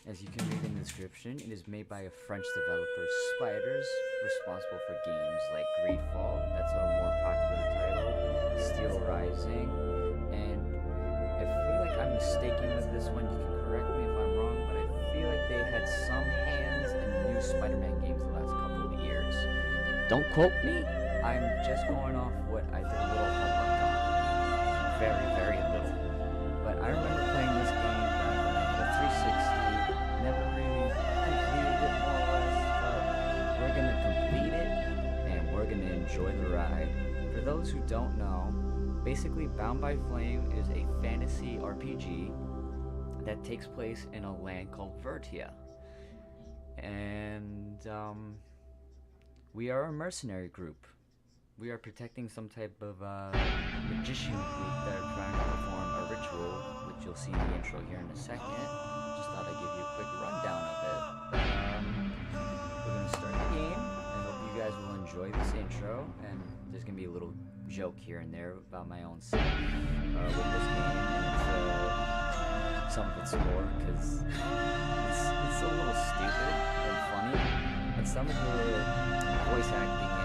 As you can read in the description, it is made by a French developer, Spiders, responsible for games like Greedfall, that's a more popular title, Steel Rising, and I feel like I'm mistaken with this one. You can correct me if I'm wrong, but I feel like they had some hands in the new Spider-Man games the last couple of years. Don't quote me. I'm just going off what I did a little homework on. Very, very little. But I remember playing this game back when I had a 360. Never really completed it more or less, but we're gonna complete it and we're gonna enjoy the ride. For those who don't know, basically Bound by Flame is a fantasy RPG that takes place in a land called Vertia. And we are a mercenary group. We are protecting some type of magician group that are trying to perform a ritual, which you'll see in the intro here in a second. Just thought I'd give you a quick rundown of it. We're going to start the game. I hope you guys will enjoy this intro, and there's going to be a little joke here and there about my own self with this game, and some of it's lore, because it's a little stupid and funny, and some of the voice acting and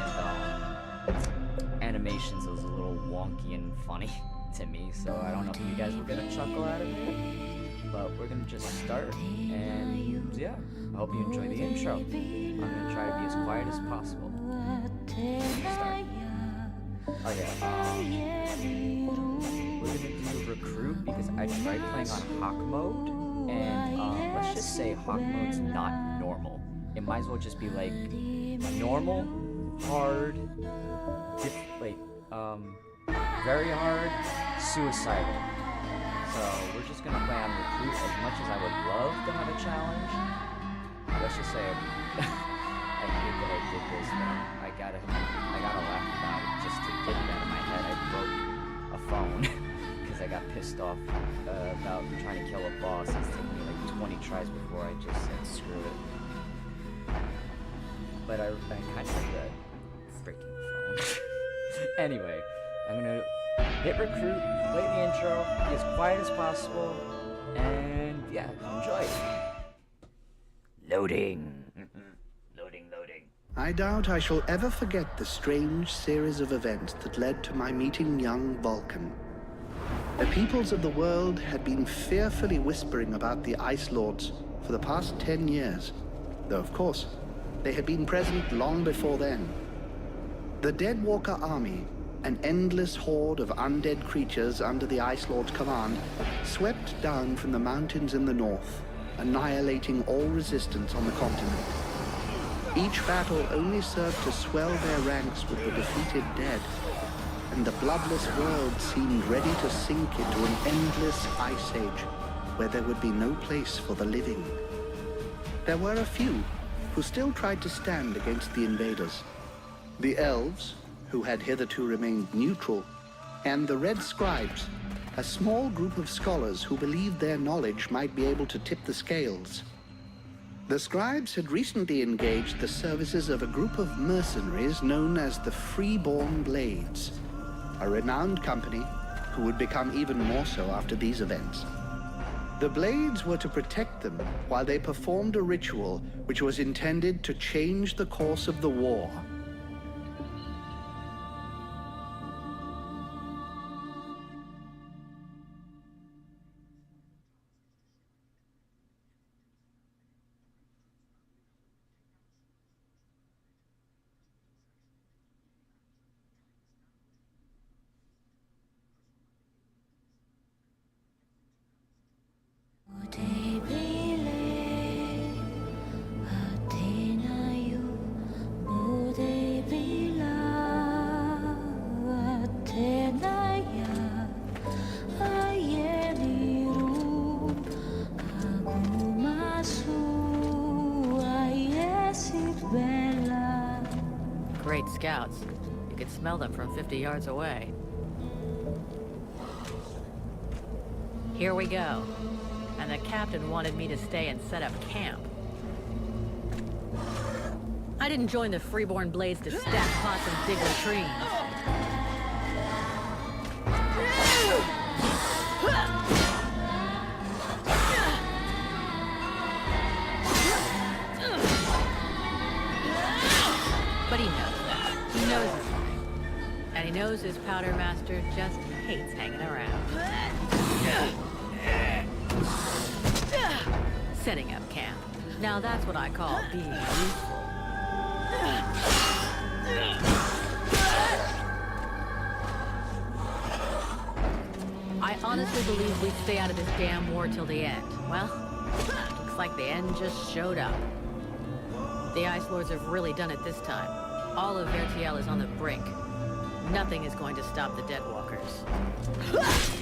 animations was a little wonky and funny to me, so I don't know if you guys will get a chuckle out of it, but we're gonna just start, and yeah, I hope you enjoy the intro. I'm gonna try to be as quiet as possible. Start. Oh yeah, we're gonna do recruit because I tried playing on Hawk mode, and let's just say Hawk mode's not normal. It might as well just be like normal, hard, very hard, suicidal. So we're just gonna play on recruit. As much as I would love to have a challenge, let's just say I hate that I did this, but I gotta laugh about it just to get it out of my head. I broke a phone because I got pissed off about trying to kill a boss. It's taken me like 20 tries before I just said screw it. But I kind of regret breaking the phone. Anyway, I'm gonna hit recruit, play the intro, be as quiet as possible, and yeah, enjoy. Loading. Loading. I doubt I shall ever forget the strange series of events that led to my meeting young Vulcan. The peoples of the world had been fearfully whispering about the Ice Lords for the past 10 years, though of course, they had been present long before then. The Deadwalker army, an endless horde of undead creatures under the Ice Lord's command, swept down from the mountains in the north, annihilating all resistance on the continent. Each battle only served to swell their ranks with the defeated dead, and the bloodless world seemed ready to sink into an endless ice age where there would be no place for the living. There were a few who still tried to stand against the invaders. The elves, who had hitherto remained neutral, and the red scribes, a small group of scholars who believed their knowledge might be able to tip the scales. The scribes had recently engaged the services of a group of mercenaries known as the Freeborn Blades, a renowned company who would become even more so after these events. The Blades were to protect them while they performed a ritual which was intended to change the course of the war. Great scouts. You could smell them from 50 yards away. Here we go. And the captain wanted me to stay and set up camp. I didn't join the Freeborn Blades to stack pots and dig latrines. knows his powder master just hates hanging around. Setting up camp. Now that's what I call being useful. I honestly believe we'd stay out of this damn war till the end. Well, looks like the end just showed up. The Ice Lords have really done it this time. All of Vertiel is on the brink. Nothing is going to stop the Deadwalkers.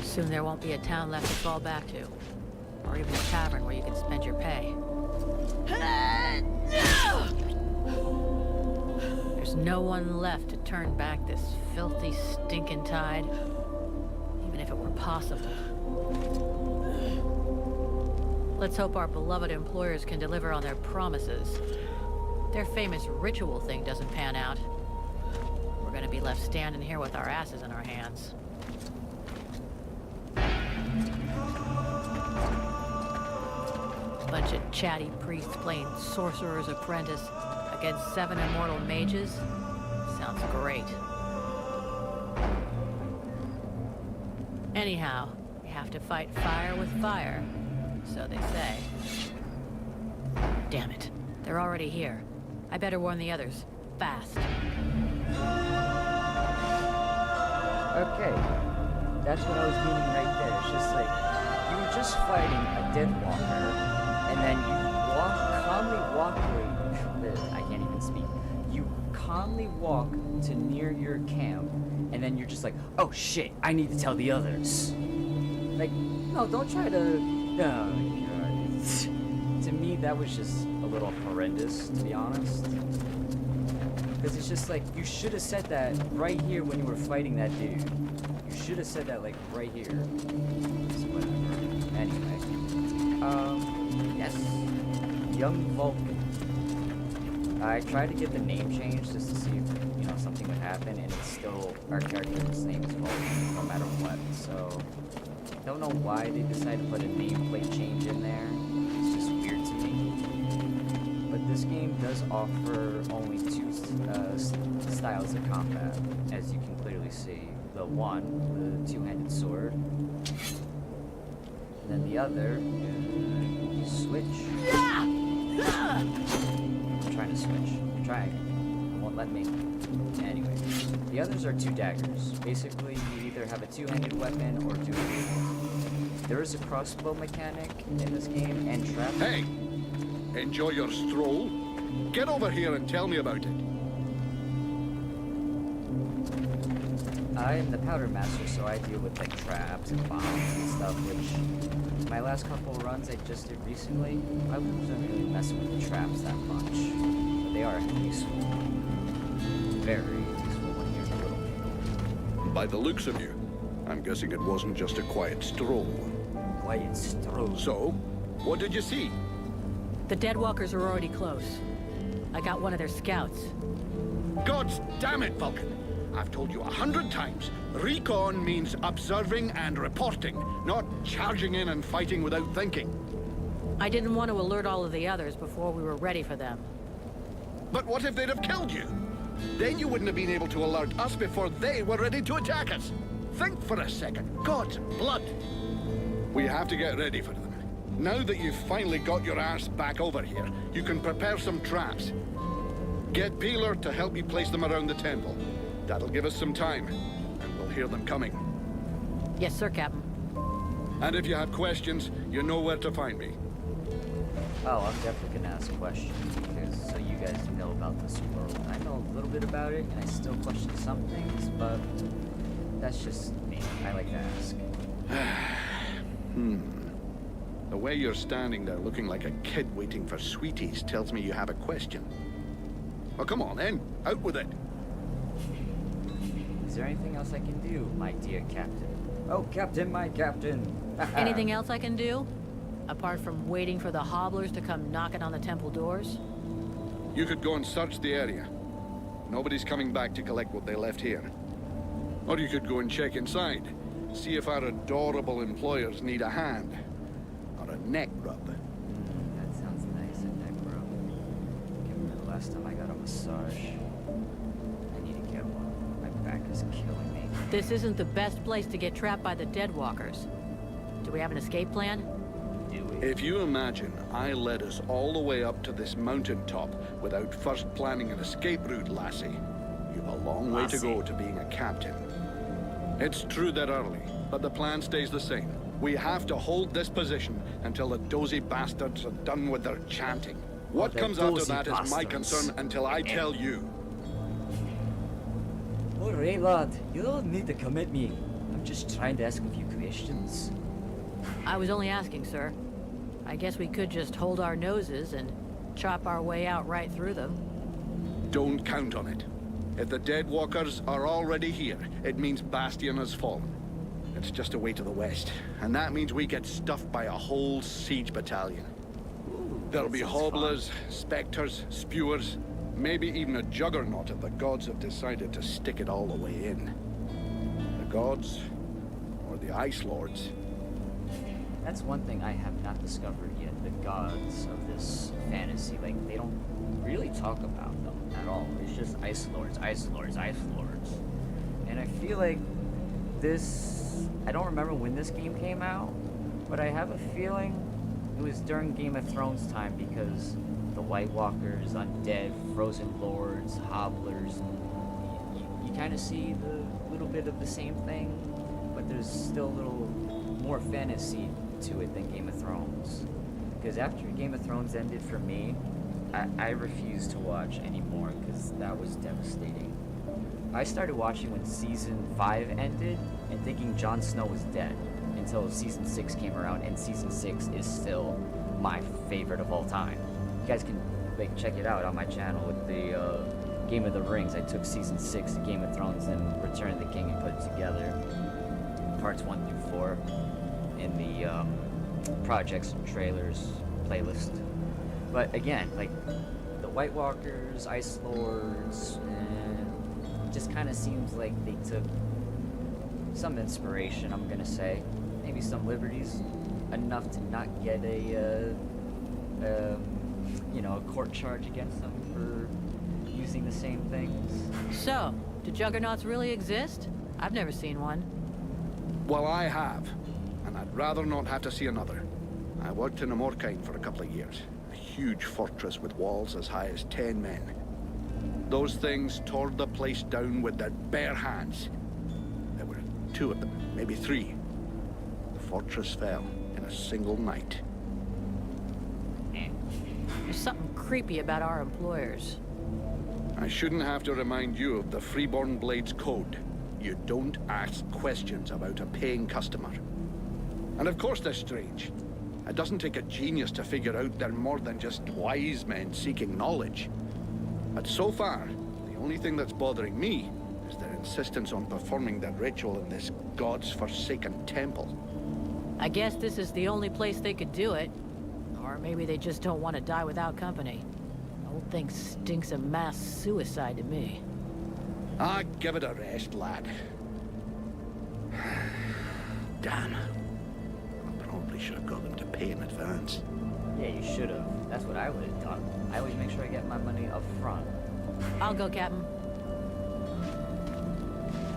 Soon there won't be a town left to fall back to. Or even a tavern where you can spend your pay. There's no one left to turn back this filthy, stinking tide. Even if it were possible. Let's hope our beloved employers can deliver on their promises. Their famous ritual thing doesn't pan out. We're gonna be left standing here with our asses in our hands. Bunch of chatty priests playing Sorcerer's Apprentice against 7 immortal mages? Sounds great. Anyhow, you have to fight fire with fire, so they say. Damn it, they're already here. I better warn the others, fast. Okay, that's what I was meaning right there. It's just like, you were just fighting a Deadwalker, and then you calmly walk away. I can't even speak. You calmly walk to near your camp, and then you're just like, oh shit, I need to tell the others. Like, no, don't try to... Oh, God. To me, that was just a little horrendous, to be honest. Because it's just like, you should have said that right here when you were fighting that dude. You should have said that, like, right here. So whatever. Anyway. Yes. Young Vulcan. I tried to get the name changed just to see if, you know, something would happen, and it's still, our character's name is Vulcan, no matter what, so... Don't know why they decided to put a nameplate change in there. It's just weird to me. But this game does offer only 2 styles of combat, as you can clearly see. The one, the 2-handed sword. And then the other, switch. I'm trying to switch. I'm trying. It won't let me. Anyway, the others are 2 daggers. Basically, you either have a 2-handed weapon or 2 handed. There is a crossbow mechanic in this game, and trap. Hey! Enjoy your stroll. Get over here and tell me about it. I am the powder master, so I deal with like traps and bombs and stuff, which my last couple of runs I just did recently, I wasn't really messing with the traps that much. But they are useful. Very useful when you're little. By the looks of you, I'm guessing it wasn't just a quiet stroll. Quiet stroll. So, what did you see? The Deadwalkers are already close. I got one of their scouts. Gods damn it, Vulcan! I've told you 100 times, recon means observing and reporting, not charging in and fighting without thinking. I didn't want to alert all of the others before we were ready for them. But what if they'd have killed you? Then you wouldn't have been able to alert us before they were ready to attack us. Think for a second. God's blood! We have to get ready for them. Now that you've finally got your ass back over here, you can prepare some traps. Get Peeler to help you place them around the temple. That'll give us some time, and we'll hear them coming. Yes, sir, Captain. And if you have questions, you know where to find me. Oh, I'm definitely gonna ask questions, because so you guys know about this world. I know a little bit about it, and I still question some things, but that's just me. I like to ask. The way you're standing there looking like a kid waiting for sweeties tells me you have a question. Well, come on then. Out with it. Is there anything else I can do, my dear captain? Oh, captain, my captain! Anything else I can do? Apart from waiting for the hobblers to come knocking on the temple doors? You could go and search the area. Nobody's coming back to collect what they left here. Or you could go and check inside. See if our adorable employers need a hand. Or a neck rub. That sounds nice, a neck rub. Can't remember the last time I got a massage. I need to get one. back is killing me. This isn't the best place to get trapped by the Deadwalkers. Do we have an escape plan? Do we? If you imagine I led us all the way up to this mountaintop without first planning an escape route, lassie, you've a long way to go to being a captain. It's true that early, but the plan stays the same. We have to hold this position until the dozy bastards are done with their chanting. What comes after that is my concern until I tell you. Alright, lad. You don't need to commit me. I'm just trying to ask a few questions. I was only asking, sir. I guess we could just hold our noses and chop our way out right through them. Don't count on it. If the Deadwalkers are already here, it means Bastion has fallen. It's just away to the west, and that means we get stuffed by a whole siege battalion. There'll be hobblers, specters, spewers, maybe even a juggernaut if the gods have decided to stick it all the way in. The gods, or the Ice Lords. That's one thing I have not discovered yet, the gods of this fantasy. Like, they don't really talk about them at all. It's just Ice Lords, Ice Lords, Ice Lords. And I feel like this... I don't remember when this game came out, but I have a feeling it was during Game of Thrones time because the White Walkers, undead, frozen lords, hobblers, you kind of see the little bit of the same thing, but there's still a little more fantasy to it than Game of Thrones. Because after Game of Thrones ended for me, I refused to watch anymore because that was devastating. I started watching when season 5 ended and thinking Jon Snow was dead until season 6 came around, and season 6 is still my favorite of all time. You guys can like check it out on my channel with the Game of the Rings. I took season 6 of Game of Thrones and Return of the King and put it together, parts 1 through 4, in the projects and trailers playlist. But again, like the White Walkers, Ice Lords, it just kind of seems like they took some inspiration, I'm gonna say, maybe some liberties, enough to not get a you know, a court charge against them for using the same things. So, do juggernauts really exist? I've never seen one. Well, I have, and I'd rather not have to see another. I worked in Amorkine for a couple of years, a huge fortress with walls as high as 10 men. Those things tore the place down with their bare hands. There were 2 of them, maybe 3. The fortress fell in a single night. There's something creepy about our employers. I shouldn't have to remind you of the Freeborn Blades Code. You don't ask questions about a paying customer. And of course they're strange. It doesn't take a genius to figure out they're more than just wise men seeking knowledge. But so far, the only thing that's bothering me is their insistence on performing the ritual in this god's forsaken temple. I guess this is the only place they could do it. Or maybe they just don't want to die without company. The whole thing stinks of mass suicide to me. Ah, give it a rest, lad. Damn. I probably should have got them to pay in advance. Yeah, you should have. That's what I would have done. I always make sure I get my money up front. I'll go, Captain.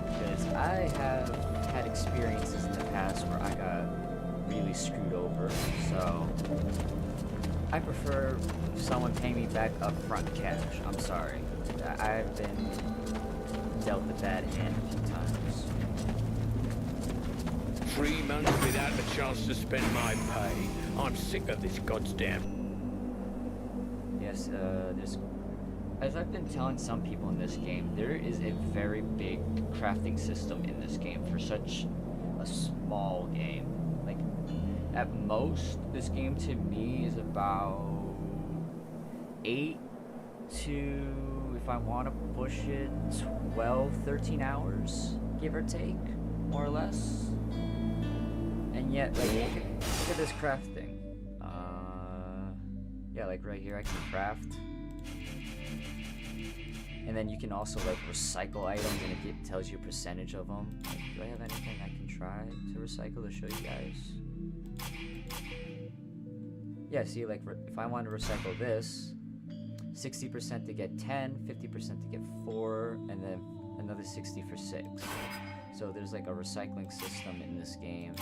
Because I have had experiences in the past where I got really screwed over, so I prefer someone paying me back up front cash. I'm sorry. I've been dealt the bad hand a few times. 3 months without a chance to spend my pay. I'm sick of this goddamn. Yes, there's... As I've been telling some people in this game, there is a very big crafting system in this game for such a small game. Like, at most, this game to me is about 8 to, if I want to push it, 12, 13 hours, give or take, more or less. And yet, like, look at this crafting. Yeah, like right here, I can craft. And then you can also, like, recycle items, and it tells you a percentage of them. Like, do I have anything I can try to recycle to show you guys? Yeah, see, like, if I want to recycle this, 60% to get 10, 50% to get 4, and then another 60 for 6. So there's like a recycling system in this game,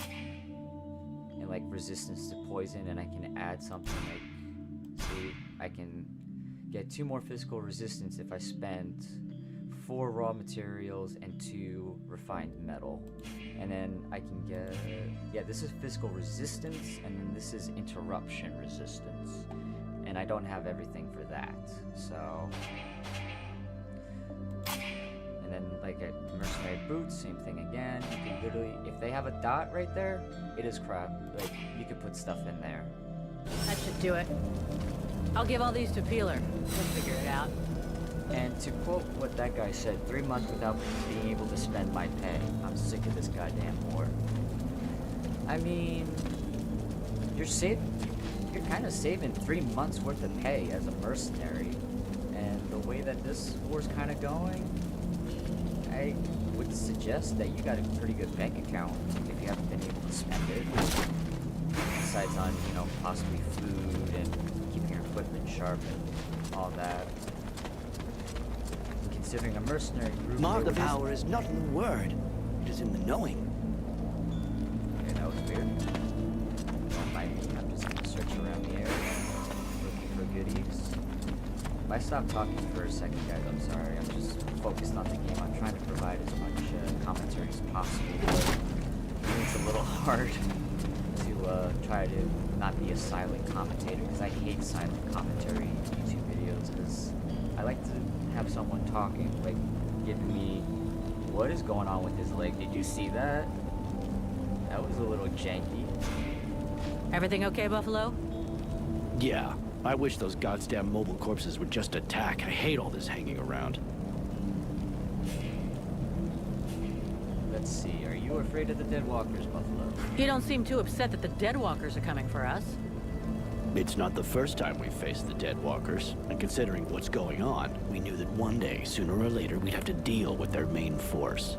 and like resistance to poison, and I can add something like, see, I can get 2 more physical resistance if I spend 4 raw materials and 2 refined metal. And then I can get, yeah, this is physical resistance, and then this is interruption resistance. And I don't have everything for that, so. And then like at mercenary boots, same thing again. You can literally, if they have a dot right there, it is crap. Like, you could put stuff in there. That should do it. I'll give all these to Peeler. He'll figure it out. And to quote what that guy said, 3 months without being able to spend my pay. I'm sick of this goddamn war. I mean, you're kind of saving 3 months worth of pay as a mercenary. And the way that this war's kind of going, I would suggest that you got a pretty good bank account if you haven't been able to spend it. Besides on, you know, possibly food and keeping your equipment sharp and all that. Considering a mercenary group. The power is not in the word, it is in the knowing. Okay, that was weird. Don't mind me, I'm just gonna search around the area, looking for goodies. If I stop talking for a second, guys, I'm sorry. I'm just focused on the game. I'm trying to provide as much commentary as possible, but it's a little hard to try to not be a silent commentator, because I hate silent commentary in YouTube videos, because I like to have someone talking, like giving me what is going on with his leg. Did you see that? That was a little janky. Everything okay, Buffalo? Yeah, I wish those goddamn mobile corpses would just attack. I hate all this hanging around. Let's see, are you afraid of the dead walkers, Buffalo? You don't seem too upset that the Deadwalkers are coming for us. It's not the first time we've faced the Deadwalkers, and considering what's going on, we knew that one day, sooner or later, we'd have to deal with their main force.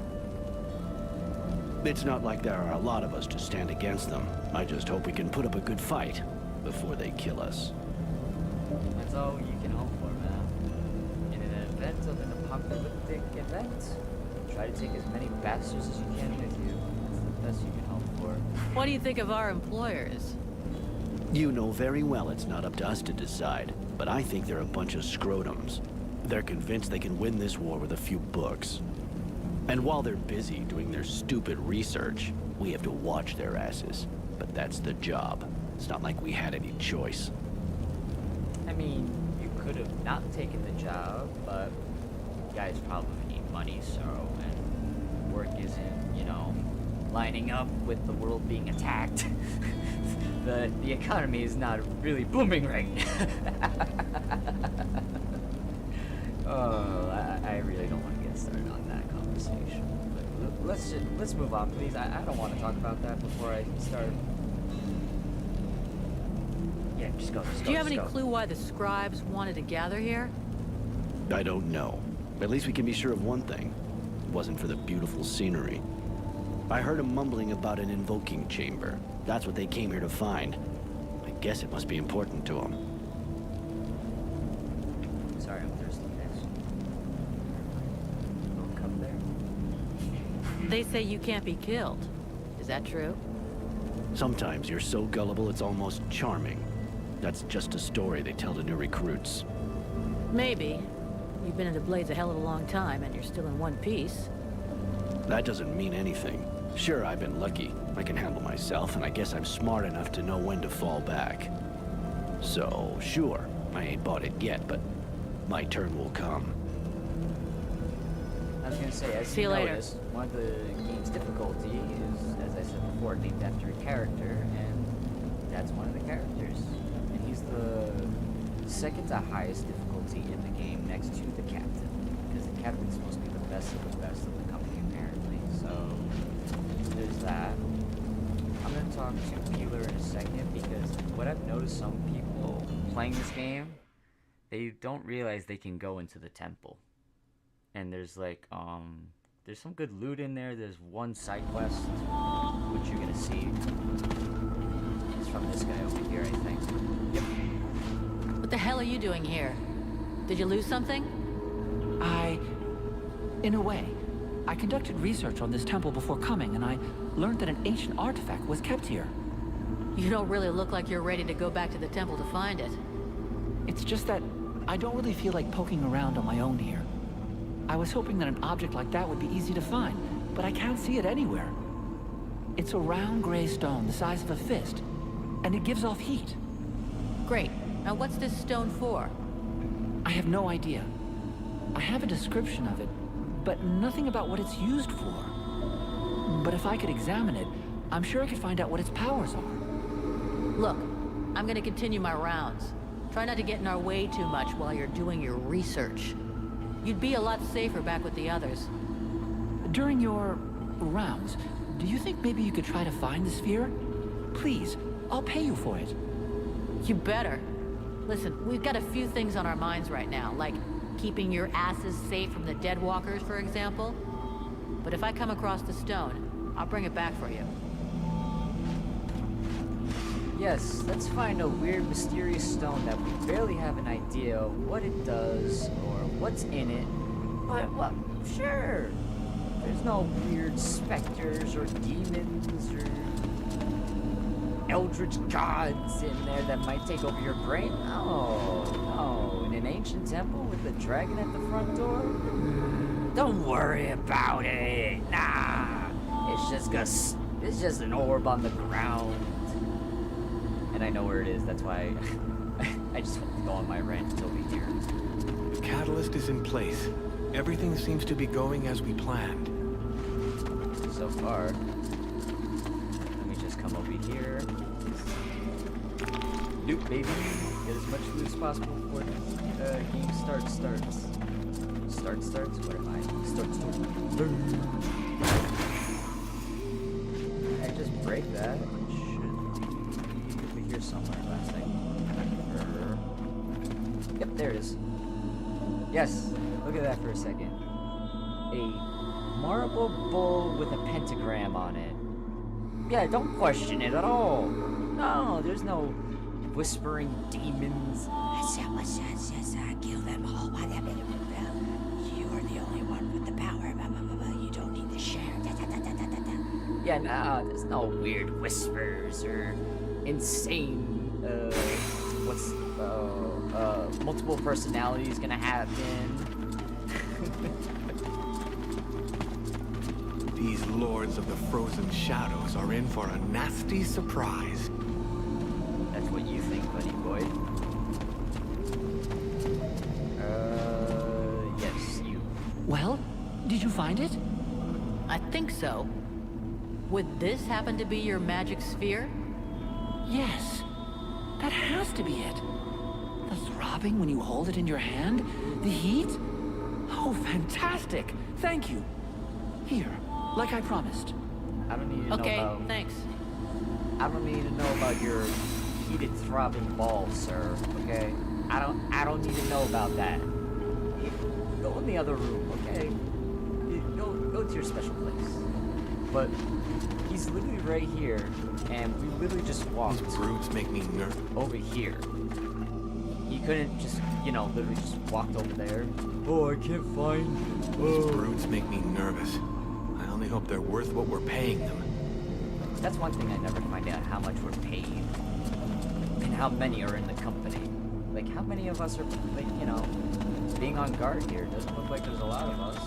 It's not like there are a lot of us to stand against them. I just hope we can put up a good fight before they kill us. That's all you can hope for, man. In an event of an apocalyptic event, try to take as many bastards as you can with you. That's the best you can hope for. What do you think of our employers? You know very well it's not up to us to decide, but I think they're a bunch of scrotums. They're convinced they can win this war with a few books. And while they're busy doing their stupid research, we have to watch their asses. But that's the job. It's not like we had any choice. I mean, you could have not taken the job, but you guys probably need money, so, and work isn't, you know, lining up with the world being attacked. The economy is not really booming right now. Oh, I really don't want to get started on that conversation. But let's move on, please. I don't want to talk about that before I start. Yeah, just go. Do you have any clue why the scribes wanted to gather here? I don't know. At least we can be sure of one thing. It wasn't for the beautiful scenery. I heard them mumbling about an invoking chamber. That's what they came here to find. I guess it must be important to them. Sorry, I'm thirsty, guys. Little cup there. They say you can't be killed. Is that true? Sometimes you're so gullible it's almost charming. That's just a story they tell to new recruits. Maybe. You've been in the Blades a hell of a long time, and you're still in one piece. That doesn't mean anything. Sure, I've been lucky. I can handle myself, and I guess I'm smart enough to know when to fall back. So, sure, I ain't bought it yet, but my turn will come. I was gonna say, as See you you later. noticed, one of the game's difficulty is, as I said before, named after a character, and that's one of the characters. And he's the second to highest difficulty in the game, next to the captain, because the captain's supposed to be the best of the best of the company, apparently. So there's that. I'm gonna talk to Peeler in a second, because what I've noticed, some people playing this game, they don't realize they can go into the temple. And there's like, there's some good loot in there. There's one side quest, which you're gonna see. It's from this guy over here, I think. Yep. What the hell are you doing here? Did you lose something? In a way. I conducted research on this temple before coming, and I learned that an ancient artifact was kept here. You don't really look like you're ready to go back to the temple to find it. It's just that I don't really feel like poking around on my own here. I was hoping that an object like that would be easy to find, but I can't see it anywhere. It's a round gray stone the size of a fist, and it gives off heat. Great. Now what's this stone for? I have no idea. I have a description of it, but nothing about what it's used for. But if I could examine it, I'm sure I could find out what its powers are. Look, I'm gonna continue my rounds. Try not to get in our way too much while you're doing your research. You'd be a lot safer back with the others. During your rounds, do you think maybe you could try to find the sphere? Please, I'll pay you for it. You better. Listen, we've got a few things on our minds right now, like keeping your asses safe from the Deadwalkers, for example. But if I come across the stone, I'll bring it back for you. Yes, let's find a weird, mysterious stone that we barely have an idea what it does or what's in it. But, well, sure. There's no weird specters or demons or eldritch gods in there that might take over your brain. No. In an ancient temple with a dragon at the front door? Don't worry about it. Nah. It's just an orb on the ground. And I know where it is, that's why I just want to go on my rant until we hear. The catalyst is in place. Everything seems to be going as we planned. So far. Let me just come over here. Loot, baby. Get as much loot as possible before the game starts. Starts? What am I? Starts. I just break that. Here somewhere last night. Yep, there it is. Yes, look at that for a second. A marble bowl with a pentagram on it. Yeah, don't question it at all. No, there's no whispering demons. Kill them all. You are the only one with the power. You don't need to share. Yeah, nah, there's no weird whispers or insane, multiple personalities gonna happen. These lords of the frozen shadows are in for a nasty surprise. That's what you think, buddy boy. Yes, you. Well, did you find it? I think so. Would this happen to be your magic sphere? Yes. That has to be it. The throbbing when you hold it in your hand? The heat? Oh, fantastic! Thank you. Here, like I promised. I don't need to know Okay, about... thanks. I don't need to know about your heated, throbbing balls, sir. Okay? I don't need to know about that. Go in the other room, okay? Go to your special place. But he's literally right here, and we literally just walked These brutes make me nervous. over here. He couldn't just, literally just walked over there. Oh, I can't find it. These brutes make me nervous. I only hope they're worth what we're paying them. That's one thing I never find out, how much we're paid. And how many are in the company. Like, how many of us are, being on guard here? Doesn't look like there's a lot of us.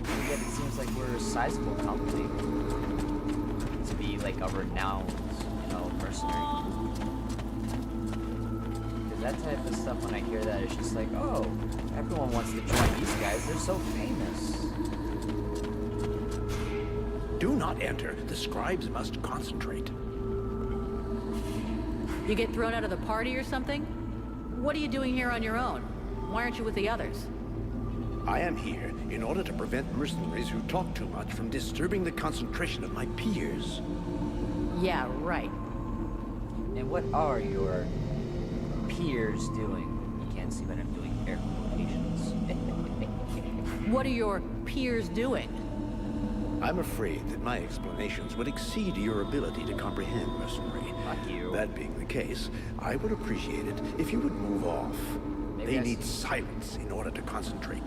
And yet it seems like we're a sizable company to be, like, a renowned, mercenary. Because that type of stuff, when I hear that, it's just like, oh, everyone wants to join these guys. They're so famous. Do not enter. The scribes must concentrate. You get thrown out of the party or something? What are you doing here on your own? Why aren't you with the others? I am here in order to prevent mercenaries who talk too much from disturbing the concentration of my peers. Yeah, right. And what are your peers doing? You can't see, but I'm doing air quotations. What are your peers doing? I'm afraid that my explanations would exceed your ability to comprehend, mercenary. Fuck you. That being the case, I would appreciate it if you would move off. They They I need silence in order to concentrate.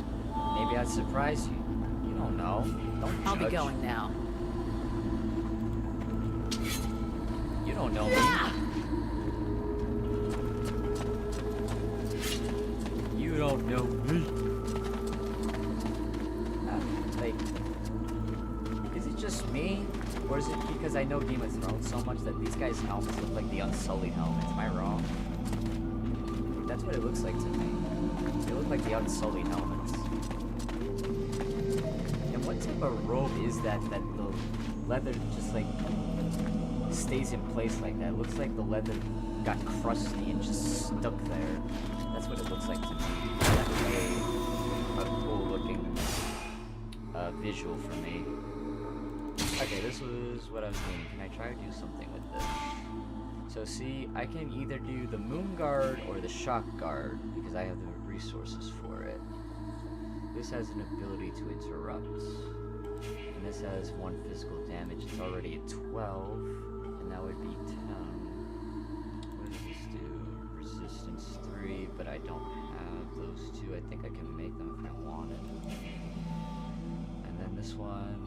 Maybe I'd surprise you. You don't know. Don't I'll be judge. going now. You don't know me. You don't know me. Like, is it just me? Or is it because I know Game of Thrones so much that these guys' helmets look like the Unsullied helmets? Am I wrong? That's what it looks like to me. They look like the Unsullied helmets. And what type of robe is that the leather just like stays in place like that? It looks like the leather got crusty and just stuck there. That's what it looks like to me. That would be a cool looking visual for me. Okay, this was what I was meaning. Can I try to do something with this? So see, I can either do the Moon Guard or the Shock Guard because I have the resources for it. This has an ability to interrupt. And this has 1 physical damage. It's already at 12. And that would be 10. What does this do? Resistance 3, but I don't have those two. I think I can make them if I wanted. And then this one,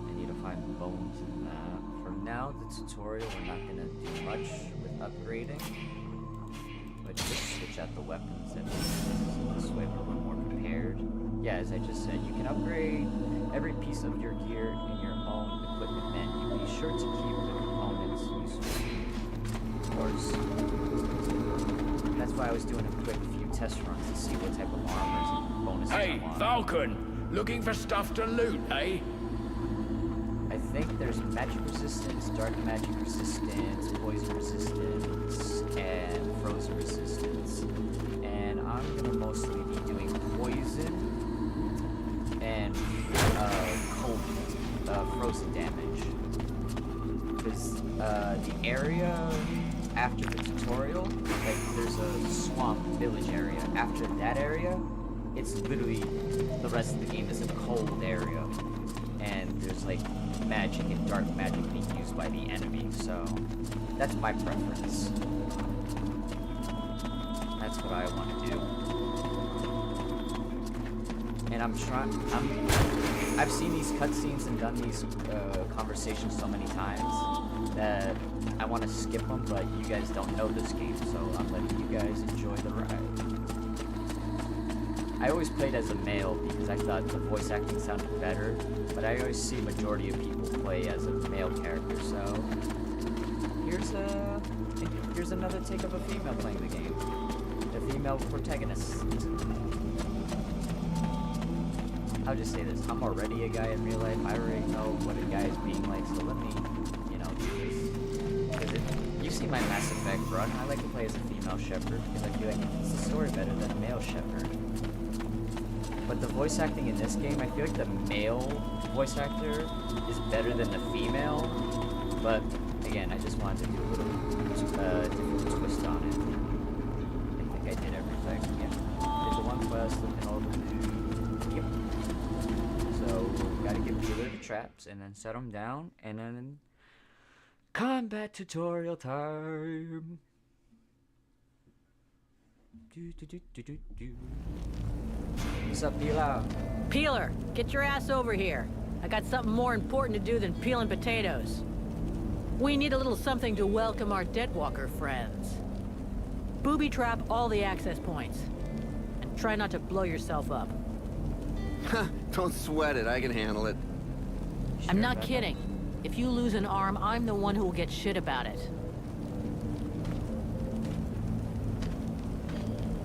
I need to find bones in that. For now, the tutorial, we're not going to do much with upgrading. But just switch out the weapons and this way we're more prepared. Yeah, as I just said, you can upgrade every piece of your gear in your own equipment menu. Be sure to keep the components useful. Of course. That's why I was doing a quick few test runs to see what type of armors and bonuses I Hey, want. Falcon! Looking for stuff to loot, eh? I think there's magic resistance, dark magic resistance, poison resistance, and frozen resistance. And I'm gonna mostly be doing poison and cold, frozen damage. Because the area after the tutorial, like there's a swamp village area. After that area, it's literally the rest of the game is a cold area. And there's like magic and dark magic being used by the enemy, so that's my preference. That's what I want to do. And I've seen these cutscenes and done these conversations so many times that I want to skip them, but you guys don't know this game, so I'm letting you guys enjoy the ride. I always played as a male because I thought the voice acting sounded better, but I always see majority of people play as a male character, so here's another take of a female playing the game. The female protagonist. I'll just say this, I'm already a guy in real life, I already know what a guy is being like, so let me, do this. Because you see my Mass Effect run, I like to play as a female shepherd, because I feel like it's a story better than a male shepherd. But the voice acting in this game, I feel like the male voice actor is better than the female. But again, I just wanted to do a little different twist on it. I think I did everything. Yeah. Did the one quest, looking all the loot. Yep. So gotta get rid of the traps and then set them down, and then combat tutorial time. What's up, Peeler? Peeler, get your ass over here. I got something more important to do than peeling potatoes. We need a little something to welcome our Deadwalker friends. Booby trap all the access points. And try not to blow yourself up. Don't sweat it, I can handle it. I'm not kidding. If you lose an arm, I'm the one who will get shit about it.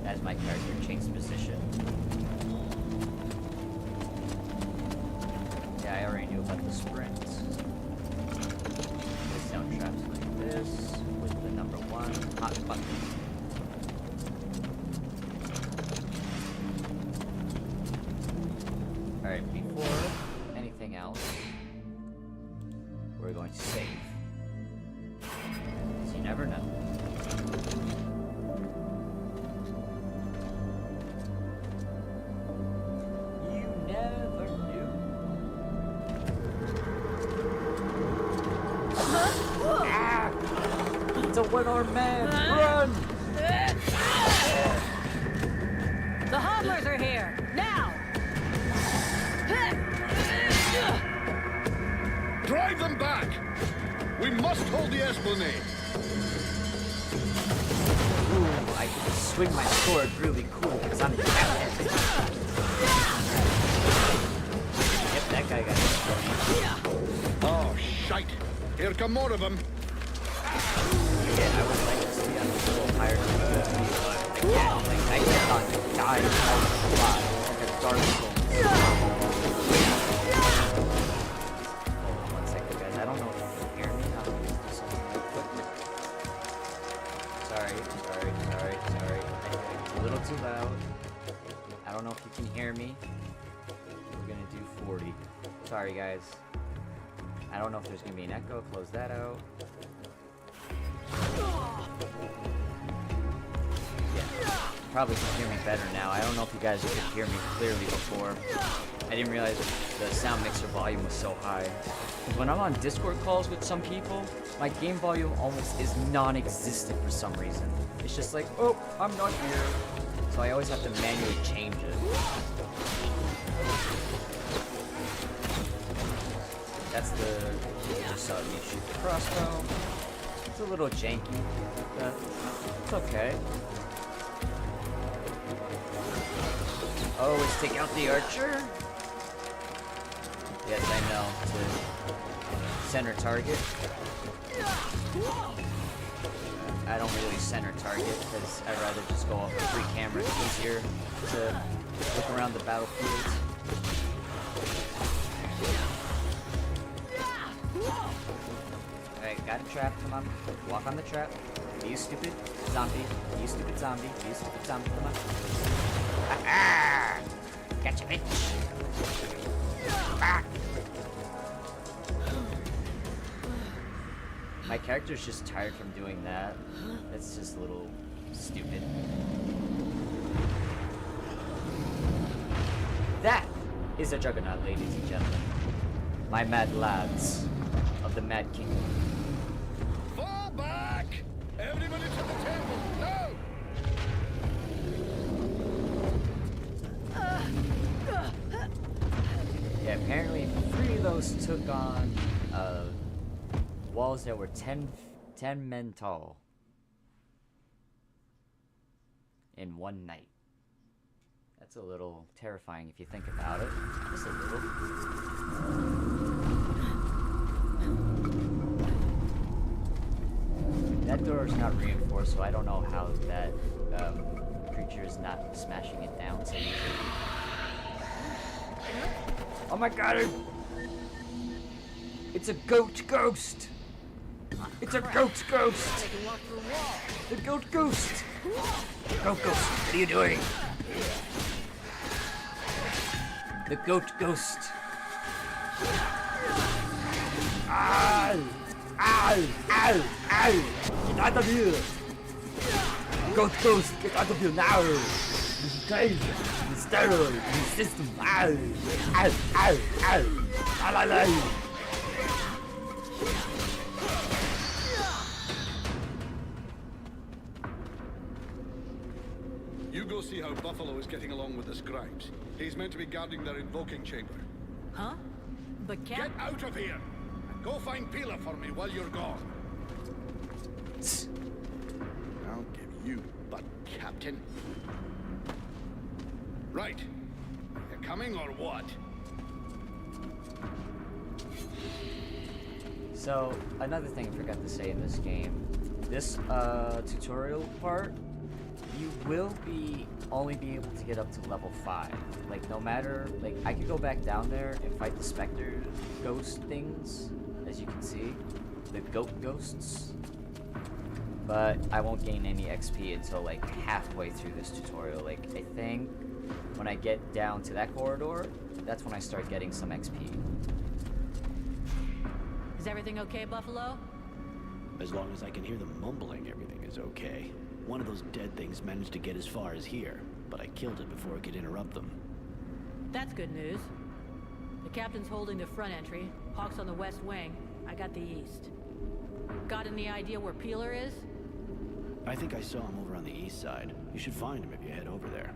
As my character changes position. Yeah, I already knew about the sprint. Place down traps like this, with the number 1 hot button. Alright, before anything else, we're going to save. Because you never know. You never knew. It's a one-armed man! Run! Settlers are here! Now! Drive them back! We must hold the Esplanade! Ooh, I can swing my sword really cool because I'm the captain. Yep, that guy got destroyed. Oh, shite! Here come more of them! Yeah, I would like to see on a little higher than but yeah, like, I cannot die a lot. Like a Dark Souls. Hold on 1 second, guys. I don't know if you can hear me. I'll use this real quick. Sorry. I think it's a little too loud. I don't know if you can hear me. We're gonna do 40. Sorry, guys. I don't know if there's gonna be an echo. Close that out. Yeah, probably can hear me better now. I don't know if you guys could hear me clearly before. I didn't realize the sound mixer volume was so high. When I'm on Discord calls with some people, my game volume almost is non-existent for some reason. It's just like, oh, I'm not here. So I always have to manually change it. That's the... You just saw me shoot the crossbow. It's a little janky, but it's okay. Oh, let's take out the archer. Yes, I know. To center target. I don't really center target because I'd rather just go off the free camera. It's easier to look around the battlefield. Alright, got a trap, come on. Walk on the trap. Be a stupid zombie. Be a stupid zombie. Be a stupid zombie, come on. Ah! Gotcha, bitch. Ah! My character's just tired from doing that. That's just a little stupid. That is a juggernaut, ladies and gentlemen. My mad lads of the Mad Kingdom. Fall back! Everybody to the temple! No! Yeah, apparently 3 of those took on walls that were 10 men tall in one night. That's a little terrifying if you think about it. Just a little. That door is not reinforced, so I don't know how that creature is not smashing it down so easily. Oh my god! It's a goat ghost! It's a goat ghost! The goat ghost! Goat ghost, what are you doing? The goat ghost! Ow! Ow! Ow! Ow! Get out of here! Goat ghost, get out of here now! This is crazy! It's steroid in the system! Ow! Ow! Ow! Ow! La la la! You go see how Buffalo is getting along with the scribes. He's meant to be guarding their invoking chamber. Huh? But Get out of here! And go find Pila for me while you're gone. I'll give you butt, Captain. Right. You coming or what? So, another thing I forgot to say in this game. This tutorial part, you will only be able to get up to level 5. Like, no matter, like, I could go back down there and fight the specter ghost things, as you can see. The goat ghosts. But I won't gain any XP until, like, halfway through this tutorial. Like, I think when I get down to that corridor, that's when I start getting some XP. Is everything okay, Buffalo? As long as I can hear them mumbling, everything is okay. One of those dead things managed to get as far as here, but I killed it before it could interrupt them. That's good news. The captain's holding the front entry. Hawk's on the west wing. I got the east. Got any idea where Peeler is? I think I saw him over on the east side. You should find him if you head over there.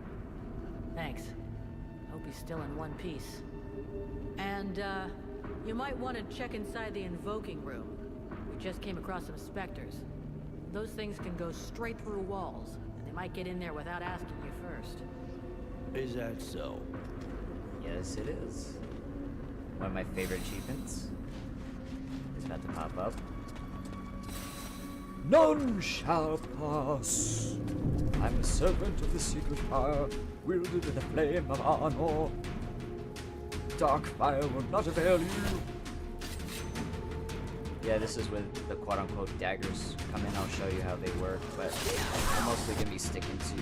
Thanks. Hope he's still in one piece. And, you might want to check inside the invoking room. We just came across some specters. Those things can go straight through walls, and they might get in there without asking you first. Is that so? Yes, it is. One of my favorite achievements is about to pop up. None shall pass. I'm a servant of the secret fire, wielded with a flame of honor. Dark fire will not avail you. Yeah, this is where the quote-unquote daggers come in. I'll show you how they work, but I'm mostly gonna be sticking to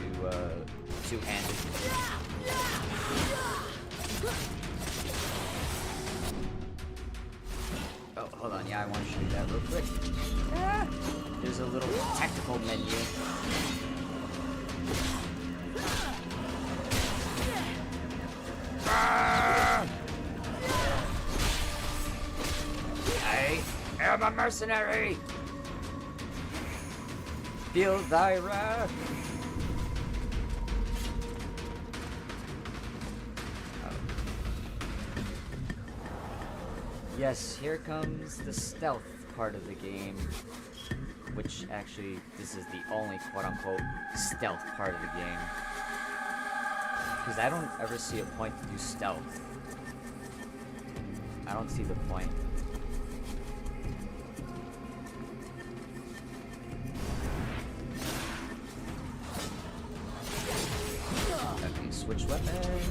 two-handed. Oh, hold on. Yeah, I want to show you that real quick. There's a little tactical menu. I am a mercenary. Feel thy wrath. Yes, here comes the stealth part of the game, which actually, this is the only quote-unquote stealth part of the game. Because I don't ever see a point to do stealth. I don't see the point. Okay, switch weapon,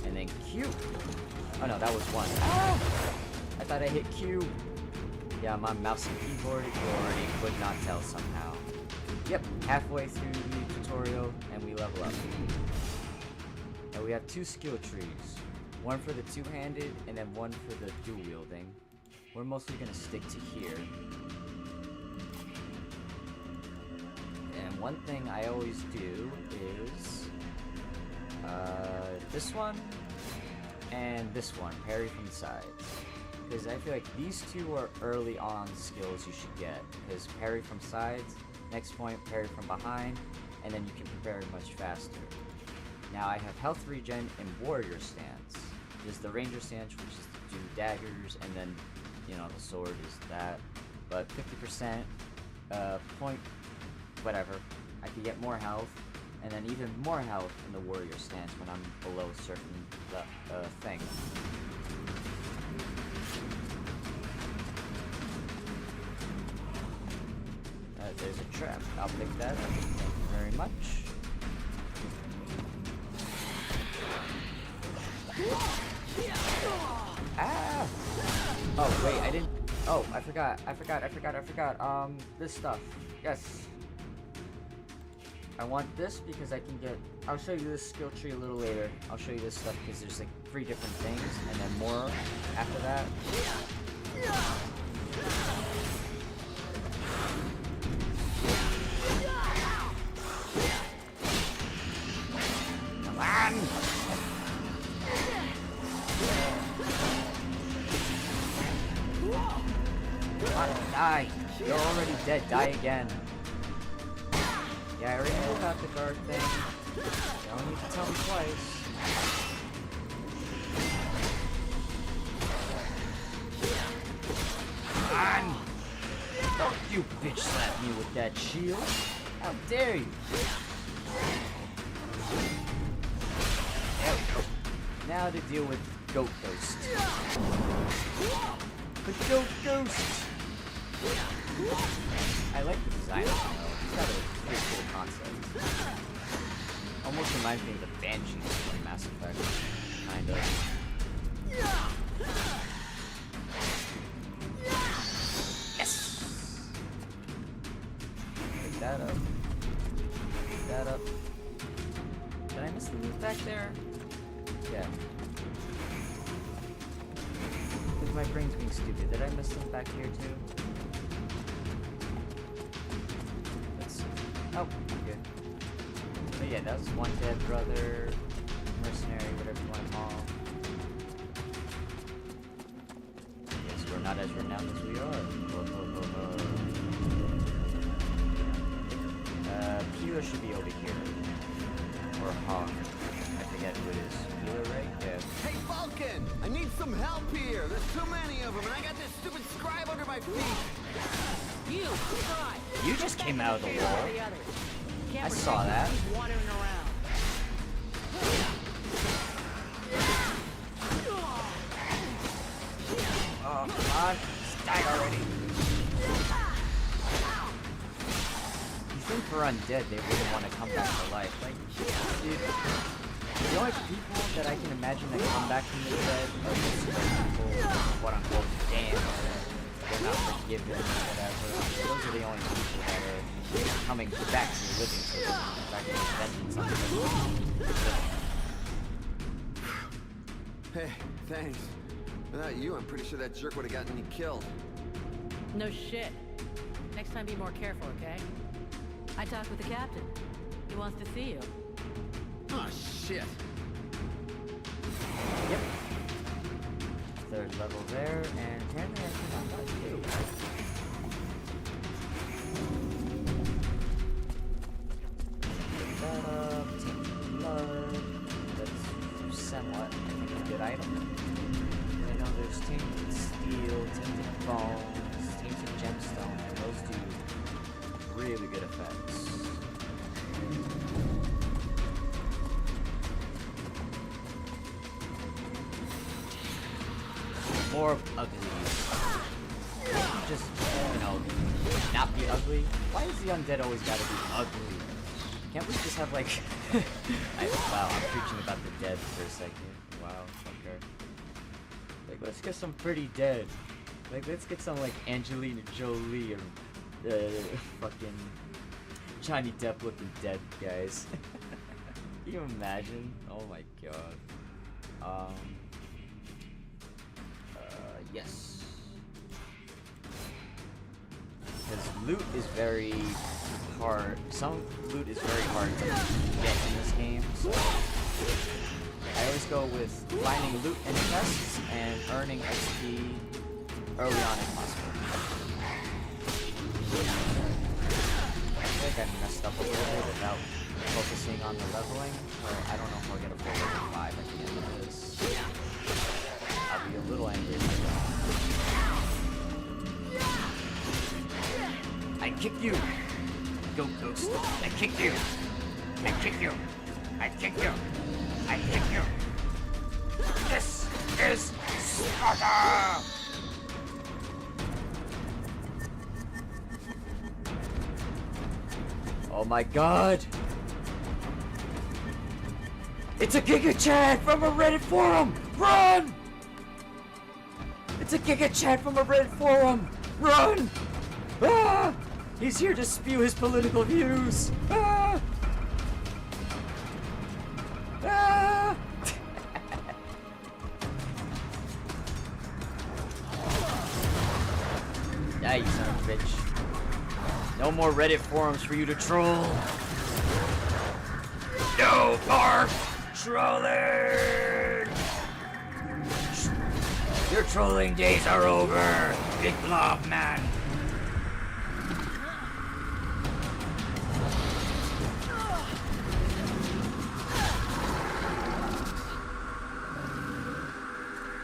and then Q. Oh no, that was one. Ah! I thought I hit Q. Yeah, I'm on mouse and keyboard, you already could not tell somehow. Yep, halfway through the tutorial, and we level up. Now we have two skill trees. One for the two-handed, and then one for the dual-wielding. We're mostly gonna stick to here. And one thing I always do is... this one, and this one, parry from the sides. Because I feel like these two are early on skills you should get. Because parry from sides, next point, parry from behind, and then you can parry much faster. Now I have health regen and warrior stance. There's the ranger stance, which is to do daggers, and then, you know, the sword is that. But 50%, point, whatever. I can get more health, and then even more health in the warrior stance when I'm below certain thing. There's a trap. I'll pick that up. Thank you very much. Ah! Oh, wait, I didn't... Oh, I forgot. This stuff. Yes. I want this because I can get... I'll show you this skill tree a little later. I'll show you this stuff because there's like 3 different things and then more after that. Come on! Come on, die! You're already dead. Die again. Yeah, I already know about the guard thing. You don't need to tell me twice. Come on! Don't you bitch slap me with that shield! How dare you! There we go. Now to deal with Goat Ghost. The Goat Ghost! I like the design of him though. He's got a pretty cool concept. Almost reminds me of the Banshees from Mass Effect. Kind of. Yes! Pick that up. Pick that up. Did I miss the move back there? Yeah. Because my brain's being stupid. Did I miss them back here too? Let's see. Oh, good. But yeah, that was one dead brother, mercenary, whatever you want to call him. Yes, we're not as renowned as we are. Kilo should be over here. Or Hawk. I forget some help here. There's too many of them, and I got this stupid scribe under my feet. You, try. You just came out of the wall. I saw that. Wandering around. Oh, come on. Just die already. You think for undead, they wouldn't want to come back to life. Like, dude, the only people that I can imagine that come back from the dead are just people, quote unquote, damned. They're not forgiven or whatever. Those are the only people that are coming back to the living, so back to vengeance on them. Hey, thanks. Without you, I'm pretty sure that jerk would have gotten me killed. No shit. Next time be more careful, okay? I talked with the captain. He wants to see you. Oh, shit. Yep. Third level there, and apparently I can not you. Tainted blood. That's somewhat, I think, a good item. I know there's tainted steel, tainted bones, tainted gemstone, and those do really good effects. More ugly. Just, you know, not be ugly. Why is the undead always gotta be ugly? Can't we just have, like... wow, I'm preaching about the dead for a second. Wow, okay. Like, let's get some pretty dead. Like, let's get some, like, Angelina Jolie or, fucking Johnny Depp looking dead guys. Can you imagine? Oh my god. Yes. Because loot is very hard. Some loot is very hard to get in this game, so I always go with finding loot in chests and earning XP early on if possible. I think I messed up a little bit without focusing on the leveling, where I don't know if I'll get a full level 5 at the end of this. I'll be a little angry if I don't. I kick you! Go Ghost! I kick you! I kick you! I kick you! I kick you! This is Sparta! Oh my god! It's a Giga Chat from a Reddit forum! Run! It's a Giga Chat from a Reddit forum! Run! Ah! He's here to spew his political views! Ah! Ah! Ah, you son of a bitch. No more Reddit forums for you to troll. No more trolling! Your trolling days are over, big blob man.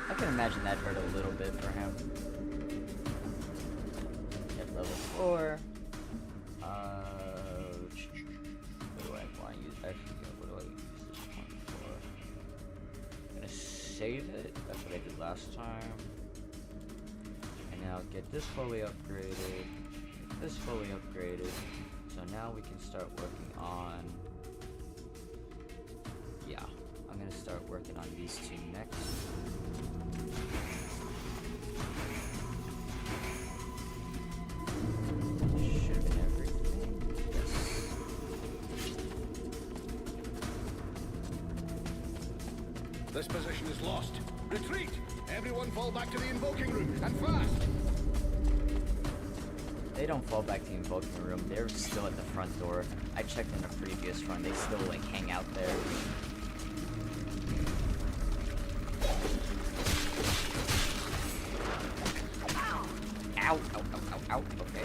I can imagine that hurt a little bit for him. At level 4. What do I want to use? Actually, what do I use this point for? I'm gonna save it. That's what I did last time. And now get this fully upgraded. Get this fully upgraded. So now we can start working on... Yeah, I'm gonna start working on these two next. Should have been everything. Yes. This position is lost. Retreat! Everyone fall back to the invoking room, and fast! They don't fall back to the invoking room. They're still at the front door. I checked in the previous run. They still, like, hang out there. Ow! Ow, ow, ow, ow. Okay.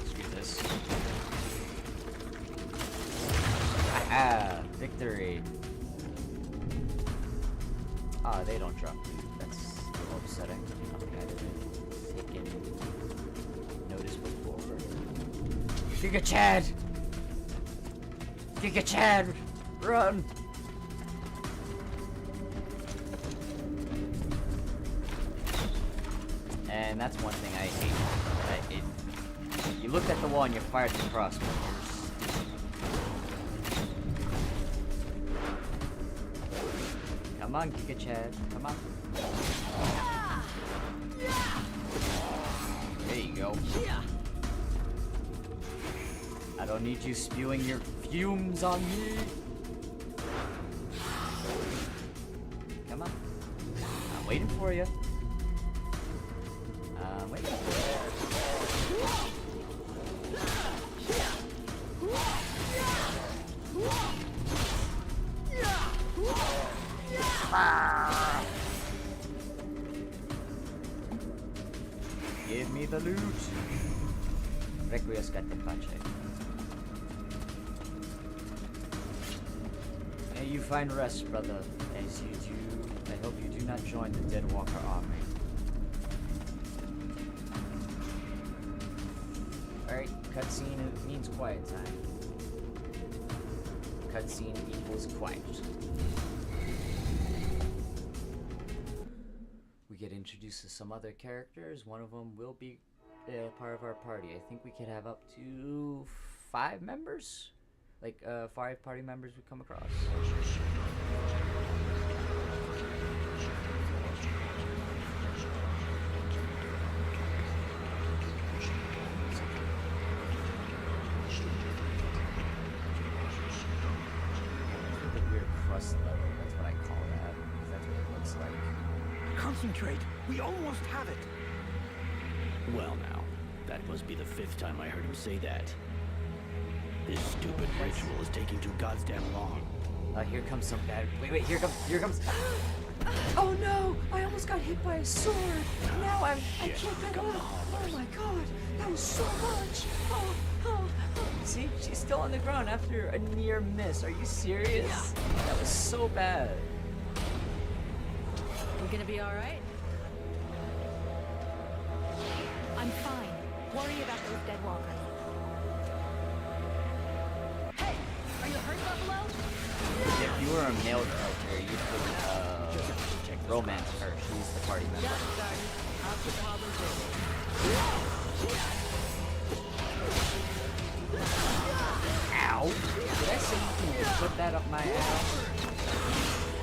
Let's do this. Ah! Ah, they don't drop loot. That's a little upsetting. I think I'd have taken notice before. Giga Chad! Giga Chad! Run! And that's one thing I hate. You looked at the wall and you fired the crossbow. Come on, Giga Chad. Come on. There you go. I don't need you spewing your fumes on me. Come on. I'm waiting for you. I'm waiting for you. Ah. Give me the loot. Requiescat in pace. May you find rest, brother, as you do. I hope you do not join the Dead Walker army. Alright, cutscene means quiet time. Cutscene equals quiet. We get introduced to some other characters. One of them will be part of our party. I think we could have up to 5 members? Like, 5 party members we come across. The weird crust level, that's what I call that. That's what it looks like. Concentrate. We almost have it. Well now, that must be the 5th time I heard him say that. This stupid ritual is taking too goddamn long. Here comes some bad. Wait, here comes. Oh no! I almost got hit by a sword. Now I can't get up. Oh my god! That was so much. Oh. See, she's still on the ground after a near miss. Are you serious? That was so bad. You gonna be all right? I'm fine. Worry about those dead walkers. Hey! Are you hurt, Buffalo? If you were a male character, you could romance her. She's the party member. Got it, Sergeant. I'll put the hobbles Ow! Did I say you can put that up my ass?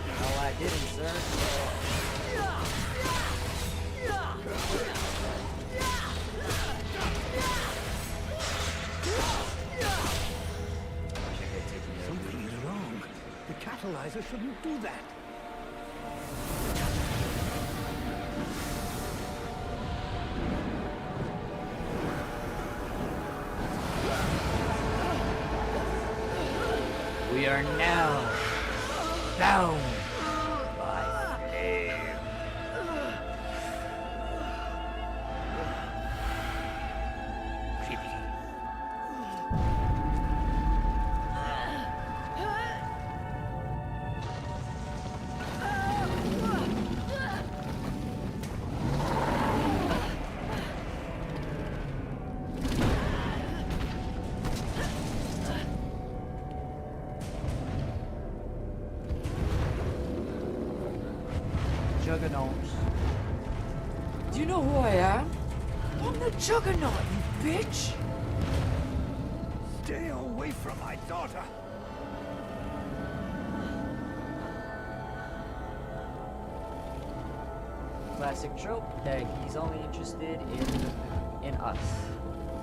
No, I didn't, sir. Something is wrong. The catalyzer shouldn't do that. We are now bound by flame. Creepy. Juggernaut. Do you know who I am? I'm the Juggernaut, you bitch! Stay away from my daughter. Classic trope that he's only interested in us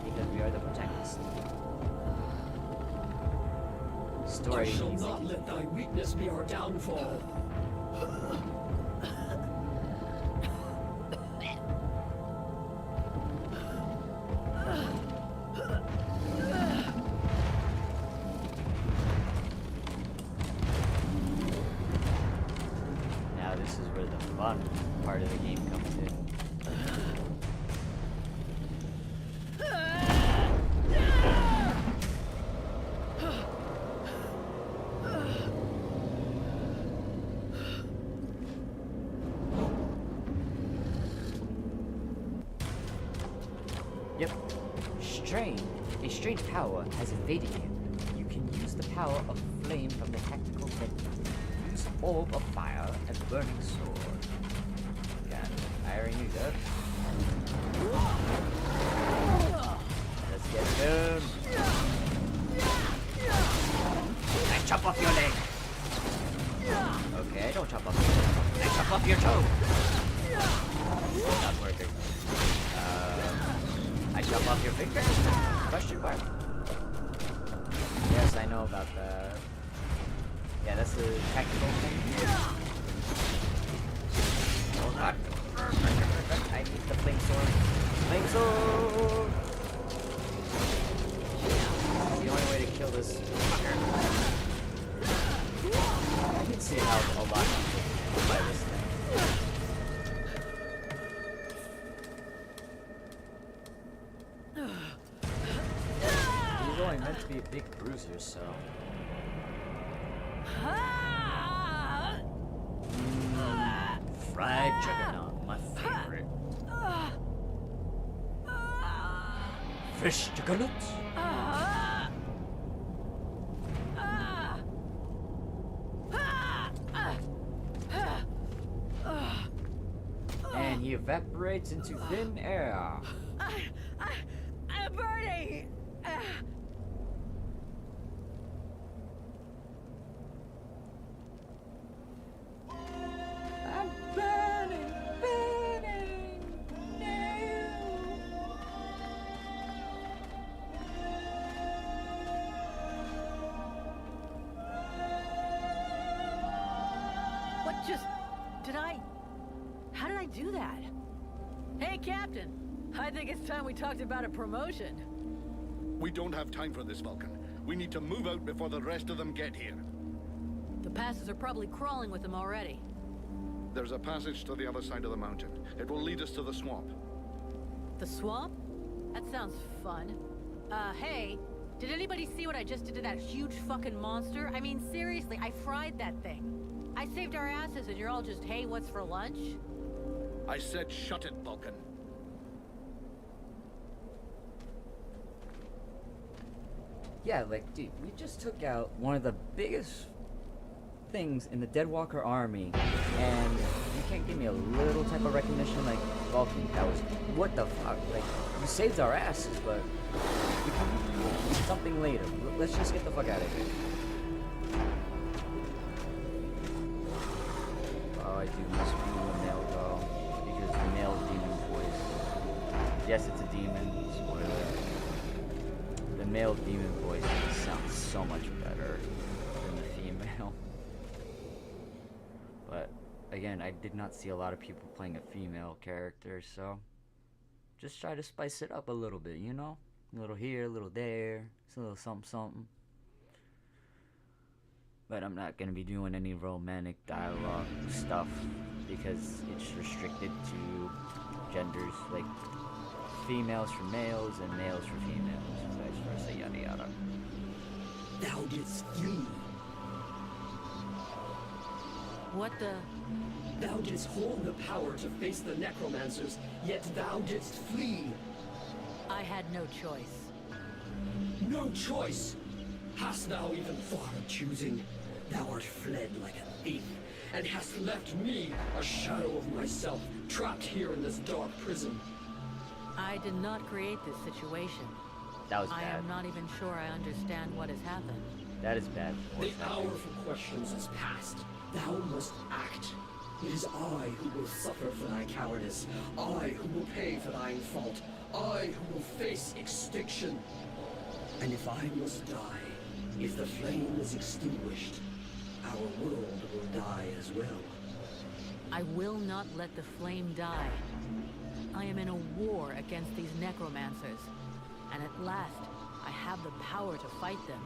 because we are the protagonists. Story. I shall not let thy weakness be our downfall. Now this is where the fun part of the game comes in. Yep. A strange power has invaded you. You can use the power of flame from the tactical menu. Use orb of fire and burning sword. Got it. I already knew that. Let's get them. I chop off your leg. Okay, don't chop off your leg. I chop off your toe. Not working. I chop off your finger? Question mark. Yes, I know about that. Yeah, that's the tactical thing. Hold on. I need the flame sword. Flame sword! It's the only way to kill this fucker. I can see how a lot of people buy this thing. He's only meant to be a big bruiser, so... Fried juggernaut, my favorite. Fish juggernaut? And he evaporates into thin air. I'm burning! I'm burning, burning, no. What just... How did I do that? Hey, Captain. I think it's time we talked about a promotion. We don't have time for this, Vulcan. We need to move out before the rest of them get here. The passes are probably crawling with them already. There's a passage to the other side of the mountain. It will lead us to the swamp. The swamp? That sounds fun. Hey, did anybody see what I just did to that huge fucking monster? I mean, seriously, I fried that thing. I saved our asses and you're all just, hey, what's for lunch? I said shut it, Vulcan. Yeah, like, dude, we just took out one of the biggest things in the Deadwalker army, and you can't give me a little type of recognition like Vulcan. That was, what the fuck? Like, you saved our asses, but we can do something later. Let's just get the fuck out of here. Oh, I do miss being a male though, because the male demon voice. Yes, it's a demon. Spoiler. The male demon voice sounds so much better than the female. But again, I did not see a lot of people playing a female character, so just try to spice it up a little bit, you know? A little here, a little there, it's a little something something. But I'm not gonna be doing any romantic dialogue stuff because it's restricted to genders, like females for males and males for females, vice versa, yada yada. Thou didst flee. What the... Thou didst hold the power to face the necromancers, yet thou didst flee. I had no choice. No choice. Hast thou even thought of choosing? Thou art fled like a thief, and hast left me, a shadow of myself, trapped here in this dark prison. I did not create this situation. That was I bad. am not even sure I understand what has happened. That is bad. The What's hour happening? for questions is past. Thou must act. It is I who will suffer for thy cowardice. I who will pay for thine fault. I who will face extinction. And if I must die, if the flame is extinguished, our world will die as well. I will not let the flame die. I am in a war against these necromancers. And at last, I have the power to fight them.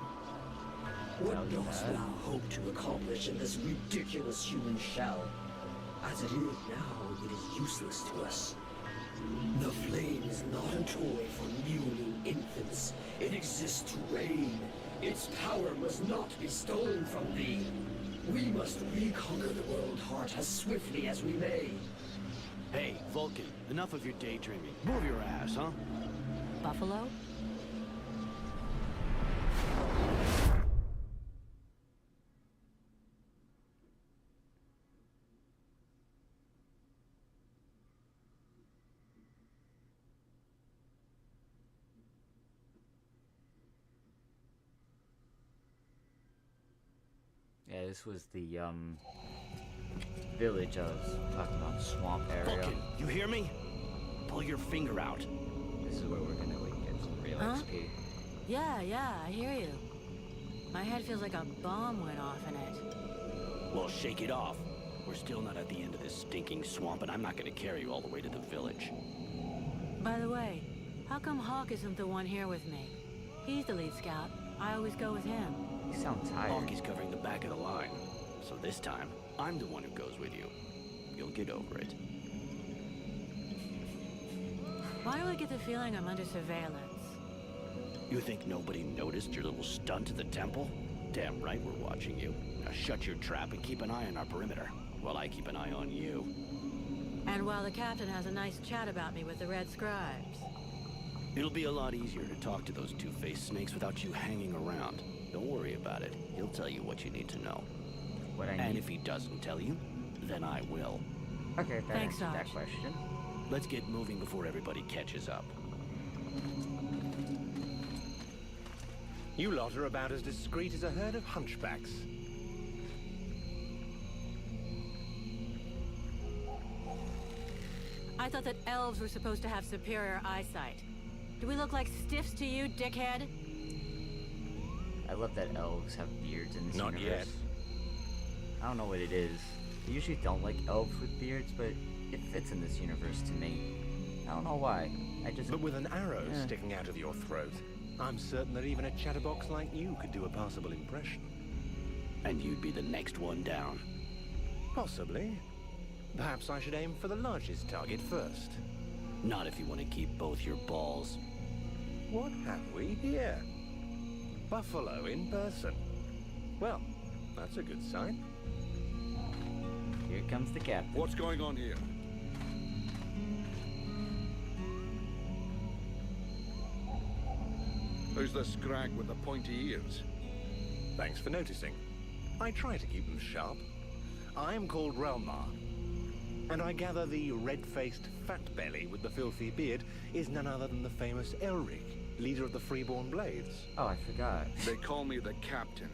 What dost thou hope to accomplish in this ridiculous human shell? As it is now, it is useless to us. The flame is not a toy for mewling infants. It exists to reign. Its power must not be stolen from thee. We must reconquer the world heart as swiftly as we may. Hey, Vulcan, enough of your daydreaming. Move your ass, huh? Buffalo? Yeah, this was the village I was talking about, swamp area. Vulcan, you hear me? Pull your finger out. This is where we're gonna like get some real XP. Yeah, I hear you. My head feels like a bomb went off in it. Well, shake it off. We're still not at the end of this stinking swamp, and I'm not gonna carry you all the way to the village. By the way, how come Hawk isn't the one here with me? He's the lead scout. I always go with him. You sound tired. Hawk is covering the back of the line. So this time, I'm the one who goes with you. You'll get over it. Why do I get the feeling I'm under surveillance? You think nobody noticed your little stunt at the temple? Damn right we're watching you. Now shut your trap and keep an eye on our perimeter, while I keep an eye on you. And while the captain has a nice chat about me with the Red Scribes. It'll be a lot easier to talk to those two-faced snakes without you hanging around. Don't worry about it. He'll tell you what you need to know. What I need. And if he doesn't tell you, then I will. Okay, that Thanks, answered that Sarge. question. Let's get moving before everybody catches up. You lot are about as discreet as a herd of hunchbacks. I thought that elves were supposed to have superior eyesight. Do we look like stiffs to you, dickhead? I love that elves have beards in this Not universe. yet. I don't know what it is. I usually don't like elves with beards, but it fits in this universe to me. I don't know why. But with an arrow Yeah. sticking out of your throat, I'm certain that even a chatterbox like you could do a passable impression. And you'd be the next one down. Possibly. Perhaps I should aim for the largest target first. Not if you want to keep both your balls. What have we here? Buffalo in person. Well, that's a good sign. Here comes the captain. What's going on here? Who's the scrag with the pointy ears? Thanks for noticing. I try to keep them sharp. I'm called Relmar. And I gather the red-faced fat belly with the filthy beard is none other than the famous Elric, leader of the Freeborn Blades. Oh, I forgot. They call me the captain.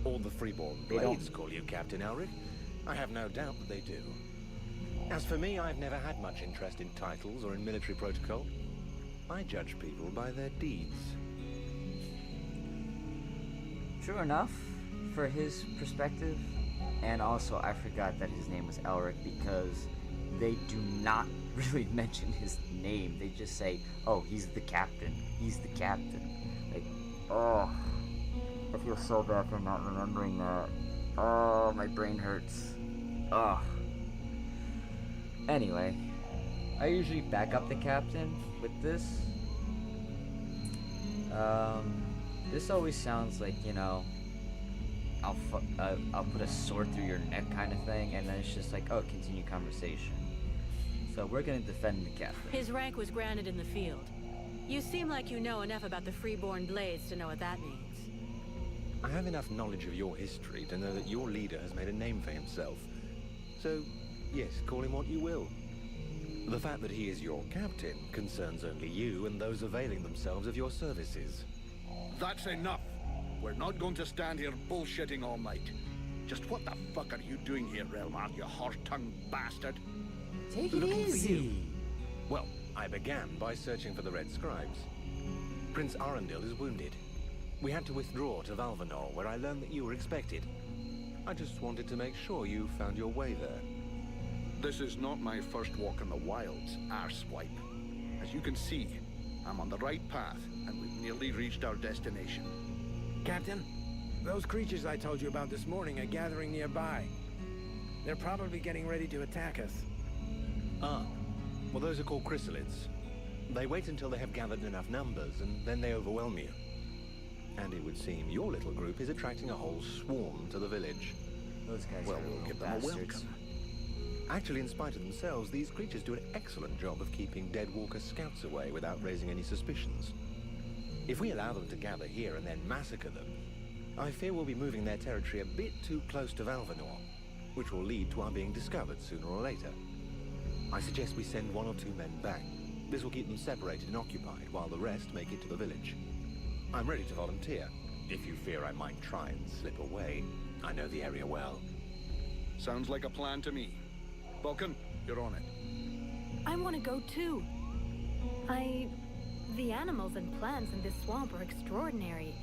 All the Freeborn They don't- Blades call you Captain Elric. I have no doubt that they do. As for me, I've never had much interest in titles or in military protocol. I judge people by their deeds. True enough, for his perspective. And also, I forgot that his name was Elric because they do not really mention his name. They just say, oh, he's the captain. He's the captain. Like, oh. I feel so bad for not remembering that. Oh, my brain hurts. Oh. Anyway, I usually back up the captain with this. This always sounds like, you know, I'll put a sword through your neck kind of thing, and then it's just like, oh, continue conversation. So we're gonna defend the captain. His rank was granted in the field. You seem like you know enough about the Freeborn Blades to know what that means. I have enough knowledge of your history to know that your leader has made a name for himself. So, yes, call him what you will. The fact that he is your captain concerns only you and those availing themselves of your services. That's enough. We're not going to stand here bullshitting all night. Just what the fuck are you doing here, Relmar, you horse-tongued bastard? Take it easy. Well, I began by searching for the Red Scribes. Prince Arundel is wounded. We had to withdraw to Valvanor, where I learned that you were expected. I just wanted to make sure you found your way there. This is not my first walk in the wilds, arsewipe. As you can see, I'm on the right path, and we've nearly reached our destination. Captain, those creatures I told you about this morning are gathering nearby. They're probably getting ready to attack us. Ah, well, those are called chrysalids. They wait until they have gathered enough numbers, and then they overwhelm you. And it would seem your little group is attracting a whole swarm to the village. Those guys Well, are we'll little give them a bastards. welcome. Actually, in spite of themselves, these creatures do an excellent job of keeping dead walker scouts away without raising any suspicions. If we allow them to gather here and then massacre them, I fear we'll be moving their territory a bit too close to Valvanor, which will lead to our being discovered sooner or later. I suggest we send 1 or 2 men back. This will keep them separated and occupied, while the rest make it to the village. I'm ready to volunteer, if you fear I might try and slip away. I know the area well. Sounds like a plan to me. Vulcan, you're on it. I want to go too. The animals and plants in this swamp are extraordinary.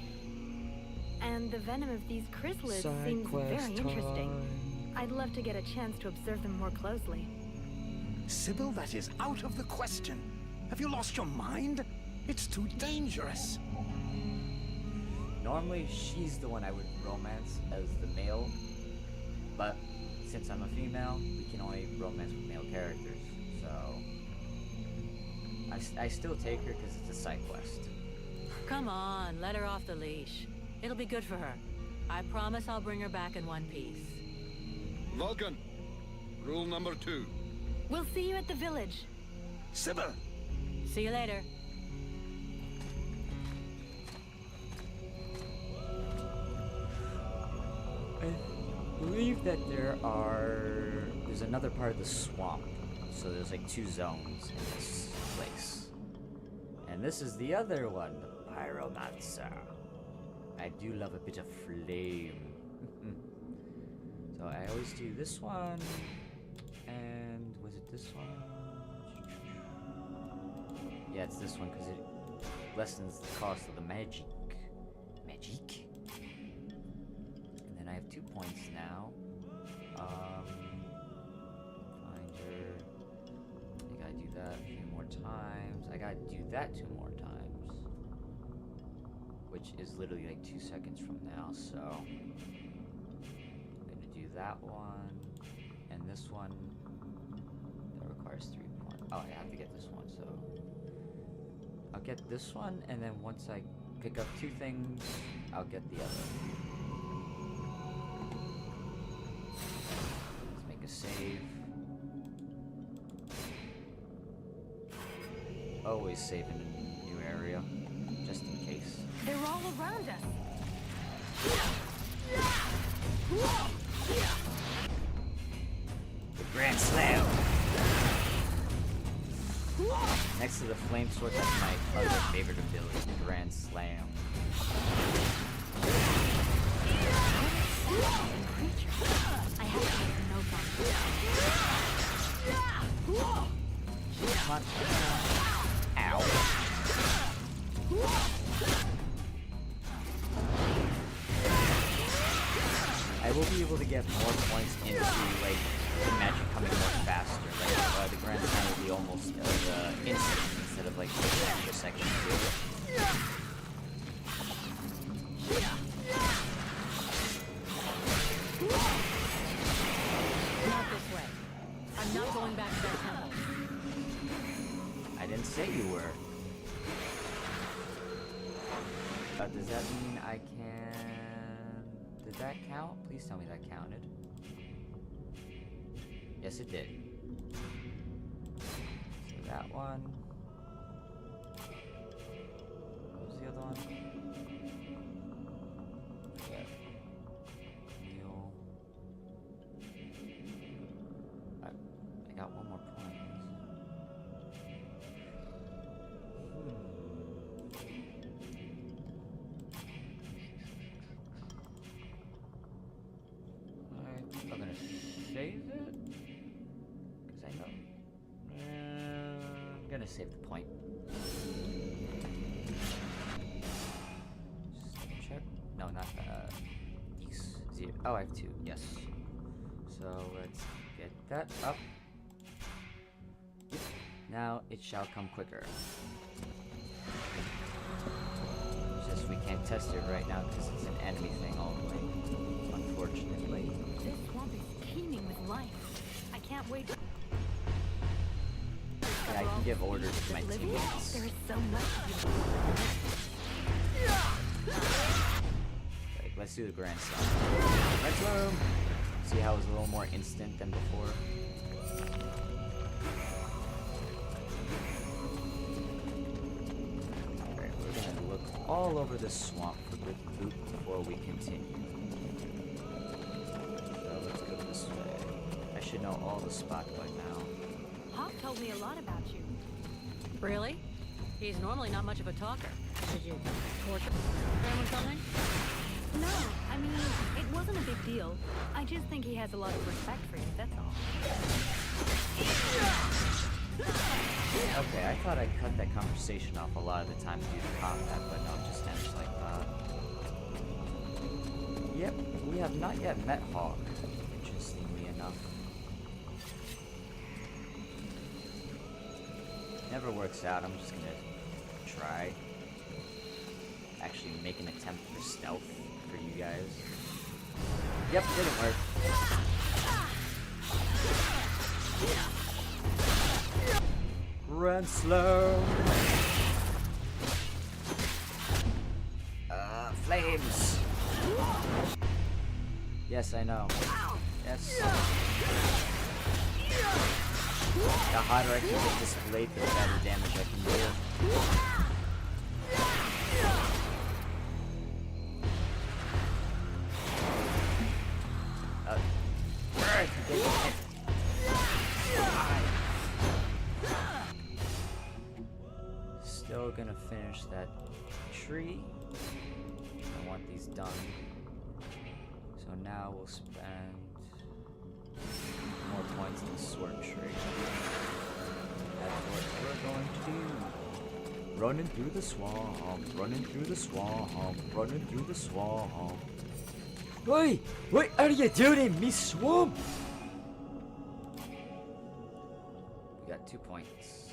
And the venom of these chrysalids seems very interesting. I'd love to get a chance to observe them more closely. Sybil, that is out of the question. Have you lost your mind? It's too dangerous. Normally, she's the one I would romance as the male, but since I'm a female, we can only romance with male characters, so I still take her because it's a side quest. Come on, let her off the leash. It'll be good for her. I promise I'll bring her back in one piece. Vulcan, rule number 2. We'll see you at the village. Sybil! See you later. I believe that there's another part of the swamp. So there's like 2 zones in this place. And this is the other one, the Pyromancer. I do love a bit of flame. So I always do this one. And was it this one? Yeah, it's this one because it lessens the cost of the magic. Magic? And then I have 2 points now. Find her. I gotta do that a few more times. I gotta do that 2 more times. Which is literally like 2 seconds from now, so I'm gonna do that one. And this one that requires 3 points. Oh, I have to get this one, so I'll get this one, and then once I pick up 2 things, I'll get the other. Let's make a save. Always save in a new area, just in case. They're all around us. The Grand Slam! Next to the Flame Sword, that's my other favorite ability, the Grand Slam. I have to make a note on this. Come on. Ow. I will be able to get more points into, like, the magic coming more faster. Like, the Grand Slam will be almost instant instead of, like, an extra second to do it. Not this way. I'm not going back to that temple. I didn't say you were. Does that mean I can... Did that count? Please tell me that counted. Yes, it did. So that one. What was the other one? Forget. Neil. I got 1 more point. I'm gonna save it because I know. I'm gonna save the point. Just check. No, not X. 0. Oh, I have 2. Yes. So let's get that up. Yep. Now it shall come quicker. It's just we can't test it right now because it's an enemy thing only. Unfortunately. This swamp is teeming with life. I can't wait. Yeah, I can give orders to my teammates. There is so much. Like, let's do the Grand Slam. Red Slam! See how it was a little more instant than before? Alright, we're gonna look all over the swamp for good loot before we continue. So let's go this way. I should know all the spots by now. Hawk told me a lot about you. Really? He's normally not much of a talker. Did you torture him or something? No, I mean, it wasn't a big deal. I just think he has a lot of respect for you, that's all. Okay, I thought I cut that conversation off a lot of the time due to combat, but no, it just ends like that. Yep, we have not yet met Hawk, interestingly enough. Never works out, I'm just gonna try. Actually make an attempt for stealth for you guys. Yep, didn't work. Run slow. Flames. Yes, I know. Yes. The hotter I can get this blade, the better damage I can do. Still gonna finish that tree. I want these done. So now we'll spend more points in the sword tree. That's what we're going to do. Running through the swamp, running through the swamp, running through the swamp. Oi! What are you doing in me swamp? We got 2 points.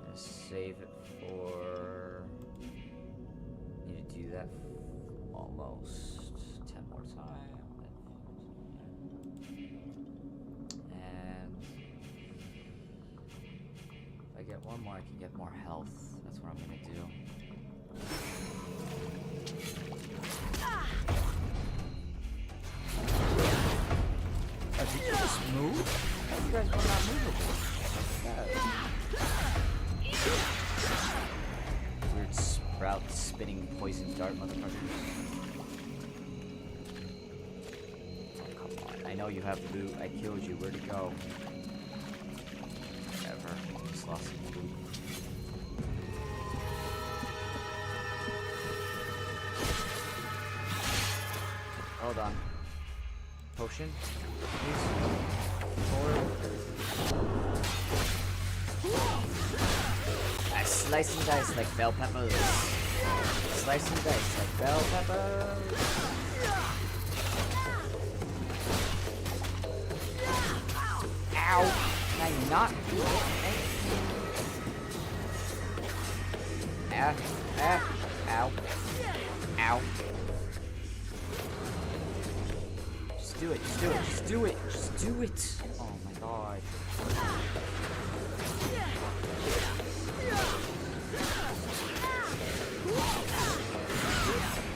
Gonna save it for. Need to do that almost 10 more times. And if I get one more, I can get more health. That's what I'm gonna do. Oh, did you just move? You guys were not movable. Weird sprout spitting poison dart motherfuckers. Oh, come on. I know you have loot. I killed you. Where'd it go? Whatever. Just lost some loot. Hold on. Potion, please. Forward. Slice and dice like bell peppers. Slice and dice like bell peppers. Ow! Can I not do it? Ow. Ow. Just do it, just do it, just do it, just do it! Oh my god.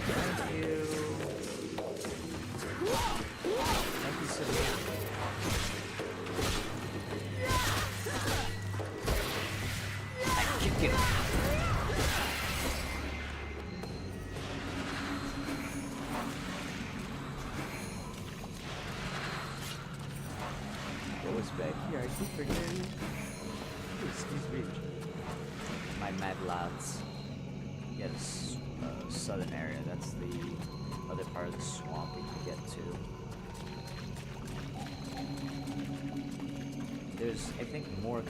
Thank you. Thank you so much. I kick you. What was back here? I keep forgetting. Excuse me. My mad lads. Yeah, this southern area. That's the other part of the swamp we can get to. There's, I think, more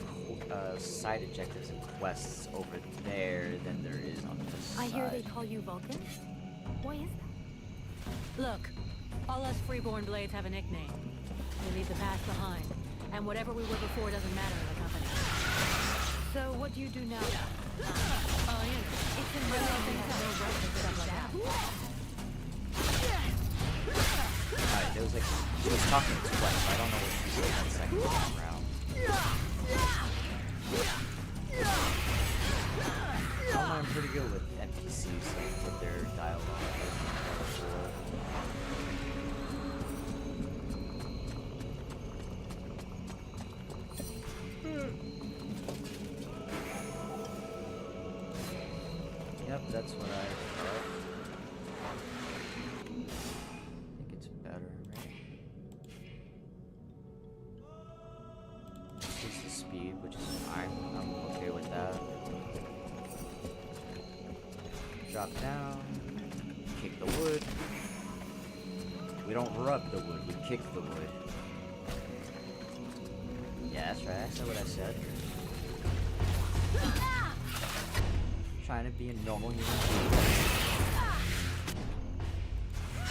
side objectives and quests over there than there is on this side. I hear they call you Vulcans? Why is that? Look, all us freeborn blades have a nickname. We leave the past behind, and whatever we were before doesn't matter in the company. So what do you do now? Oh, you know, it's in real things that no breaks and stuff like that. Alright, there was like, she was talking twice, so I don't know what she said that second time around. Don't mind pretty good with NPCs, like with their dialogue. Yep, that's what I thought. I think it's better, right? Increase the speed, which is fine. I'm okay with that. Drop down. Kick the wood. We don't rub the wood, we kick the wood. Yeah, that's right, I said what I said. Trying to be a normal human being.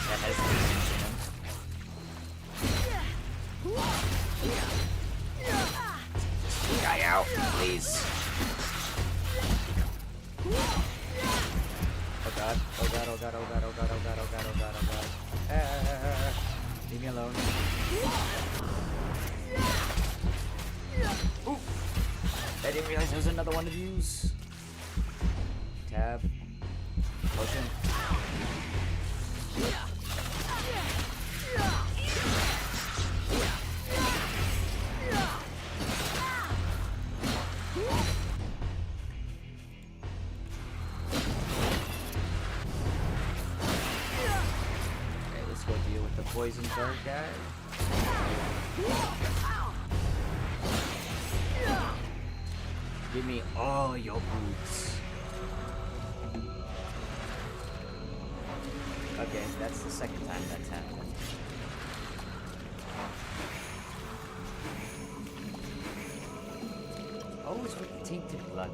That has this guy out, please. Oh god, oh god, oh god, oh god, oh god, oh god, oh god, oh god, oh god. Leave me alone. Ooh. I didn't realize there was another one to use. Tab. Potion. Okay, let's go deal with the poison dart guy. Give me all your boots. Okay, that's the second time that's happened. Always with the tainted blood.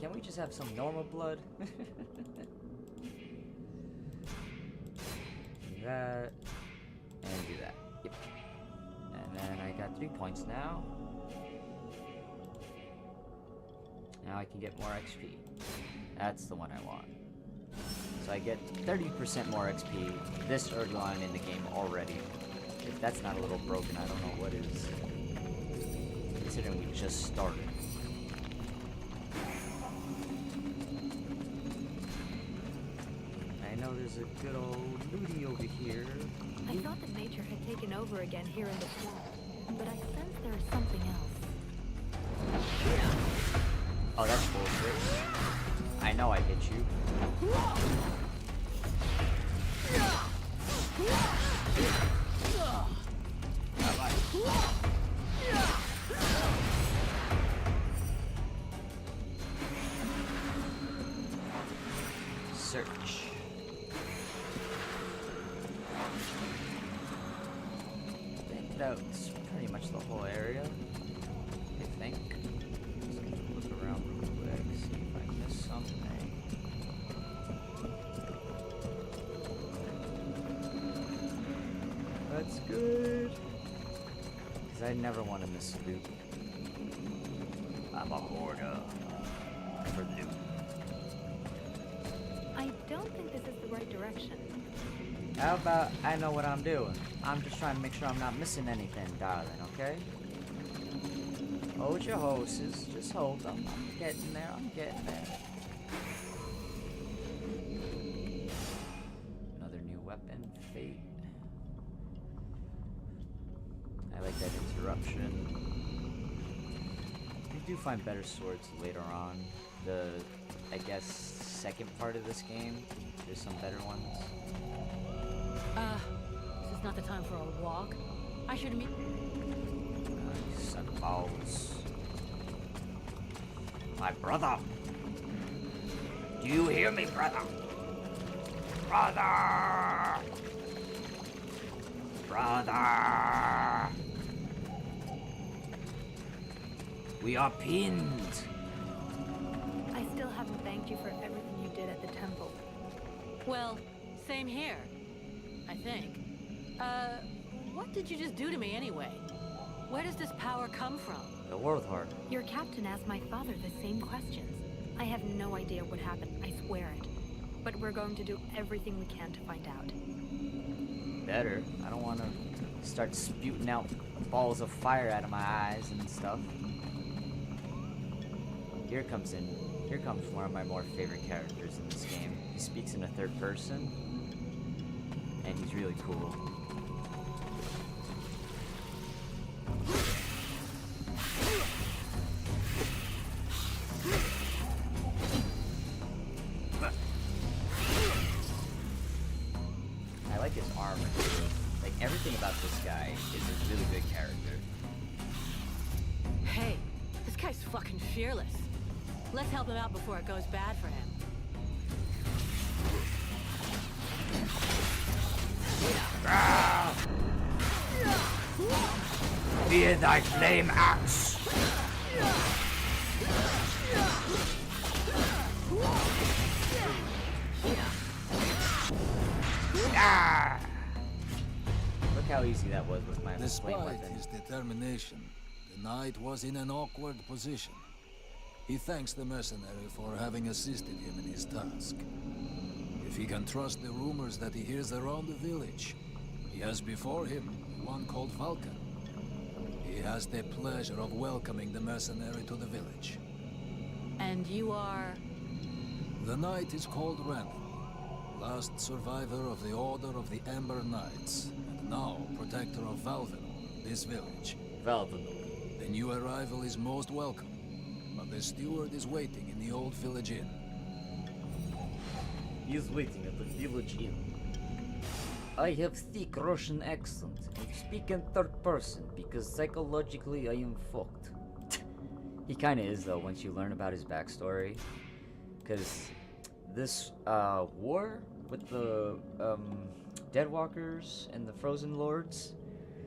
Can't we just have some normal blood? Do that. And do that. Yep. And then I got 3 points now. Now I can get more XP. That's the one I want. So I get 30% more XP this early on in the game already. If that's not a little broken, I don't know what is. Considering we just started. I know there's a good old looty over here. I thought that nature had taken over again here in the swamp, but I sense there is something else. Oh, that's bullshit. I know I hit you. Search. I think that's pretty much the whole area. I think. Let's look around real quick, see if I missed something. That's good. Because I never want to miss loot. I'm a hoarder for loot. I don't think this is the right direction. How about I know what I'm doing? I'm just trying to make sure I'm not missing anything, darling, okay? Hold your horses. Just hold them. I'm getting there. I'm getting there. Another new weapon. Fate. I like that interruption. We do find better swords later on. I guess, second part of this game. There's some better ones. This is not the time for a walk. I should meet... Suck balls. My brother! Do you hear me, brother? Brother! Brother! We are pinned! I still haven't thanked you for everything you did at the temple. Well, same here. I think. What did you just do to me anyway? Where does this power come from? The World Heart. Your captain asked my father the same questions. I have no idea what happened, I swear it. But we're going to do everything we can to find out. Better. I don't want to start spewing out balls of fire out of my eyes and stuff. Here comes in Here comes one of my more favorite characters in this game. He speaks in a third person, and he's really cool. I like his armor too. Like, everything about this guy is a really good character. Hey, this guy's fucking fearless. Let's help him out before it goes bad for him. Fear thy flame axe! Look how easy that was with my flame Despite weapon. his determination, the knight was in an awkward position. He thanks the mercenary for having assisted him in his task. If he can trust the rumors that he hears around the village, he has before him one called Vulcan. He has the pleasure of welcoming the mercenary to the village. And you are? The knight is called Ranthal, last survivor of the Order of the Ember Knights, and now protector of Valvenor, this village. Valvenor. The new arrival is most welcome, but the steward is waiting in the old village inn. He is waiting at the village inn. I have thick Russian accent and speak in third person because psychologically I am fucked. He kinda is though once you learn about his backstory. Cause this war with the Deadwalkers and the Frozen Lords,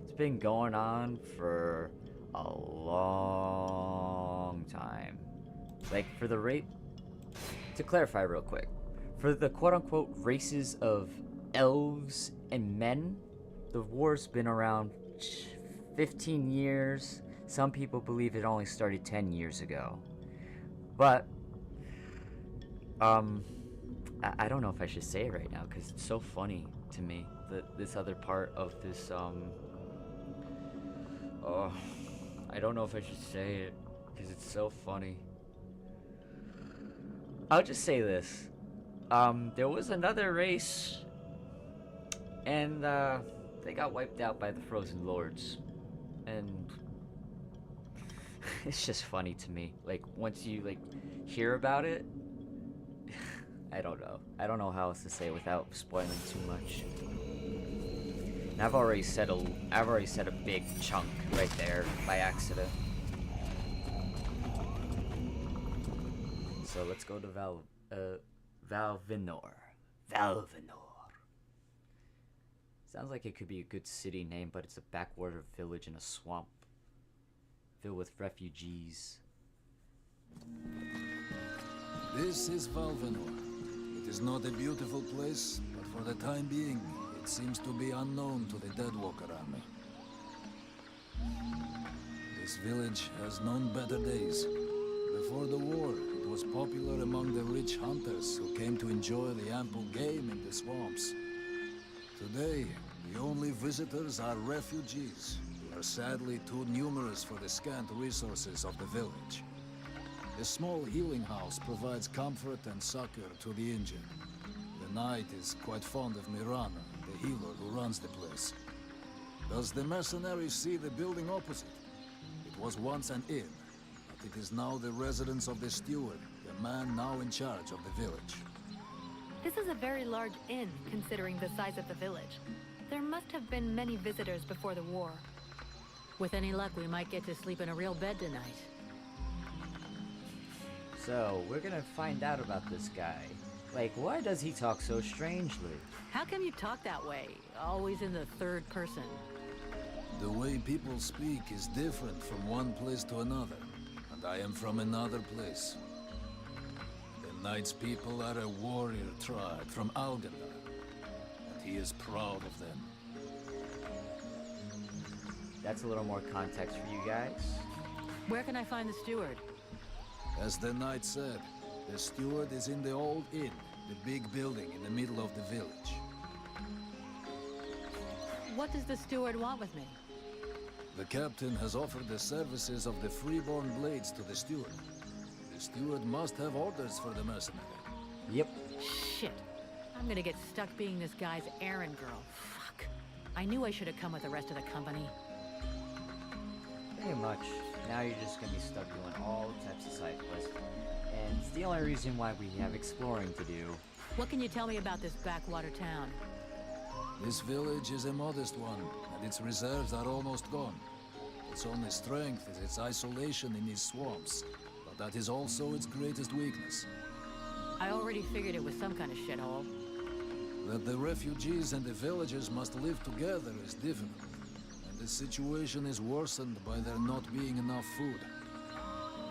it's been going on for a long time. Like for the to clarify real quick, for the quote-unquote races of elves and men, the war's been around 15 years. Some people believe it only started 10 years ago. But I don't know if I should say it right now because it's so funny to me that this other part of this I don't know if I should say it because it's so funny. I'll just say this. There was another race and they got wiped out by the Frozen Lords. And it's just funny to me. Like once you like hear about it, I don't know. I don't know how else to say it without spoiling too much. And I've already said a big chunk right there by accident. So let's go to Valvenor. Valvenor. Sounds like it could be a good city name, but it's a backwater village in a swamp filled with refugees. This is Valvenor. It is not a beautiful place, but for the time being, it seems to be unknown to the Deadwalker army. This village has known better days. Before the war, it was popular among the rich hunters who came to enjoy the ample game in the swamps. Today, the only visitors are refugees, who are sadly too numerous for the scant resources of the village. A small healing house provides comfort and succor to the injured. The knight is quite fond of Mirana, the healer who runs the place. Does the mercenary see the building opposite? It was once an inn, but it is now the residence of the steward, the man now in charge of the village. This is a very large inn, considering the size of the village. There must have been many visitors before the war. With any luck, we might get to sleep in a real bed tonight. So, we're gonna find out about this guy. Like, why does he talk so strangely? How come you talk that way? Always in the third person. The way people speak is different from one place to another, and I am from another place. The Knight's people are a warrior tribe from Algandar, and he is proud of them. That's a little more context for you guys. Where can I find the steward? As the knight said, the steward is in the old inn, the big building in the middle of the village. What does the steward want with me? The captain has offered the services of the freeborn blades to the steward. The steward must have orders for the mercenary. Yep. Shit. I'm gonna get stuck being this guy's errand girl. Fuck. I knew I should have come with the rest of the company. Pretty much. Now you're just gonna be stuck doing all types of side quests. And it's the only reason why we have exploring to do. What can you tell me about this backwater town? This village is a modest one, and its reserves are almost gone. Its only strength is its isolation in these swamps, but that is also its greatest weakness. I already figured it was some kind of shithole. That the refugees and the villagers must live together is difficult, and the situation is worsened by there not being enough food.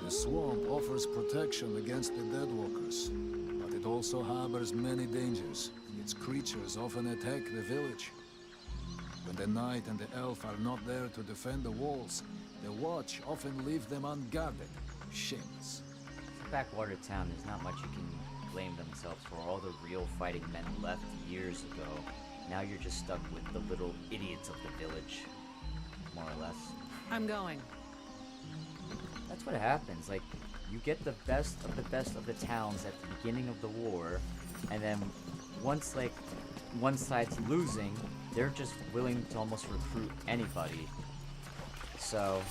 The swamp offers protection against the Deadwalkers, but it also harbors many dangers, and its creatures often attack the village. When the knight and the elf are not there to defend the walls, the watch often leave them unguarded. Shameless. Backwater town, there's not much you can blame themselves for. All the real fighting men left years ago. Now you're just stuck with the little idiots of the village, more or less. I'm going. That's what happens. Like, you get the best of the towns at the beginning of the war, and then once, like, one side's losing, they're just willing to almost recruit anybody. So,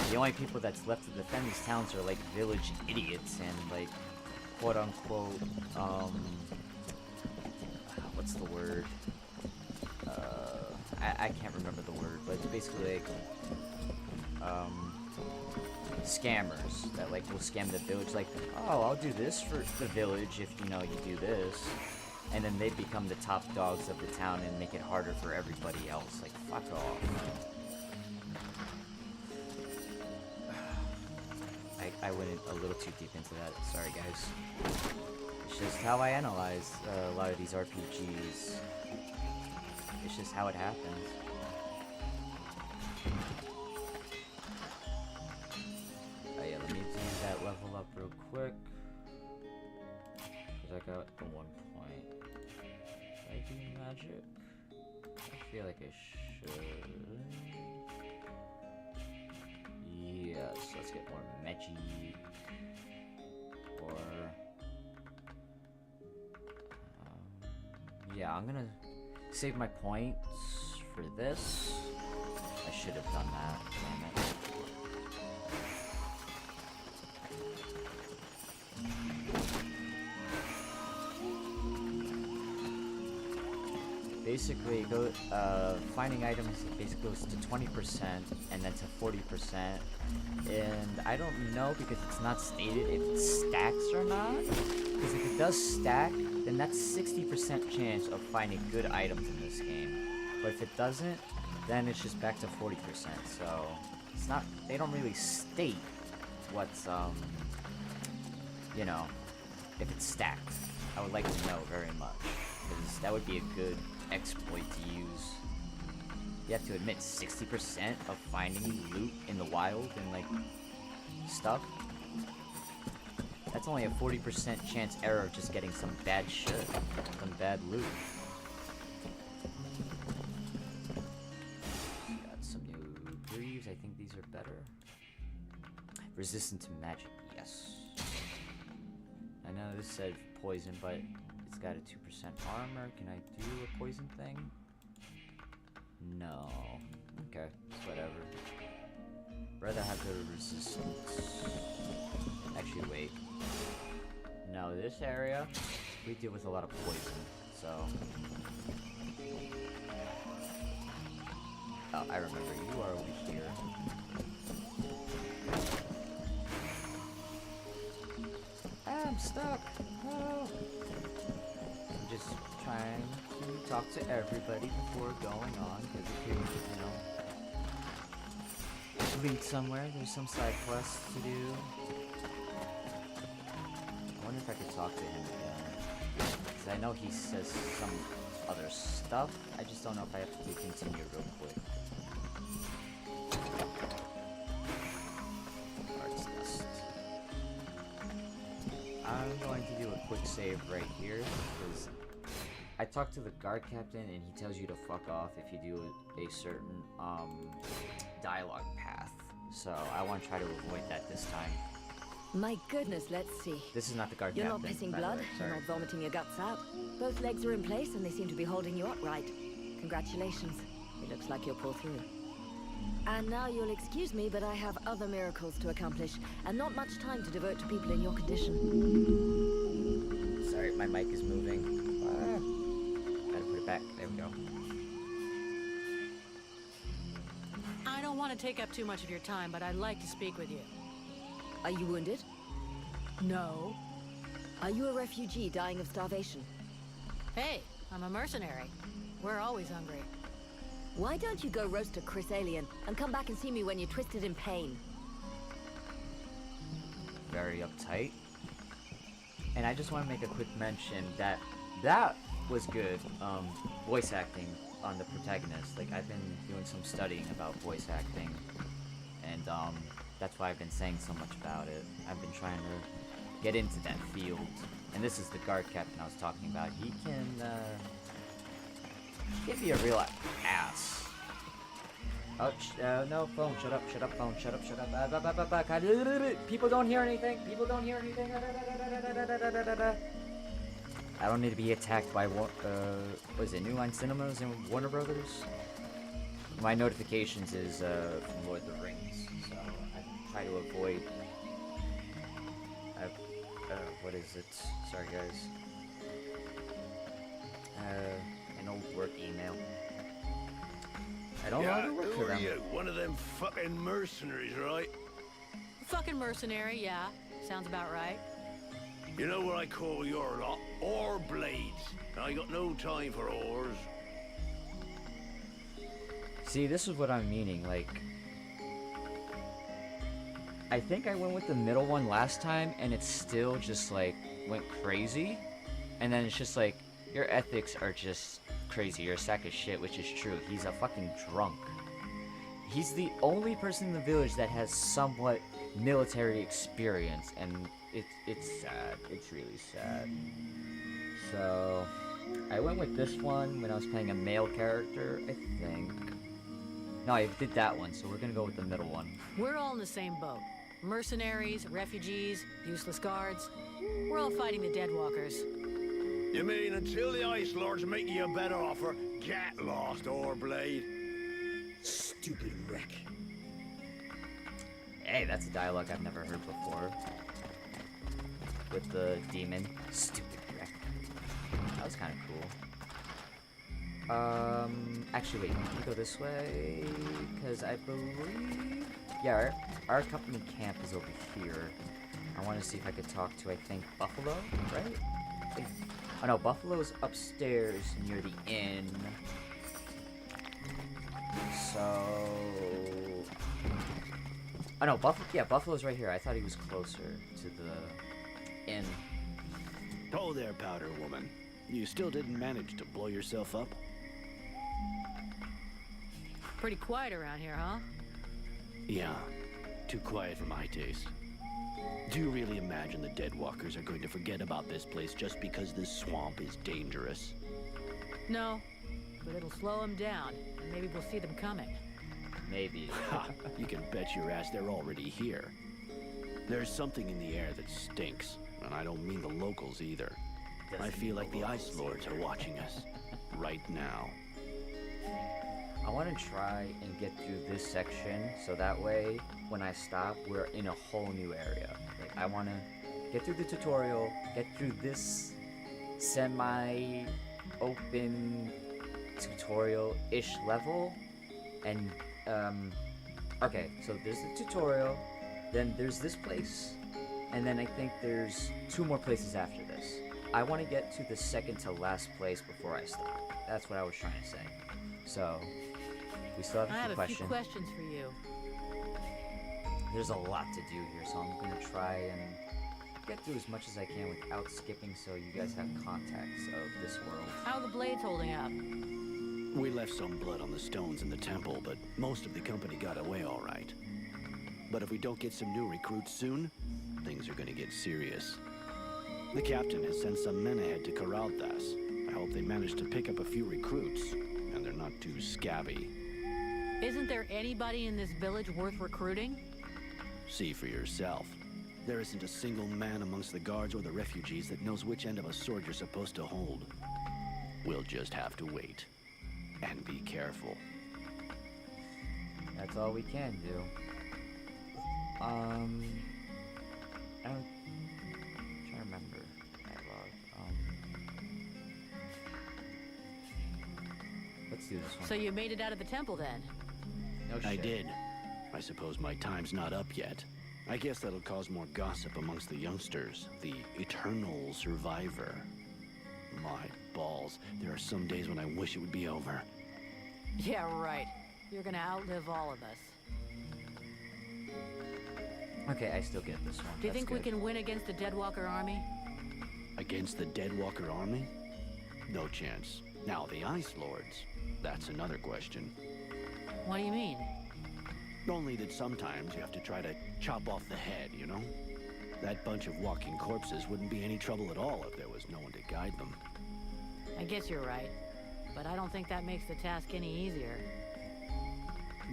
the only people that's left to defend these towns are, like, village idiots and, like, quote-unquote, what's the word? I can't remember the word, but it's basically, like, scammers that, like, will scam the village, like, oh, I'll do this for the village if, you know, you do this. And then they become the top dogs of the town and make it harder for everybody else. Like, fuck off. I went a little too deep into that. Sorry, guys. It's just how I analyze a lot of these RPGs. It's just how it happens. Oh yeah, let me do that level up real quick. Because I got the 1 point. Should I do magic? I feel like I should. Yes, let's get more magic. Or yeah, I'm gonna save my points for this. I should have done that. Damn it. Basically, finding items basically goes to 20% and then to 40%. And I don't know because it's not stated if it stacks or not. Because if it does stack, then that's 60% chance of finding good items in this game. But if it doesn't, then it's just back to 40%. So it's not. They don't really state what's you know, if it's stacked. I would like to know very much because that would be a good exploit to use. You have to admit 60% of finding loot in the wild and like stuff. That's only a 40% chance error of just getting some bad shit, some bad loot. Got some new greaves. I think these are better. Resistant to magic, yes. I know this said poison, but it's got a 2% armor. Can I do a poison thing? No. Okay, whatever. Rather have the resistance. Actually, wait. No, this area, we deal with a lot of poison, so... Oh, I remember. You are over here. I'm stuck. Oh. I'm just trying to talk to everybody before going on, because it could, you know, lead somewhere. There's some side quests to do. I wonder if I could talk to him again. Because I know he says some other stuff. I just don't know if I have to continue real quick. Arts dust. I'm going to do a quick save right here because I talked to the guard captain and he tells you to fuck off if you do a certain dialogue path. So I want to try to avoid that this time. My goodness, let's see. This is not the guard You're captain. not pissing by the blood, way, you're sorry. not vomiting your guts out. Both legs are in place and they seem to be holding you upright. Congratulations. It looks like you'll pull through. And now you'll excuse me, but I have other miracles to accomplish, and not much time to devote to people in your condition. Sorry, my mic is moving. Gotta put it back. There we go. I don't want to take up too much of your time, but I'd like to speak with you. Are you wounded? No. Are you a refugee dying of starvation? Hey, I'm a mercenary. We're always hungry. Why don't you go roast a Chris alien and come back and see me when you're twisted in pain? Very uptight. And I just want to make a quick mention that that was good voice acting on the protagonist. Like, I've been doing some studying about voice acting, and that's why I've been saying so much about it. I've been trying to get into that field. And this is the guard captain I was talking about. He can he'd be a real ass. Oh, no, phone, shut up, phone, shut up. People don't hear anything. I don't need to be attacked by what is it, New Line Cinemas and Warner Brothers? My notifications is from Lord of the Rings, so I try to avoid. What is it? Sorry, guys. An old work email. I don't know how to work for them. One of them fucking mercenaries, right? Fucking mercenary, yeah. Sounds about right. You know what I call your lot? Ore blades. I got no time for ores. See, this is what I'm meaning, like... I think I went with the middle one last time, and it still just, like, went crazy. And then it's just like, your ethics are just crazy. You're a sack of shit, which is true. He's a fucking drunk. He's the only person in the village that has somewhat military experience, and it's sad. It's really sad. So, I went with this one when I was playing a male character, I think. No, I did that one, so we're gonna go with the middle one. We're all in the same boat. Mercenaries, refugees, useless guards. We're all fighting the Deadwalkers. You mean until the Ice Lords make you a better offer, get lost, Oreblade? Stupid wreck. Hey, that's a dialogue I've never heard before. With the demon. Stupid wreck. That was kind of cool. Actually, wait, can we go this way? Because I believe... Yeah, our company camp is over here. I want to see if I could talk to, I think, Buffalo, right? Oh no, Buffalo's upstairs near the inn. So... Oh no, Buffalo's right here. I thought he was closer to the inn. Oh there, Powder Woman. You still didn't manage to blow yourself up? Pretty quiet around here, huh? Yeah, too quiet for my taste. Do you really imagine the Deadwalkers are going to forget about this place just because this swamp is dangerous? No, but it'll slow them down, and maybe we'll see them coming. Maybe. Ha! You can bet your ass they're already here. There's something in the air that stinks, and I don't mean the locals either. I feel like the Ice Lords are watching us right now. I want to try and get through this section, so that way, when I stop, we're in a whole new area. Like, I want to get through the tutorial, get through this semi-open tutorial-ish level, and, okay, so there's the tutorial, then there's this place, and then I think there's 2 more places after this. I want to get to the second to last place before I stop. That's what I was trying to say. So... we still have I have a few few questions for you. There's a lot to do here, so I'm gonna try and get through as much as I can without skipping, so you guys have context of this world. How are the blades holding up? We left some blood on the stones in the temple, but most of the company got away all right. But if we don't get some new recruits soon, things are gonna get serious. The captain has sent some men ahead to Karalthas. I hope they manage to pick up a few recruits, and they're not too scabby. Isn't there anybody in this village worth recruiting? See for yourself. There isn't a single man amongst the guards or the refugees that knows which end of a sword you're supposed to hold. We'll just have to wait. And be careful. That's all we can do. I'm trying to remember dialogue. Let's do this one. So you made it out of the temple then? No shit. I did. I suppose my time's not up yet. I guess that'll cause more gossip amongst the youngsters. The eternal survivor. My balls. There are some days when I wish it would be over. Yeah, right. You're gonna outlive all of us. Okay, I still get this one. Do you That's think good. we can win against the Deadwalker army? Against the Deadwalker army? No chance. Now, the Ice Lords. That's another question. What do you mean? Only that sometimes you have to try to chop off the head, you know? That bunch of walking corpses wouldn't be any trouble at all if there was no one to guide them. I guess you're right. But I don't think that makes the task any easier.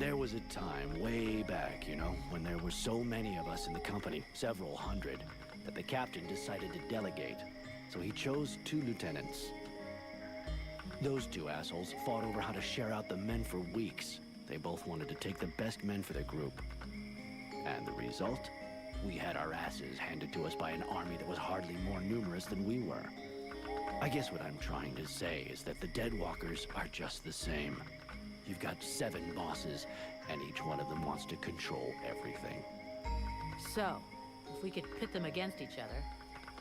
There was a time way back, you know, when there were so many of us in the company, several hundred, that the captain decided to delegate. So he chose 2 lieutenants. Those 2 assholes fought over how to share out the men for weeks. They both wanted to take the best men for the group. And the result? We had our asses handed to us by an army that was hardly more numerous than we were. I guess what I'm trying to say is that the Deadwalkers are just the same. You've got 7 bosses, and each one of them wants to control everything. So, if we could pit them against each other...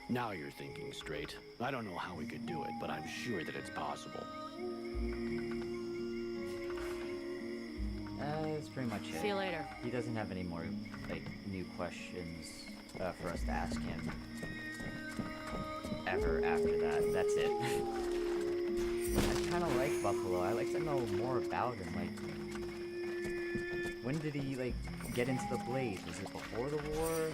Now you're thinking straight. I don't know how we could do it, but I'm sure that it's possible. That's pretty much it. See you later. He doesn't have any more, like, new questions for us to ask him. Ever after that. That's it. I kind of like Buffalo. I like to know more about him. Like, when did he, like, get into the Blade? Was it before the war?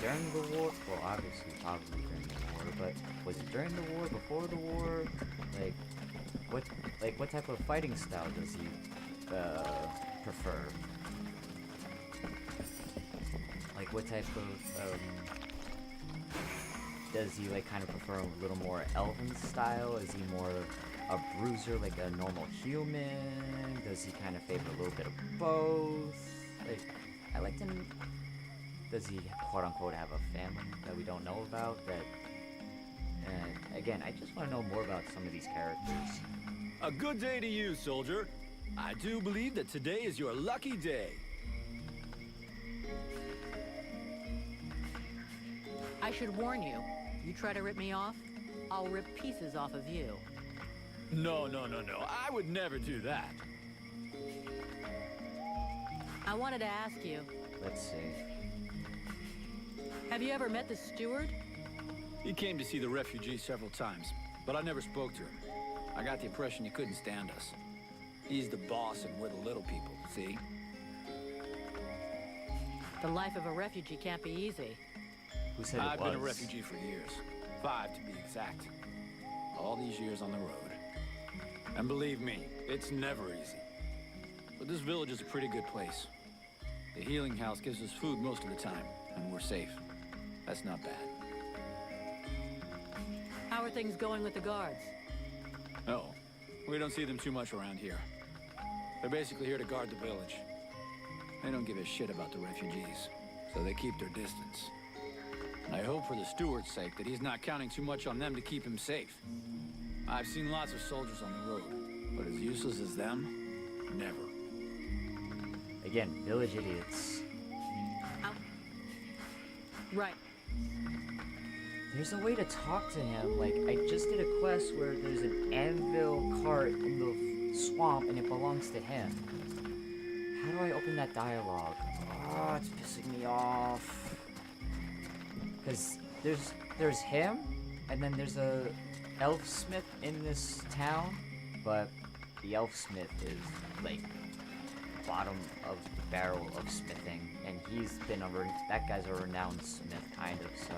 During the war? Well, obviously, probably during the war, but was it during the war? Before the war? What type of fighting style does he prefer? Like, what type of, does he, like, kind of prefer a little more elven style? Is he more a bruiser, like a normal human? Does he kind of favor a little bit of both? Like, I like to... Does he, quote-unquote, have a family that we don't know about? That... And, again, I just want to know more about some of these characters. A good day to you, soldier. I do believe that today is your lucky day. I should warn you. You try to rip me off, I'll rip pieces off of you. No. I would never do that. I wanted to ask you, Let's see. have you ever met the steward? He came to see the refugees several times, but I never spoke to him. I got the impression he couldn't stand us. He's the boss and we're the little people, see? The life of a refugee can't be easy. Who said it was? I've been a refugee for years. 5 to be exact. All these years on the road. And believe me, it's never easy. But this village is a pretty good place. The healing house gives us food most of the time, and we're safe. That's not bad. How are things going with the guards? Oh, we don't see them too much around here. They're basically here to guard the village. They don't give a shit about the refugees, so they keep their distance. And I hope for the steward's sake that he's not counting too much on them to keep him safe. I've seen lots of soldiers on the road, but as useless as them, never. Again, village idiots. Ow. Right. There's a way to talk to him. Like, I just did a quest where there's an anvil cart in the swamp and it belongs to him. How do I open that dialogue? Oh, it's pissing me off. Because there's him, and then there's a elf smith in this town, but the elf smith is, like, bottom of the barrel of smithing, and he's been that guy's a renowned smith, kind of, so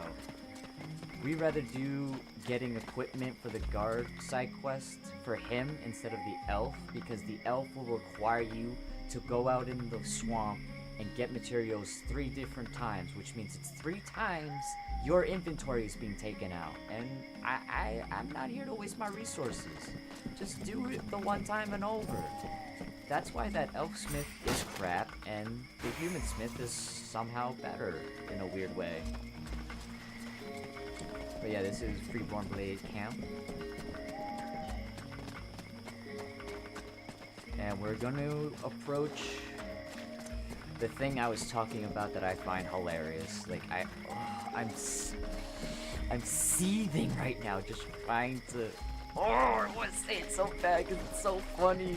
we rather do getting equipment for the guard side quest for him instead of the elf, because the elf will require you to go out in the swamp and get materials 3 different times, which means it's 3 times your inventory is being taken out. And I'm not here to waste my resources. Just do it the one time and over. That's why that elf smith is crap and the human smith is somehow better in a weird way. But yeah, this is Freeborn Blade Camp. And we're gonna approach the thing I was talking about that I find hilarious. Like, I'm seething right now just trying to... Oh, I want to say it so bad because it's so funny.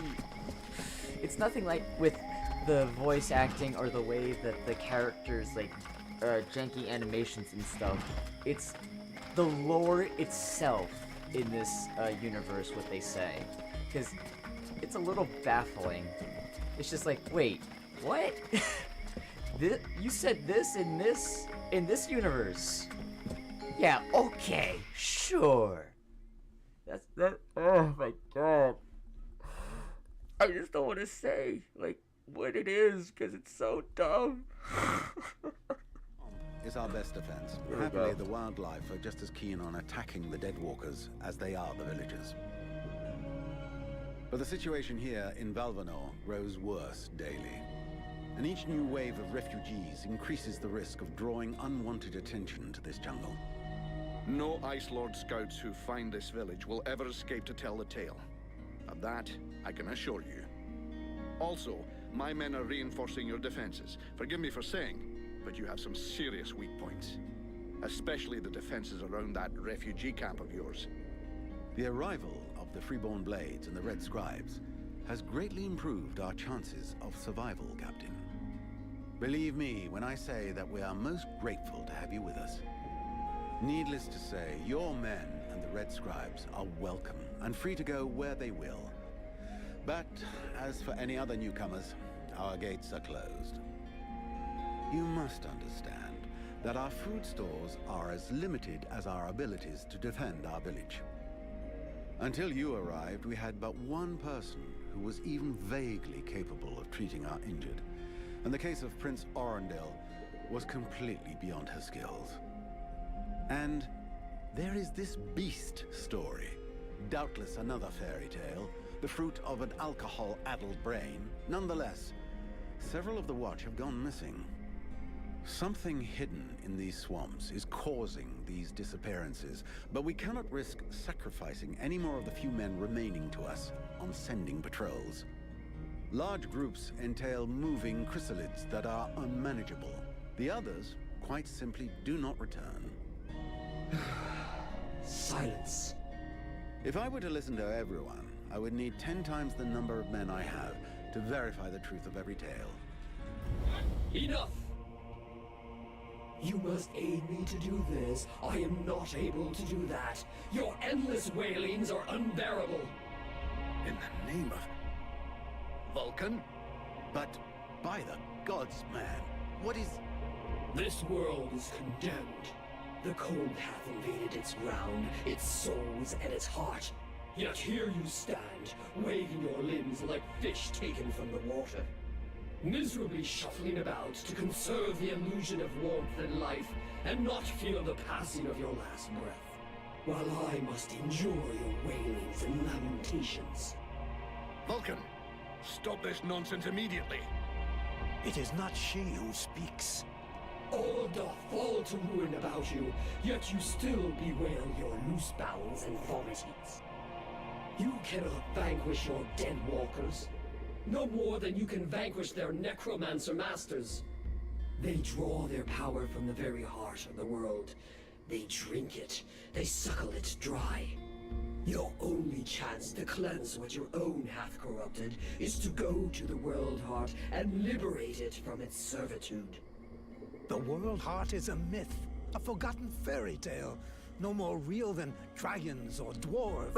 It's nothing like with the voice acting or the way that the characters, like, janky animations and stuff. It's the lore itself in this universe, what they say. Because it's a little baffling. It's just like, wait, what? You said this in this universe? Yeah, okay, sure. That. Oh my god. I just don't want to say like what it is because it's so dumb. Is our best defense. Happily, the wildlife are just as keen on attacking the deadwalkers as they are the villagers. But the situation here in Valvanor grows worse daily. And each new wave of refugees increases the risk of drawing unwanted attention to this jungle. No Ice Lord scouts who find this village will ever escape to tell the tale. Of that, I can assure you. Also, my men are reinforcing your defenses. Forgive me for saying, but you have some serious weak points. Especially the defenses around that refugee camp of yours. The arrival of the Freeborn Blades and the Red Scribes has greatly improved our chances of survival, Captain. Believe me when I say that we are most grateful to have you with us. Needless to say, your men and the Red Scribes are welcome and free to go where they will. But as for any other newcomers, our gates are closed. You must understand that our food stores are as limited as our abilities to defend our village. Until you arrived, we had but one person who was even vaguely capable of treating our injured. And the case of Prince Orendil was completely beyond her skills. And there is this beast story. Doubtless another fairy tale, the fruit of an alcohol-addled brain. Nonetheless, several of the Watch have gone missing. Something hidden in these swamps is causing these disappearances, but we cannot risk sacrificing any more of the few men remaining to us on sending patrols. Large groups entail moving chrysalids that are unmanageable. The others, quite simply, do not return. Silence. If I were to listen to everyone, I would need 10 times the number of men I have to verify the truth of every tale. Enough! You must aid me to do this. I am not able to do that. Your endless wailings are unbearable. In the name of Vulcan? But by the gods, man, what is... This world is condemned. The cold hath invaded its ground, its souls and its heart. Yet here you stand, waving your limbs like fish taken from the water. Miserably shuffling about to conserve the illusion of warmth and life, and not feel the passing of your last breath, while I must endure your wailings and lamentations. Vulcan, stop this nonsense immediately. It is not she who speaks. All doth fall to ruin about you, yet you still bewail your loose bowels and vomitings. You cannot vanquish your dead walkers, no more than you can vanquish their necromancer masters. They draw their power from the very heart of the world. They drink it, they suckle it dry. Your only chance to cleanse what your own hath corrupted is to go to the world heart and liberate it from its servitude. The world heart is a myth, a forgotten fairy tale, no more real than dragons or dwarves.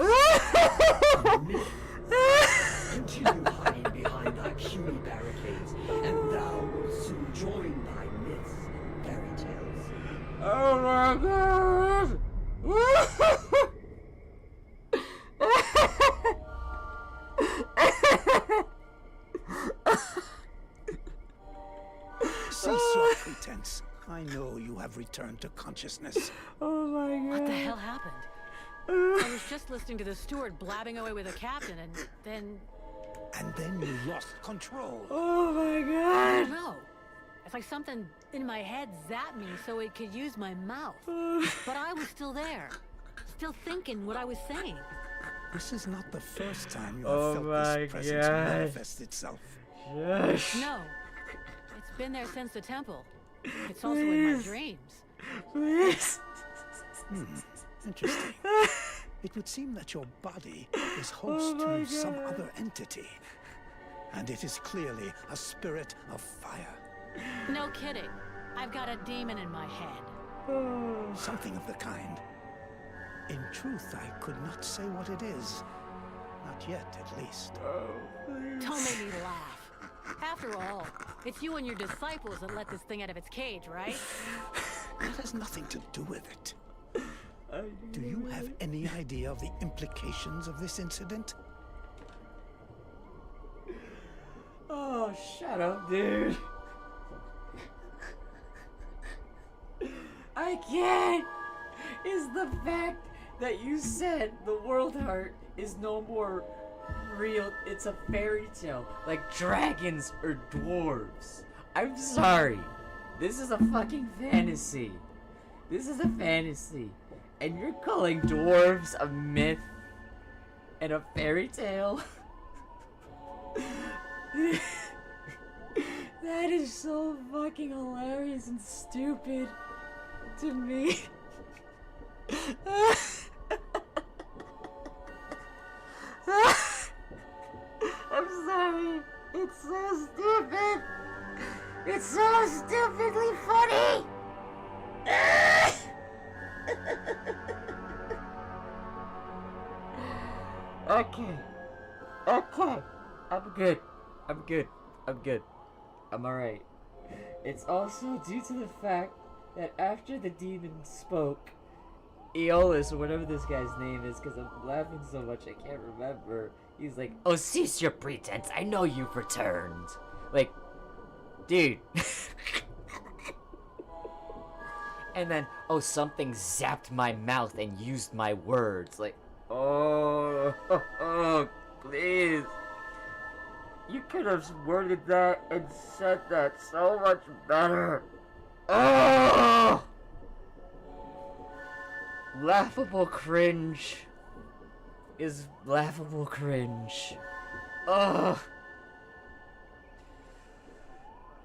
Continue hiding behind thy puny barricades, and thou wilt soon join thy myths and fairy tales. Oh my god! Greetings. I know you have returned to consciousness. Oh my god. What the hell happened? I was just listening to the steward blabbing away with the captain, and then... And then you lost control. Oh my god! I don't know. It's like something in my head zapped me so it could use my mouth. But I was still there. Still thinking what I was saying. This is not the first time you have felt this presence manifest itself. Yes. No. It's been there since the temple. It's also in my dreams. Please. Interesting. It would seem that your body is host to some other entity. And it is clearly a spirit of fire. No kidding. I've got a demon in my head. Something of the kind. In truth, I could not say what it is. Not yet, at least. Don't make me laugh. After all, it's you and your disciples that let this thing out of its cage, right? That has nothing to do with it. Do you have any idea of the implications of this incident? Oh, shut up, dude. I can't. Is the fact that you said the world heart is no more real. It's a fairy tale, like dragons or dwarves. I'm sorry. This is a fucking fantasy. This is a fantasy. And you're calling dwarves a myth and a fairy tale? That is so fucking hilarious and stupid to me. I'm sorry. It's so stupid. It's so stupidly funny. Okay. I'm good. I'm alright. It's also due to the fact that after the demon spoke, Aeolus, or whatever this guy's name is, because I'm laughing so much I can't remember, he's like, "Oh, cease your pretense, I know you've returned." Like, dude. And then, oh, something zapped my mouth and used my words. Like, oh, please. You could have worded that and said that so much better. Oh! Laughable cringe is laughable cringe. Oh.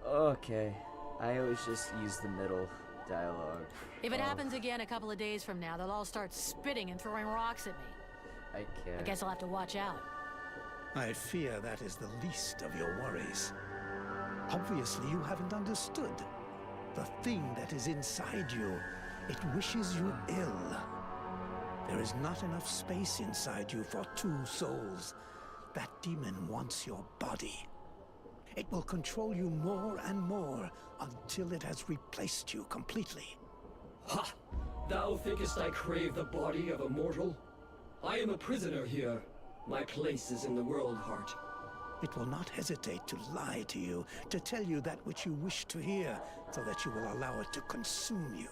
Okay. I always just use the middle dialogue. If it happens again a couple of days from now, they'll all start spitting and throwing rocks at me. I can't. I guess I'll have to watch out. I fear that is the least of your worries. Obviously, you haven't understood. The thing that is inside you, it wishes you ill. There is not enough space inside you for two souls. That demon wants your body. It will control you more and more until it has replaced you completely. Ha! Thou thinkest I crave the body of a mortal? I am a prisoner here. My place is in the world heart. It will not hesitate to lie to you, to tell you that which you wish to hear, so that you will allow it to consume you.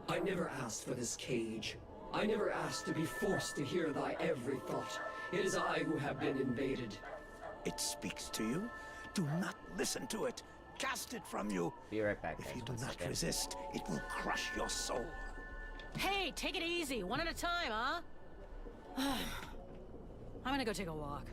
I never asked for this cage. I never asked to be forced to hear thy every thought. It is I who have been invaded. It speaks to you. Do not listen to it. Cast it from you. Be right back, If guys. you do not resist, it will crush your soul. Hey, take it easy. One at a time, huh? I'm gonna go take a walk.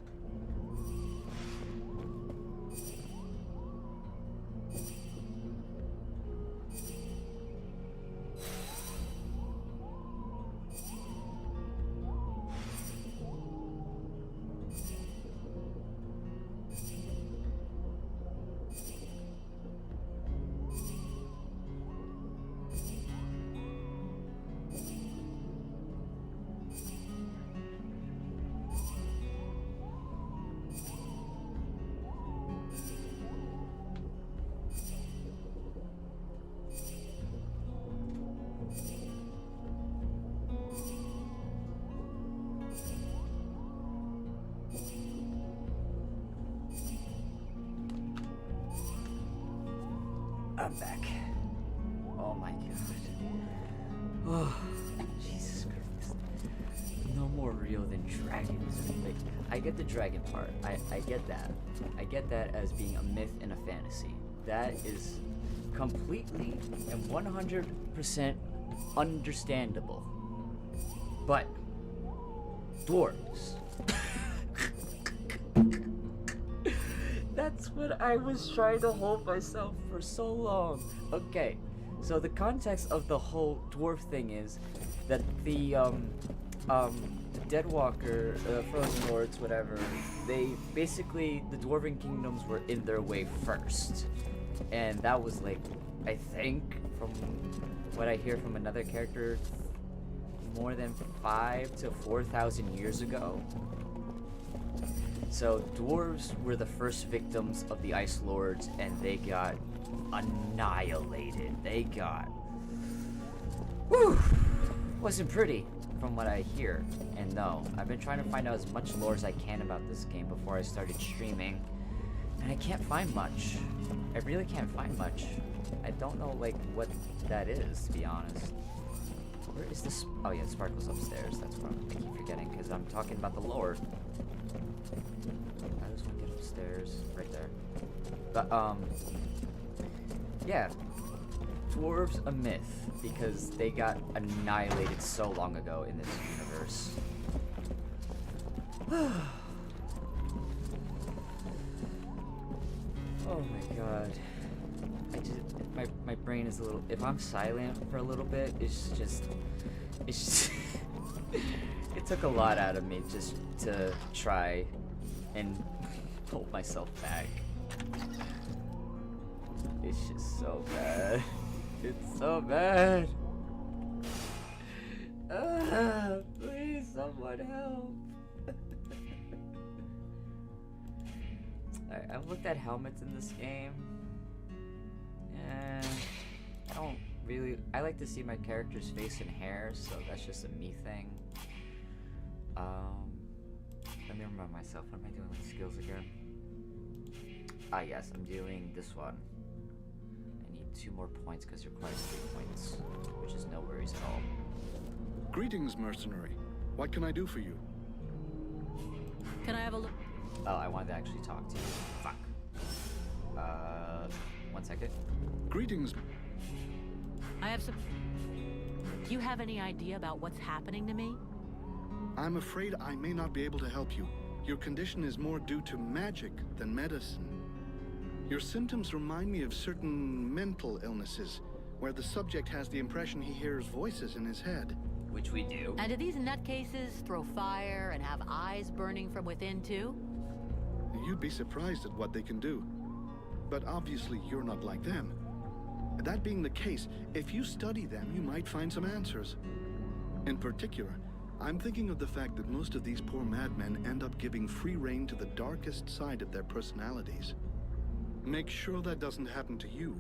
I'm back. Oh my god. Oh, Jesus Christ. No more real than dragons. Like, I get the dragon part. I get that. I get that as being a myth and a fantasy. That is completely and 100% understandable. But dwarves. That's what I was trying to hold myself for so long. Okay, so the context of the whole dwarf thing is that the Deadwalker, Frozen Lords, whatever, they basically, the Dwarven kingdoms were in their way first. And that was like, I think, from what I hear from another character, more than 5,000 to 4,000 years ago. So dwarves were the first victims of the Ice Lords, and they got annihilated. They got... Whew! Wasn't pretty, from what I hear. And no, I've been trying to find out as much lore as I can about this game before I started streaming, and I can't find much. I really can't find much. I don't know, like, what that is, to be honest. Where is this? Oh yeah, Sparkle's upstairs. That's what I keep forgetting, because I'm talking about the lore. I just want to get upstairs. Right there. But, yeah. Dwarves a myth, because they got annihilated so long ago in this universe. Oh my god. My brain is a little, if I'm silent for a little bit, it's just it took a lot out of me just to try and pull myself back. It's just so bad. It's so bad. Please, someone help. Alright, I've looked at helmets in this game. And I don't really... I like to see my character's face and hair, so that's just a me thing. Let me remind myself, what am I doing with skills again? Ah yes, I'm doing this one. I need 2 more points because it requires 3 points, which is no worries at all. Greetings, mercenary. What can I do for you? Can I have a look? Oh, I wanted to actually talk to you. Fuck. 1 second. Greetings. I have some... Do you have any idea about what's happening to me? I'm afraid I may not be able to help you. Your condition is more due to magic than medicine. Your symptoms remind me of certain mental illnesses, where the subject has the impression he hears voices in his head. Which we do. And do these nutcases throw fire and have eyes burning from within too? You'd be surprised at what they can do. But obviously you're not like them. That being the case, if you study them, you might find some answers. In particular, I'm thinking of the fact that most of these poor madmen end up giving free rein to the darkest side of their personalities. Make sure that doesn't happen to you.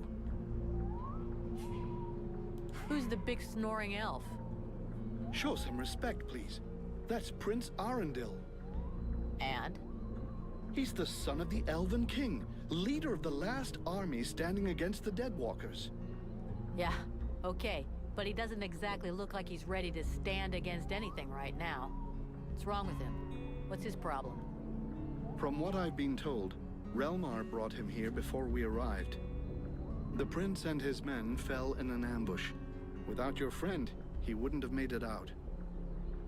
Who's the big snoring elf? Show some respect, please. That's Prince Arundel. And? He's the son of the Elven King, leader of the last army standing against the Deadwalkers. Yeah, okay. But he doesn't exactly look like he's ready to stand against anything right now. What's wrong with him? What's his problem? From what I've been told, Relmar brought him here before we arrived. The prince and his men fell in an ambush. Without your friend, he wouldn't have made it out.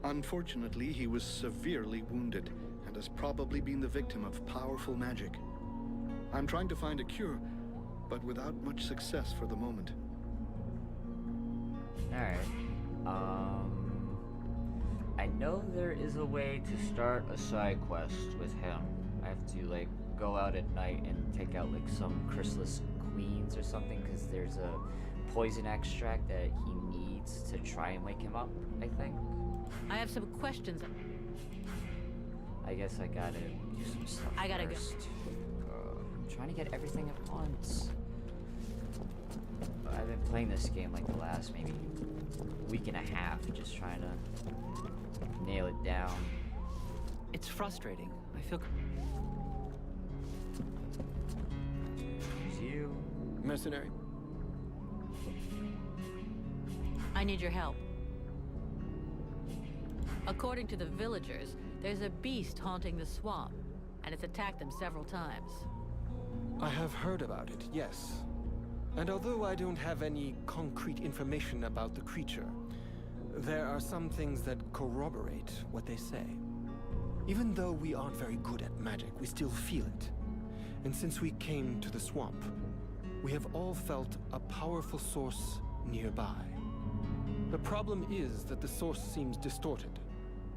Unfortunately, he was severely wounded and has probably been the victim of powerful magic. I'm trying to find a cure, but without much success for the moment. Alright. I know there is a way to start a side quest with him. I have to, like, go out at night and take out, like, some chrysalis queens or something, because there's a poison extract that he needs to try and wake him up, I think. I have some questions. I guess I gotta do some stuff I gotta first. I'm trying to get everything at once. I've been playing this game like the last maybe week and a half, just trying to nail it down. It's frustrating. I feel... It's you. Mercenary, I need your help. According to the villagers, there's a beast haunting the swamp, and it's attacked them several times. I have heard about it, yes. And although I don't have any concrete information about the creature, there are some things that corroborate what they say. Even though we aren't very good at magic, we still feel it. And since we came to the swamp, we have all felt a powerful source nearby. The problem is that the source seems distorted,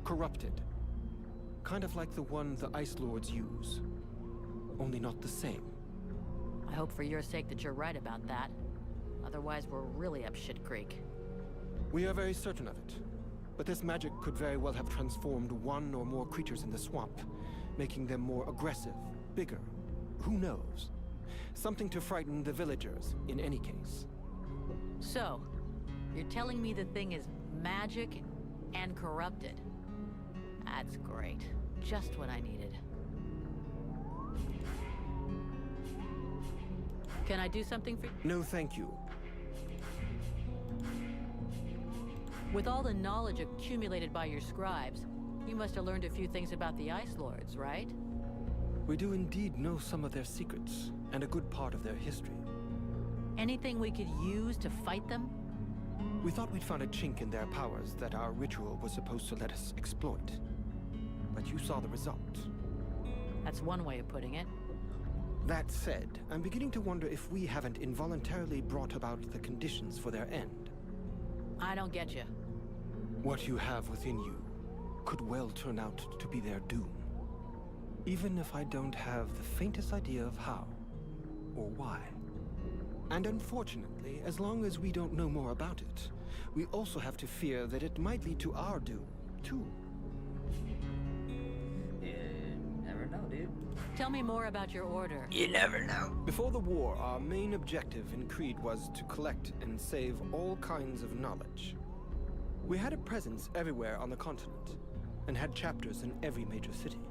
corrupted. Kind of like the one the Ice Lords use. Only not the same. I hope for your sake that you're right about that. Otherwise, we're really up shit creek. We are very certain of it. But this magic could very well have transformed one or more creatures in the swamp, making them more aggressive, bigger. Who knows? Something to frighten the villagers, in any case. So, you're telling me the thing is magic and corrupted? That's great. Just what I needed. Can I do something for you? No, thank you. With all the knowledge accumulated by your scribes, you must have learned a few things about the Ice Lords, right? We do indeed know some of their secrets, and a good part of their history. Anything we could use to fight them? We thought we'd found a chink in their powers that our ritual was supposed to let us exploit. But you saw the result. That's one way of putting it. That said, I'm beginning to wonder if we haven't involuntarily brought about the conditions for their end. I don't get you. What you have within you could well turn out to be their doom. Even if I don't have the faintest idea of how or why. And unfortunately, as long as we don't know more about it, we also have to fear that it might lead to our doom, too. You never know, dude. Tell me more about your order. You never know. Before the war, our main objective in Creed was to collect and save all kinds of knowledge. We had a presence everywhere on the continent, and had chapters in every major city.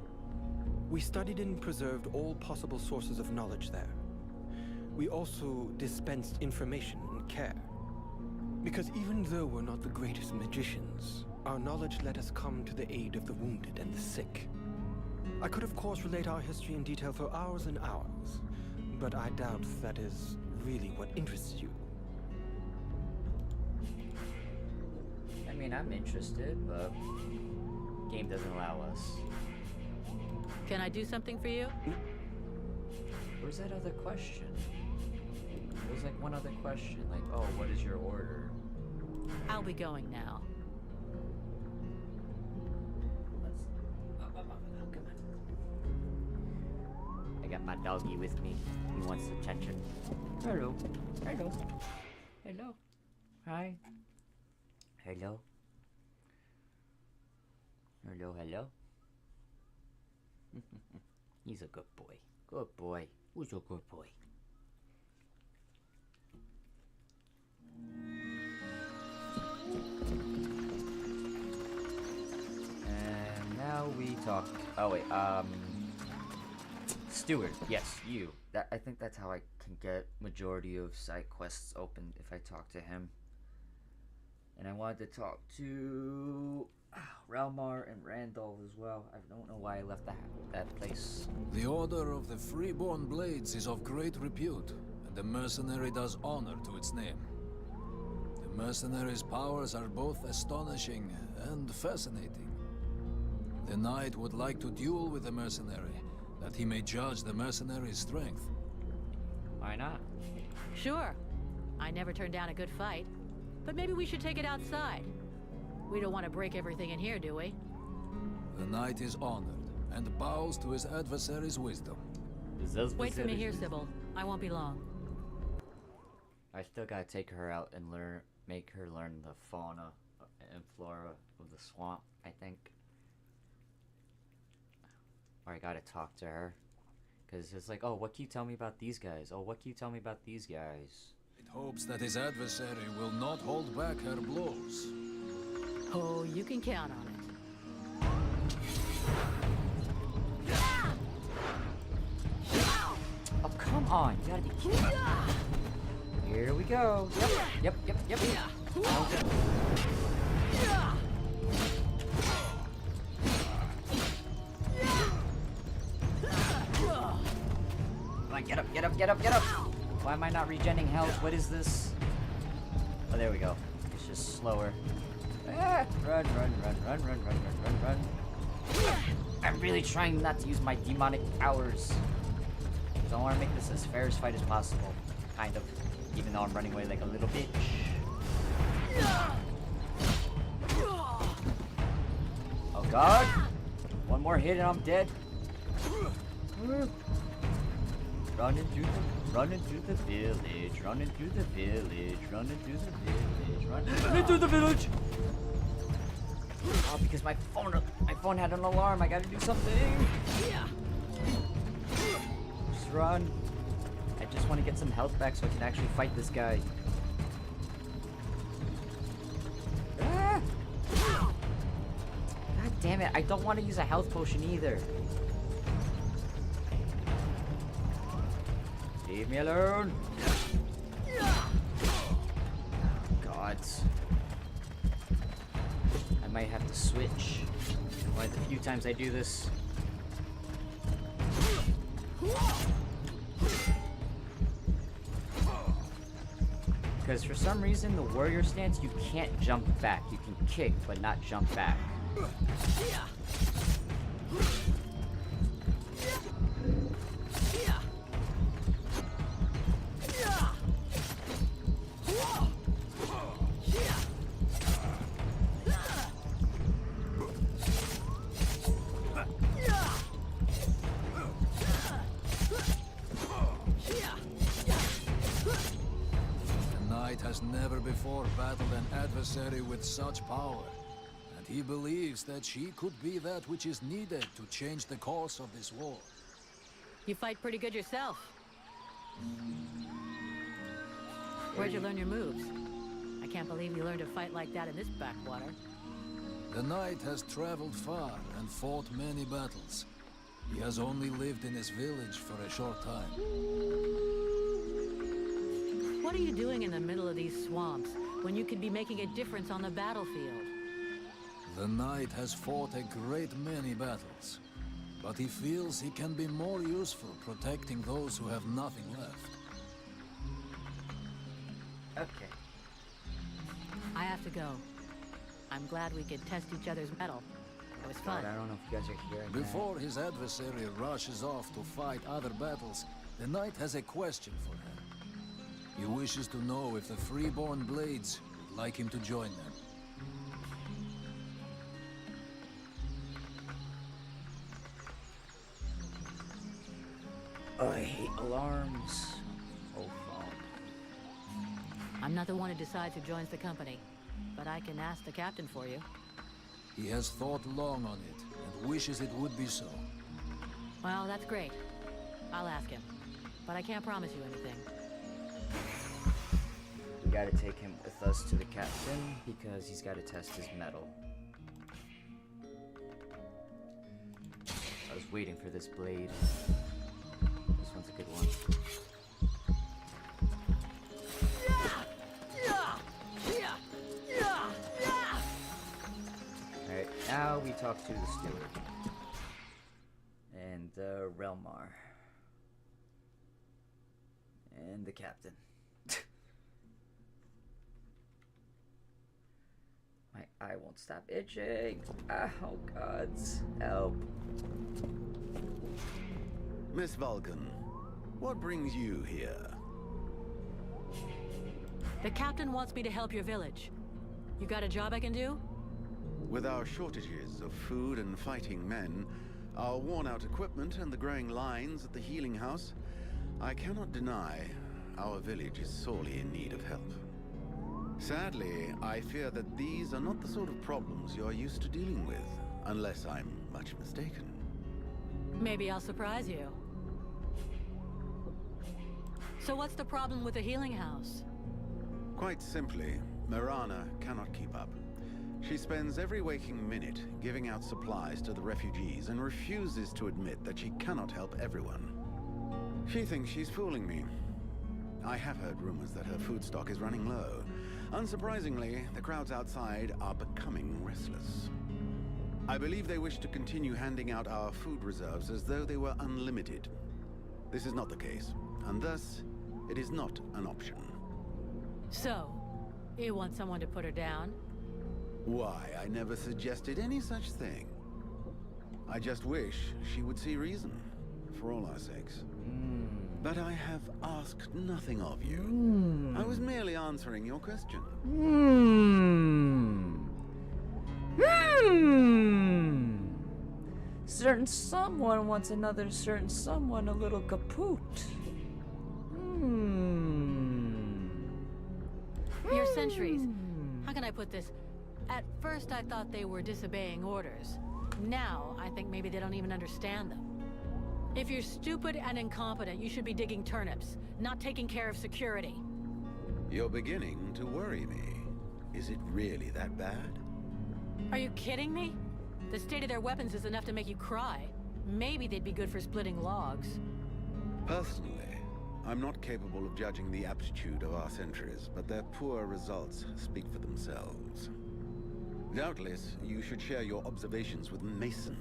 We studied and preserved all possible sources of knowledge there. We also dispensed information and care. Because even though we're not the greatest magicians, our knowledge let us come to the aid of the wounded and the sick. I could of course relate our history in detail for hours and hours, but I doubt that is really what interests you. I mean, I'm interested, but game doesn't allow us. Can I do something for you? Where's that other question? There's like one other question, like, oh, what is your order? I'll be going now. Come on. I got my doggy with me. He wants attention. Hello. Hello. Hello. Hi. Hello. Hello, hello. He's a good boy. Good boy. Who's a good boy? And now we talk. Oh wait, Steward. Yes, you. I think that's how I can get majority of side quests open if I talk to him. And I wanted to talk to Ralmar and Randall as well. I don't know why I left that place. The Order of the Freeborn Blades is of great repute, and the mercenary does honor to its name. The mercenary's powers are both astonishing and fascinating. The knight would like to duel with the mercenary, that he may judge the mercenary's strength. Why not? Sure. I never turned down a good fight. But maybe we should take it outside. We don't want to break everything in here, do we? The knight is honored and bows to his adversary's wisdom. Wait for me here, Sybil. I won't be long. I still gotta take her out and make her learn the fauna and flora of the swamp, I think. Or I gotta talk to her. Because it's like, oh, what can you tell me about these guys? Oh, what can you tell me about these guys? It hopes that his adversary will not hold back her blows. Oh, you can count on it. Oh, come on. You gotta be kidding. Here we go. Yep. Come on, get up, get up, get up, get up! Why am I not regenning health? What is this? Oh, there we go. It's just slower. Ah, run, run, run, run, run, run, run, run, run. I'm really trying not to use my demonic powers. Because I want to make this as fair a fight as possible. Kind of. Even though I'm running away like a little bitch. Oh god! One more hit and I'm dead. Running through the village, running through the village, running through the village, running through the village. Oh, because my phone had an alarm. I gotta do something. Just run. I just want to get some health back so I can actually fight this guy. Ah! God damn it! I don't want to use a health potion either. Leave me alone. Gods. I might have to switch. Quite the few times I do this. Because for some reason, the warrior stance, you can't jump back. You can kick, but not jump back. Has never before battled an adversary with such power, and he believes that she could be that which is needed to change the course of this war. You fight pretty good yourself. Where'd you learn your moves? I can't believe you learned to fight like that in this backwater. The knight has traveled far and fought many battles. He has only lived in his village for a short time. What are you doing in the middle of these swamps when you could be making a difference on the battlefield? The knight has fought a great many battles, but he feels he can be more useful protecting those who have nothing left. Okay. I have to go. I'm glad we could test each other's mettle. It was fun. God, I don't know if you guys are hearing Before his adversary rushes off to fight other battles, the knight has a question for him. He wishes to know if the freeborn Blades would like him to join them. I hate alarms. Oh, phone. I'm not the one who decides who joins the company, but I can ask the captain for you. He has thought long on it, and wishes it would be so. Well, that's great. I'll ask him, but I can't promise you anything. We gotta take him with us to the captain, because he's gotta test his mettle. I was waiting for this blade. This one's a good one. Alright, now we talk to the steward. And the Relmar. And the captain. My eye won't stop itching. Oh, gods. Help. Miss Vulcan, what brings you here? The captain wants me to help your village. You got a job I can do? With our shortages of food and fighting men, our worn-out equipment and the growing lines at the healing house, I cannot deny our village is sorely in need of help. Sadly, I fear that these are not the sort of problems you're used to dealing with, unless I'm much mistaken. Maybe I'll surprise you. So what's the problem with the healing house? Quite simply, Mirana cannot keep up. She spends every waking minute giving out supplies to the refugees and refuses to admit that she cannot help everyone. She thinks she's fooling me. I have heard rumors that her food stock is running low. Unsurprisingly, the crowds outside are becoming restless. I believe they wish to continue handing out our food reserves as though they were unlimited. This is not the case, and thus, it is not an option. So, you want someone to put her down? Why, I never suggested any such thing. I just wish she would see reason, for all our sakes. But I have asked nothing of you. I was merely answering your question. Certain someone wants another certain someone a little kaput. Your sentries. How can I put this? At first I thought they were disobeying orders. Now I think maybe they don't even understand them. If you're stupid and incompetent, you should be digging turnips, not taking care of security. You're beginning to worry me. Is it really that bad? Are you kidding me? The state of their weapons is enough to make you cry. Maybe they'd be good for splitting logs. Personally, I'm not capable of judging the aptitude of our sentries, but their poor results speak for themselves. Doubtless, you should share your observations with Mason,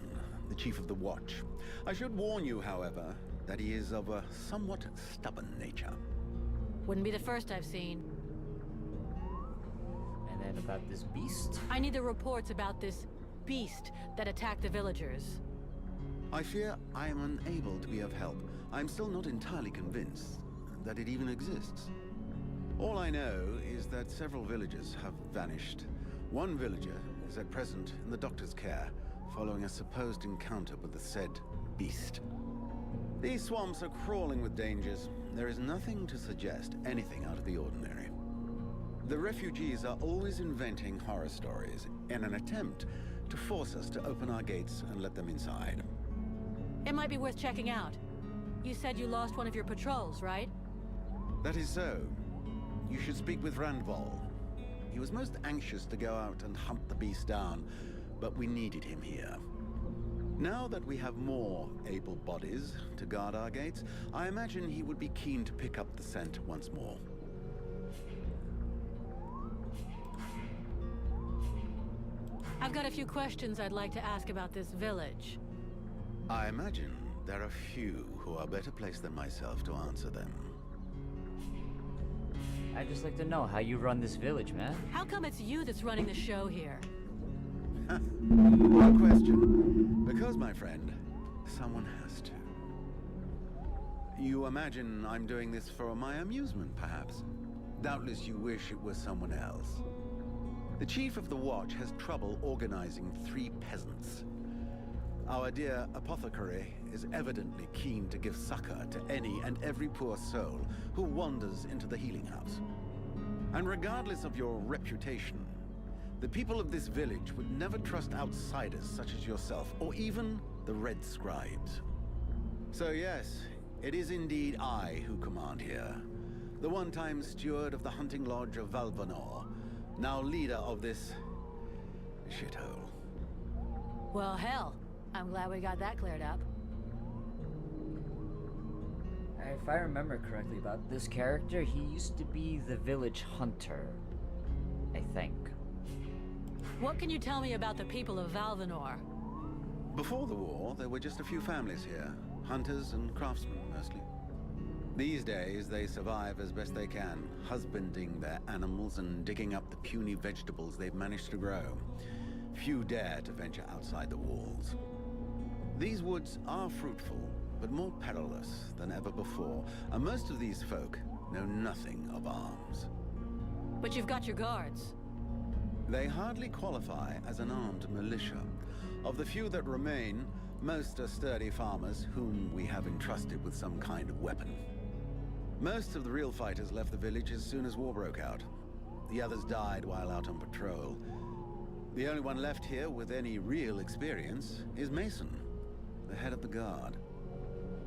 the chief of the watch. I should warn you, however, that he is of a somewhat stubborn nature. Wouldn't be the first I've seen. And then about this beast? I need the reports about this beast that attacked the villagers. I fear I am unable to be of help. I'm still not entirely convinced that it even exists. All I know is that several villagers have vanished. One villager is at present in the doctor's care, following a supposed encounter with the said beast. These swamps are crawling with dangers. There is nothing to suggest anything out of the ordinary. The refugees are always inventing horror stories in an attempt to force us to open our gates and let them inside. It might be worth checking out. You said you lost one of your patrols, right? That is so. You should speak with Randval. He was most anxious to go out and hunt the beast down, but we needed him here. Now that we have more able bodies to guard our gates, I imagine he would be keen to pick up the scent once more. I've got a few questions I'd like to ask about this village. I imagine there are few who are better placed than myself to answer them. I'd just like to know how you run this village, man. How come it's you that's running the show here? Good question. Because, my friend, someone has to. You imagine I'm doing this for my amusement, perhaps? Doubtless you wish it was someone else. The chief of the watch has trouble organizing 3 peasants. Our dear apothecary is evidently keen to give succor to any and every poor soul who wanders into the healing house. And regardless of your reputation, the people of this village would never trust outsiders such as yourself, or even the Red Scribes. So yes, it is indeed I who command here. The one-time steward of the hunting lodge of Valvanor, now leader of this shithole. Well, hell, I'm glad we got that cleared up. If I remember correctly about this character, he used to be the village hunter, I think. What can you tell me about the people of Valvanor? Before the war, there were just a few families here. Hunters and craftsmen, mostly. These days, they survive as best they can, husbanding their animals and digging up the puny vegetables they've managed to grow. Few dare to venture outside the walls. These woods are fruitful, but more perilous than ever before, and most of these folk know nothing of arms. But you've got your guards. They hardly qualify as an armed militia. Of the few that remain, most are sturdy farmers whom we have entrusted with some kind of weapon. Most of the real fighters left the village as soon as war broke out. The others died while out on patrol. The only one left here with any real experience is Mason, the head of the guard.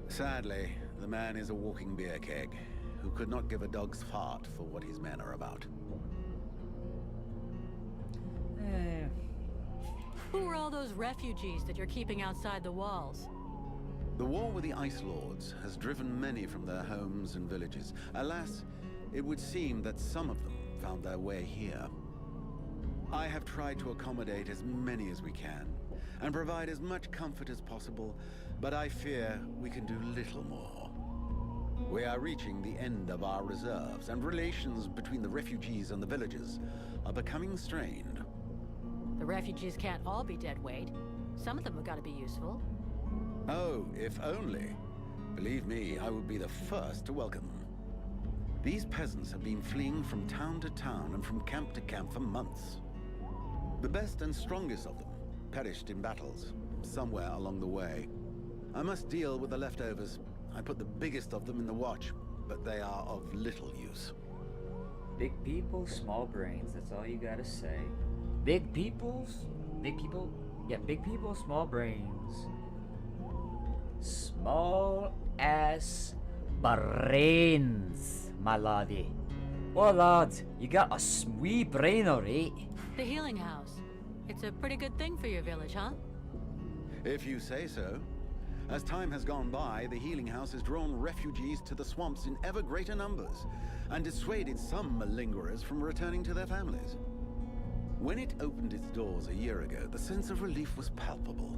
Sadly, the man is a walking beer keg, who could not give a dog's fart for what his men are about. Who are all those refugees that you're keeping outside the walls? The war with the Ice Lords has driven many from their homes and villages. Alas, it would seem that some of them found their way here. I have tried to accommodate as many as we can, and provide as much comfort as possible, but I fear we can do little more. We are reaching the end of our reserves, and relations between the refugees and the villagers are becoming strained. The refugees can't all be dead weight. Some of them have got to be useful. Oh, if only. Believe me, I would be the first to welcome them. These peasants have been fleeing from town to town and from camp to camp for months. The best and strongest of them perished in battles, somewhere along the way. I must deal with the leftovers. I put the biggest of them in the watch, but they are of little use. Big people, small brains, that's all you gotta say. Big people, yeah, big people, small brains. Small ass brains, my laddie. Oh lad, you got a wee brain alright. The healing house. It's a pretty good thing for your village, huh? If you say so. As time has gone by, the healing house has drawn refugees to the swamps in ever greater numbers, and dissuaded some malingerers from returning to their families. When it opened its doors a year ago, the sense of relief was palpable.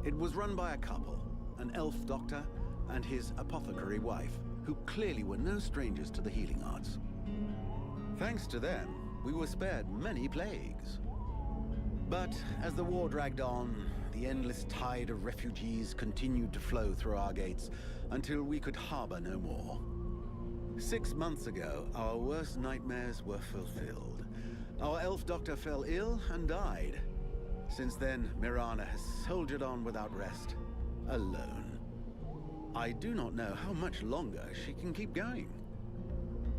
It was run by a couple, an elf doctor and his apothecary wife, who clearly were no strangers to the healing arts. Thanks to them, we were spared many plagues. But as the war dragged on, the endless tide of refugees continued to flow through our gates until we could harbor no more. 6 months ago, our worst nightmares were fulfilled. Our elf doctor fell ill and died. Since then, Mirana has soldiered on without rest, alone. I do not know how much longer she can keep going.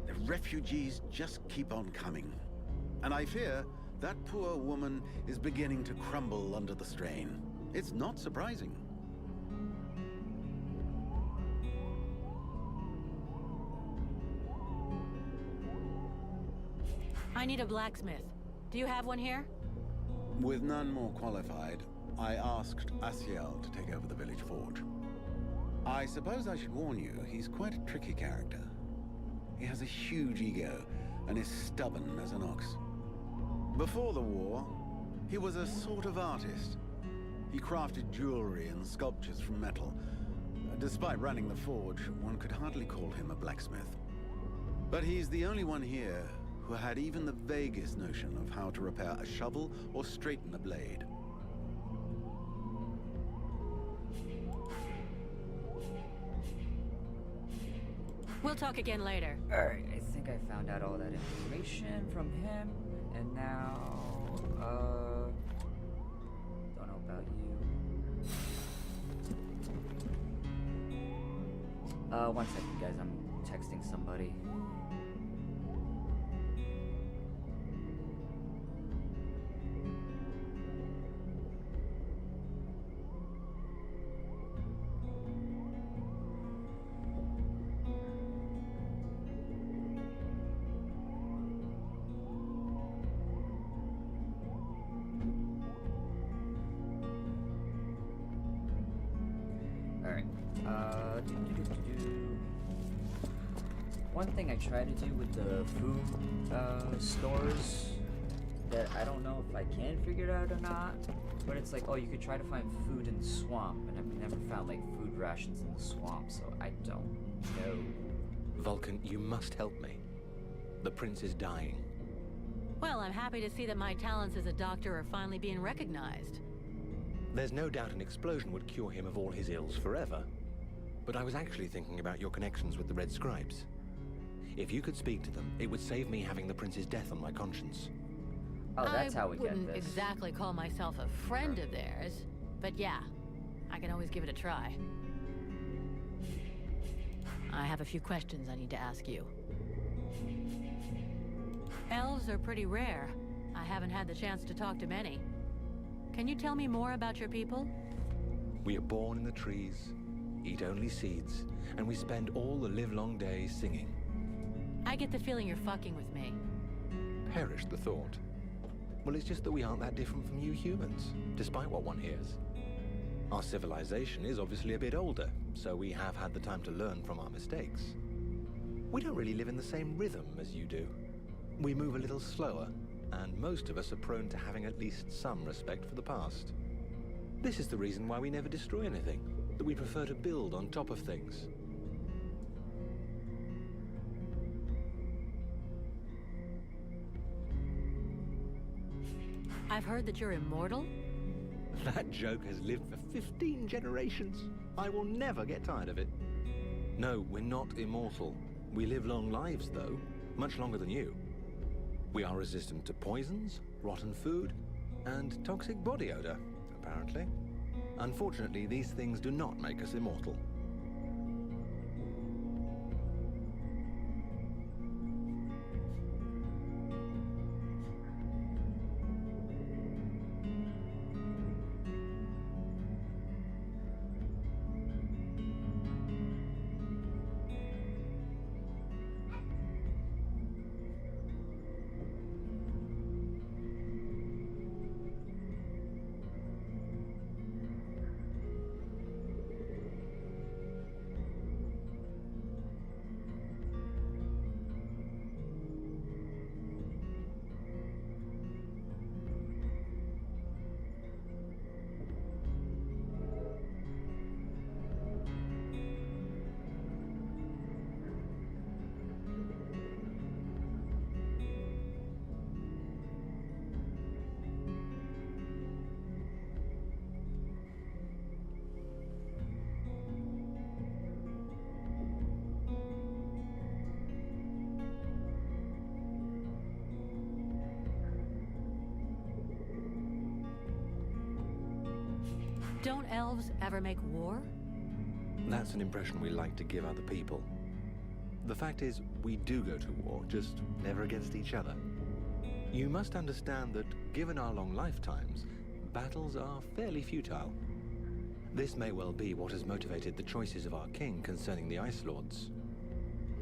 The refugees just keep on coming, and I fear that poor woman is beginning to crumble under the strain. It's not surprising. I need a blacksmith. Do you have one here? With none more qualified, I asked Asiel to take over the village forge. I suppose I should warn you, he's quite a tricky character. He has a huge ego and is stubborn as an ox. Before the war, he was a sort of artist. He crafted jewelry and sculptures from metal. Despite running the forge, one could hardly call him a blacksmith. But he's the only one here who had even the vaguest notion of how to repair a shovel or straighten a blade. We'll talk again later. Alright, I think I found out all that information from him, and now, don't know about you. 1 second, guys, I'm texting somebody. One thing I try to do with the food stores that I don't know if I can figure it out or not, but it's like, oh, you could try to find food in the swamp, and I've never found like food rations in the swamp, so I don't know. Vulcan, you must help me. The prince is dying. Well, I'm happy to see that my talents as a doctor are finally being recognized. There's no doubt an explosion would cure him of all his ills forever. But I was actually thinking about your connections with the Red Scribes. If you could speak to them, it would save me having the prince's death on my conscience. Oh, that's how we get this. I wouldn't exactly call myself a friend of theirs, but yeah, I can always give it a try. I have a few questions I need to ask you. Elves are pretty rare. I haven't had the chance to talk to many. Can you tell me more about your people? We are born in the trees, eat only seeds, and we spend all the livelong days singing. I get the feeling you're fucking with me. Perish the thought. Well, it's just that we aren't that different from you humans, despite what one hears. Our civilization is obviously a bit older, so we have had the time to learn from our mistakes. We don't really live in the same rhythm as you do. We move a little slower, and most of us are prone to having at least some respect for the past. This is the reason why we never destroy anything, that we prefer to build on top of things. I've heard that you're immortal? That joke has lived for 15 generations. I will never get tired of it. No, we're not immortal. We live long lives, though, much longer than you. We are resistant to poisons, rotten food, and toxic body odor, apparently. Unfortunately, these things do not make us immortal. Don't elves ever make war? That's an impression we like to give other people. The fact is, we do go to war, just never against each other. You must understand that, given our long lifetimes, battles are fairly futile. This may well be what has motivated the choices of our king concerning the Ice Lords.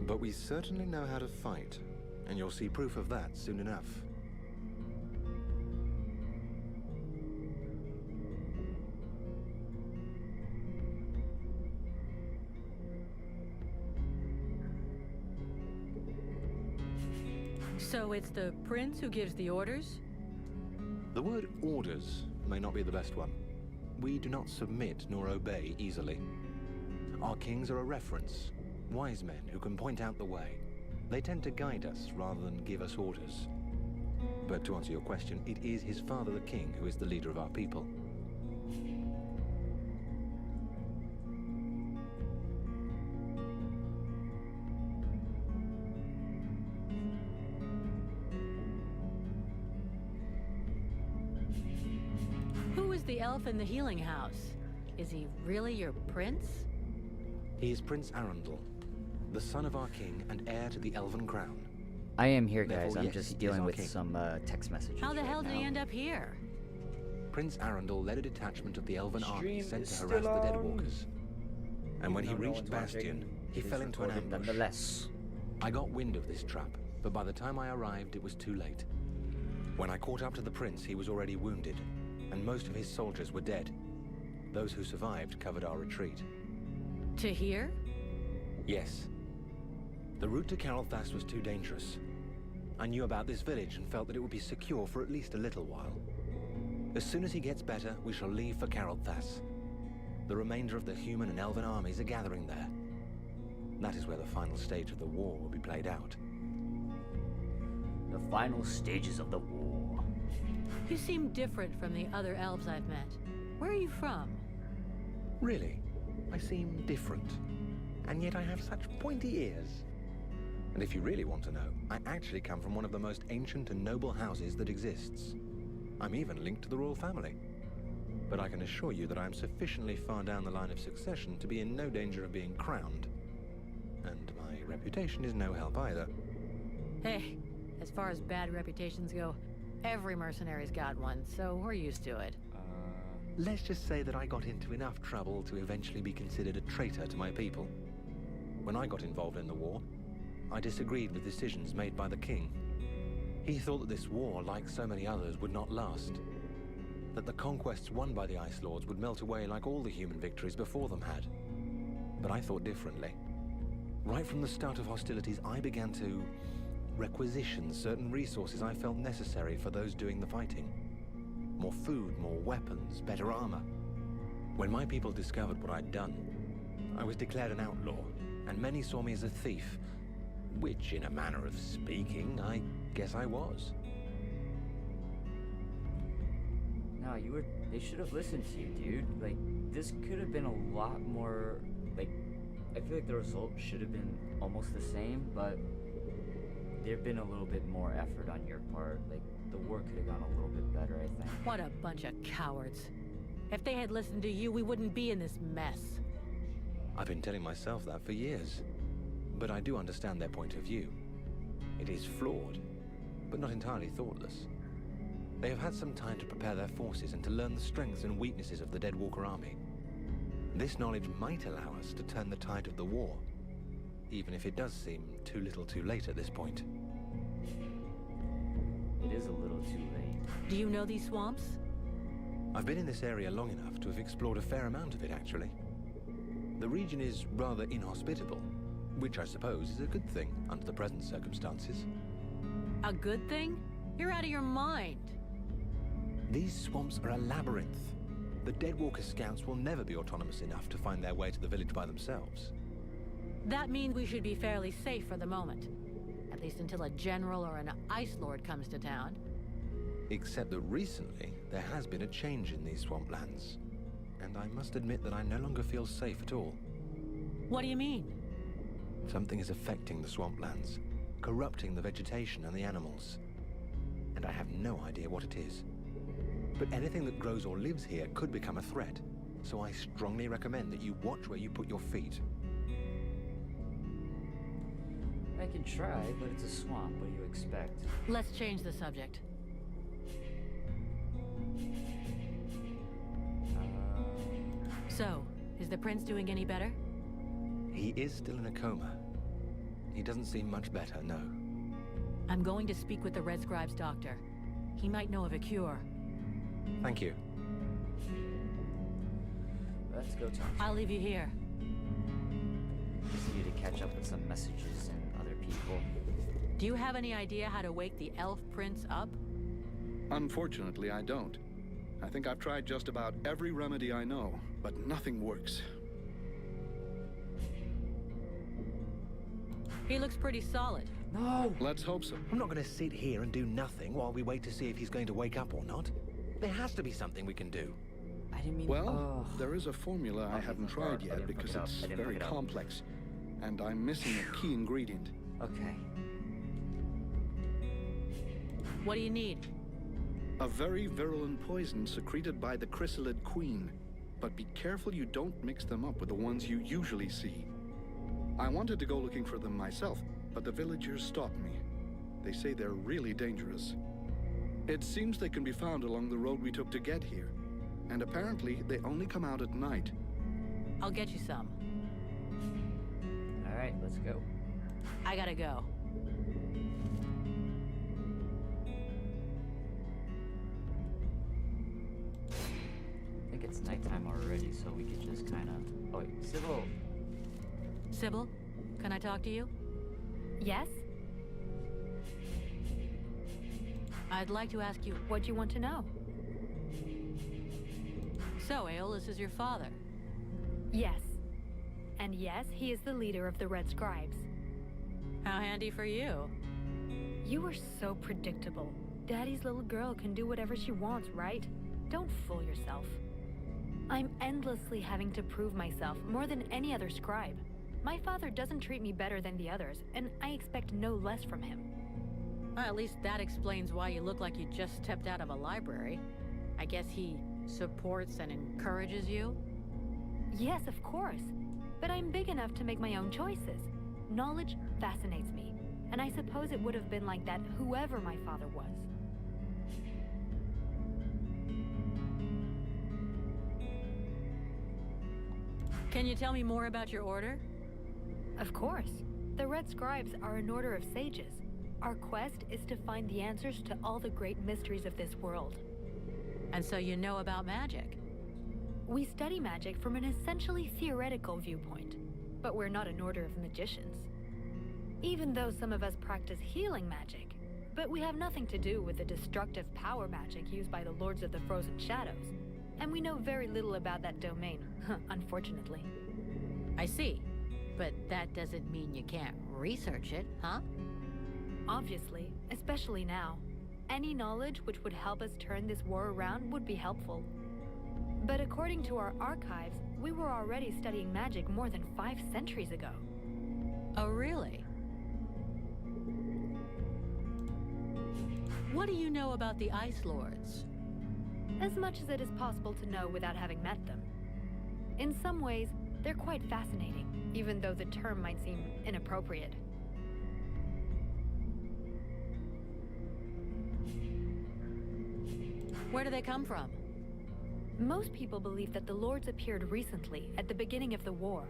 But we certainly know how to fight, and you'll see proof of that soon enough. So it's the prince who gives the orders? The word orders may not be the best one. We do not submit nor obey easily. Our kings are a reference, wise men who can point out the way. They tend to guide us rather than give us orders. But to answer your question, it is his father the king who is the leader of our people. Who is the elf in the healing house? Is he really your prince? He is Prince Arundel, the son of our king and heir to the Elven crown. I am here, Therefore, guys. I'm yes, just he is dealing our with king. some text messages. How the hell did now. he end up here? Prince Arundel led a detachment of the Elven army Stream sent is to harass still the on. Deadwalkers. And when he Even though no reached one's watching, Bastion, he it is fell into an recorded ambush. nonetheless. I got wind of this trap, but by the time I arrived, it was too late. When I caught up to the prince, he was already wounded, and most of his soldiers were dead. Those who survived covered our retreat. To here? Yes. The route to Carolthas was too dangerous. I knew about this village and felt that it would be secure for at least a little while. As soon as he gets better, we shall leave for Carolthas. The remainder of the human and elven armies are gathering there. That is where the final stage of the war will be played out. The final stages of the war. You seem different from the other elves I've met. Where are you from? Really? I seem different. And yet I have such pointy ears. And if you really want to know, I actually come from one of the most ancient and noble houses that exists. I'm even linked to the royal family. But I can assure you that I am sufficiently far down the line of succession to be in no danger of being crowned. And my reputation is no help either. Hey, as far as bad reputations go, every mercenary's got one, so we're used to it. Let's just say that I got into enough trouble to eventually be considered a traitor to my people. When I got involved in the war, I disagreed with decisions made by the king. He thought that this war, like so many others, would not last. That the conquests won by the Ice Lords would melt away like all the human victories before them had. But I thought differently. Right from the start of hostilities, I began to requisition certain resources I felt necessary for those doing the fighting. More food, more weapons, better armor. When my people discovered what I'd done, I was declared an outlaw, and many saw me as a thief, which, in a manner of speaking, I guess I was. No, they should have listened to you, dude. Like, this could have been a lot more, like, I feel like the result should have been almost the same, but there'd been a little bit more effort on your part. Like, the war could have gone a little bit better, I think. What a bunch of cowards. If they had listened to you, we wouldn't be in this mess. I've been telling myself that for years, but I do understand their point of view. It is flawed, but not entirely thoughtless. They have had some time to prepare their forces and to learn the strengths and weaknesses of the Dead Walker army. This knowledge might allow us to turn the tide of the war, even if it does seem too little too late at this point. It is a little too late. Do you know these swamps? I've been in this area long enough to have explored a fair amount of it, actually. The region is rather inhospitable, which I suppose is a good thing under the present circumstances. A good thing? You're out of your mind. These swamps are a labyrinth. The Deadwalker scouts will never be autonomous enough to find their way to the village by themselves. That means we should be fairly safe for the moment. At least until a general or an ice lord comes to town. Except that recently, there has been a change in these swamplands. And I must admit that I no longer feel safe at all. What do you mean? Something is affecting the swamplands, corrupting the vegetation and the animals. And I have no idea what it is. But anything that grows or lives here could become a threat. So I strongly recommend that you watch where you put your feet. I can try, but it's a swamp. What do you expect? Let's change the subject. So, is the prince doing any better? He is still in a coma. He doesn't seem much better, no. I'm going to speak with the Red Scribe's doctor. He might know of a cure. Thank you. Let's go talk. I'll leave you here. Just need to catch up with some messages and other people. Do you have any idea how to wake the elf prince up? Unfortunately, I don't. I think I've tried just about every remedy I know, but nothing works. He looks pretty solid. No! Let's hope so. I'm not going to sit here and do nothing while we wait to see if he's going to wake up or not. There has to be something we can do. I didn't mean... Well, there is a formula I haven't tried yet because it's very complex. And I'm missing a key ingredient. Okay. What do you need? A very virulent poison secreted by the chrysalid queen. But be careful you don't mix them up with the ones you usually see. I wanted to go looking for them myself, but the villagers stopped me. They say they're really dangerous. It seems they can be found along the road we took to get here. And apparently, they only come out at night. I'll get you some. All right, let's go. I gotta go. I think it's nighttime already, so we could just kind of... Oh, wait, Sybil. Sybil, can I talk to you? Yes? I'd like to ask you... What do you want to know? So, Aeolus is your father? Yes. And yes, he is the leader of the Red Scribes. How handy for you. You are so predictable. Daddy's little girl can do whatever she wants, right? Don't fool yourself. I'm endlessly having to prove myself more than any other scribe. My father doesn't treat me better than the others, and I expect no less from him. Well, at least that explains why you look like you just stepped out of a library. I guess he supports and encourages you? Yes, of course. But I'm big enough to make my own choices. Knowledge fascinates me, and I suppose it would have been like that whoever my father was. Can you tell me more about your order? Of course. The Red Scribes are an order of sages. Our quest is to find the answers to all the great mysteries of this world. And so you know about magic? We study magic from an essentially theoretical viewpoint, but we're not an order of magicians. Even though some of us practice healing magic, but we have nothing to do with the destructive power magic used by the Lords of the Frozen Shadows. And we know very little about that domain, unfortunately. I see. But that doesn't mean you can't research it, huh? Obviously, especially now. Any knowledge which would help us turn this war around would be helpful. But according to our archives, we were already studying magic more than 5 centuries ago. Oh, really? What do you know about the Ice Lords? As much as it is possible to know without having met them. In some ways, they're quite fascinating, even though the term might seem inappropriate. Where do they come from? Most people believe that the Lords appeared recently, at the beginning of the war.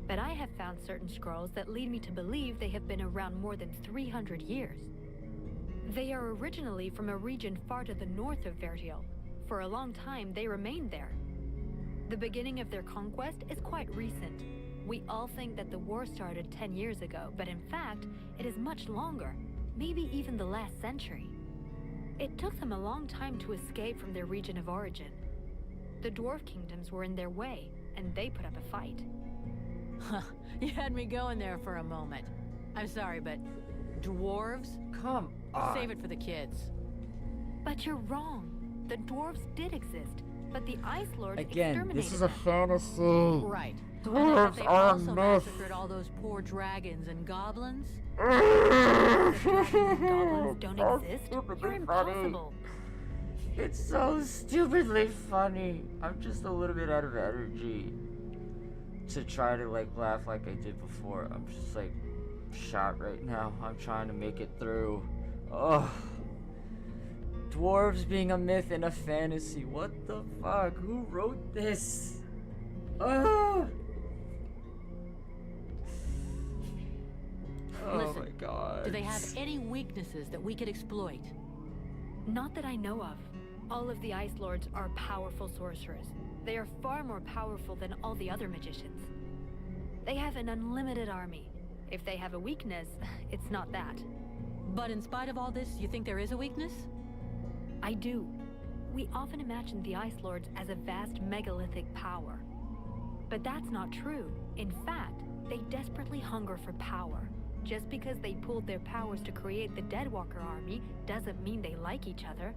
But I have found certain scrolls that lead me to believe they have been around more than 300 years. They are originally from a region far to the north of Vertiel. For a long time, they remained there. The beginning of their conquest is quite recent. We all think that the war started 10 years ago, but in fact, it is much longer, maybe even the last century. It took them a long time to escape from their region of origin. The dwarf kingdoms were in their way, and they put up a fight. You had me going there for a moment. I'm sorry, but dwarves? Come on. Save it for the kids. But you're wrong. The dwarves did exist, but the Ice Lords Again, this is a them. fantasy. Right. Dwarves they are a also myth. massacred all those poor dragons and goblins. Goblins don't exist? You're impossible. It's so stupidly funny. I'm just a little bit out of energy to try to like laugh like I did before. I'm just like shot right now. I'm trying to make it through. Oh, dwarves being a myth in a fantasy. What the fuck? Who wrote this? Oh, Listen, my god. Do they have any weaknesses that we could exploit? Not that I know of. All of the Ice Lords are powerful sorcerers. They are far more powerful than all the other magicians. They have an unlimited army. If they have a weakness, it's not that. But in spite of all this, you think there is a weakness? I do. We often imagine the Ice Lords as a vast megalithic power. But that's not true. In fact, they desperately hunger for power. Just because they pooled their powers to create the Deadwalker army doesn't mean they like each other.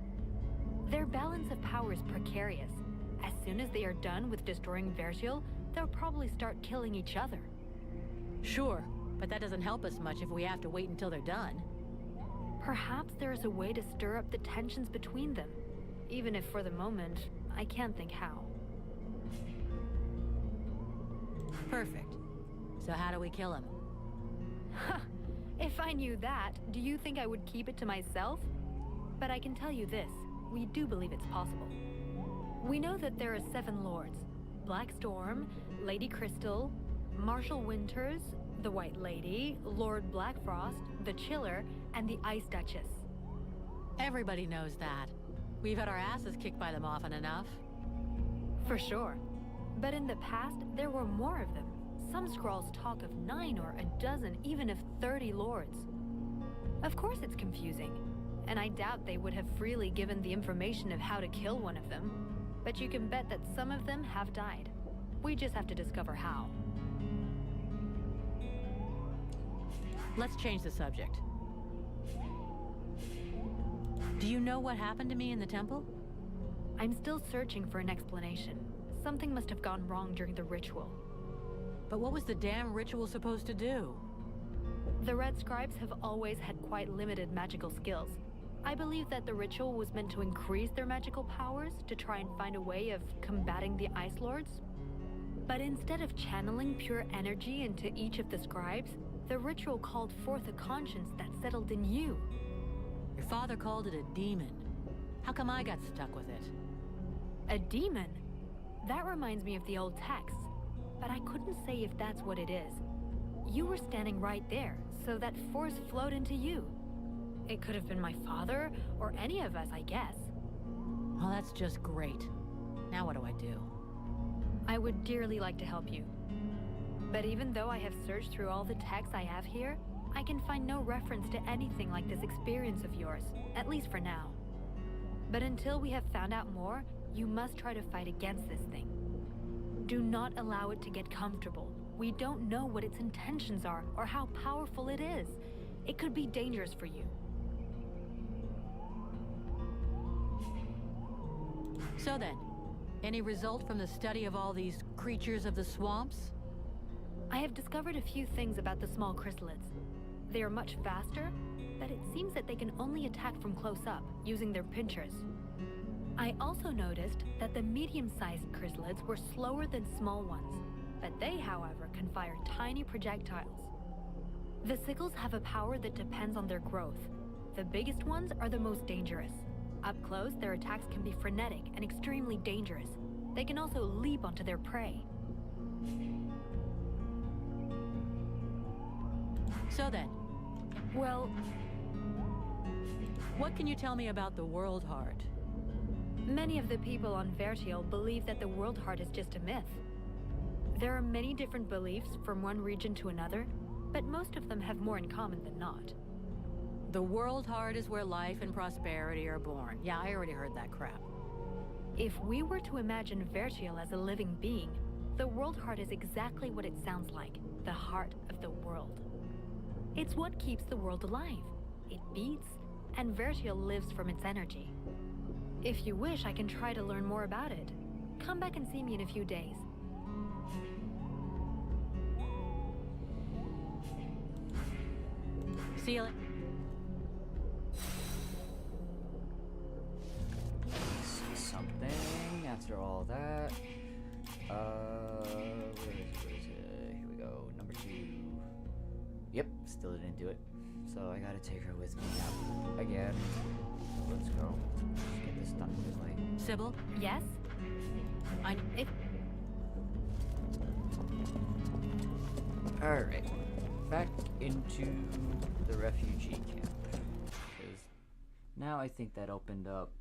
Their balance of power is precarious. As soon as they are done with destroying Vertiel, they'll probably start killing each other. Sure, but that doesn't help us much if we have to wait until they're done. Perhaps there is a way to stir up the tensions between them, even if for the moment, I can't think how. Perfect. So how do we kill him? If I knew that, do you think I would keep it to myself? But I can tell you this, we do believe it's possible. We know that there are 7 lords. Black Storm, Lady Crystal, Marshal Winters, the White Lady, Lord Blackfrost, the Chiller, and the Ice Duchess. Everybody knows that. We've had our asses kicked by them often enough. For sure. But in the past, there were more of them. Some scrolls talk of 9 or a dozen, even of 30 lords. Of course it's confusing, and I doubt they would have freely given the information of how to kill one of them. But you can bet that some of them have died. We just have to discover how. Let's change the subject. Do you know what happened to me in the temple? I'm still searching for an explanation. Something must have gone wrong during the ritual. But what was the damn ritual supposed to do? The Red Scribes have always had quite limited magical skills. I believe that the ritual was meant to increase their magical powers to try and find a way of combating the Ice Lords. But instead of channeling pure energy into each of the scribes, the ritual called forth a conscience that settled in you. Your father called it a demon. How come I got stuck with it? A demon? That reminds me of the old texts, but I couldn't say if that's what it is. You were standing right there, so that force flowed into you. It could have been my father, or any of us, I guess. Well, that's just great. Now what do I do? I would dearly like to help you. But even though I have searched through all the texts I have here, I can find no reference to anything like this experience of yours, at least for now. But until we have found out more, you must try to fight against this thing. Do not allow it to get comfortable. We don't know what its intentions are or how powerful it is. It could be dangerous for you. So then, any result from the study of all these creatures of the swamps? I have discovered a few things about the small chrysalids. They are much faster, but it seems that they can only attack from close up, using their pinchers. I also noticed that the medium-sized chrysalids were slower than small ones, but they, however, can fire tiny projectiles. The sickles have a power that depends on their growth. The biggest ones are the most dangerous. Up close, their attacks can be frenetic and extremely dangerous. They can also leap onto their prey. So then, well, what can you tell me about the World Heart? Many of the people on Vertiel believe that the World Heart is just a myth. There are many different beliefs from one region to another, but most of them have more in common than not. The World Heart is where life and prosperity are born. Yeah, I already heard that crap. If we were to imagine Vertiel as a living being, the World Heart is exactly what it sounds like, the heart of the world. It's what keeps the world alive. It beats, and Vertiel lives from its energy. If you wish, I can try to learn more about it. Come back and see me in a few days. See you later. See something after all that. Where is it? Here we go. Number 2. Yep, still didn't do it. So I gotta take her with me now. Again. Let's go. Let's get this done quickly. Sybil? Yes? Alright. Back into the refugee camp. Because now I think that opened up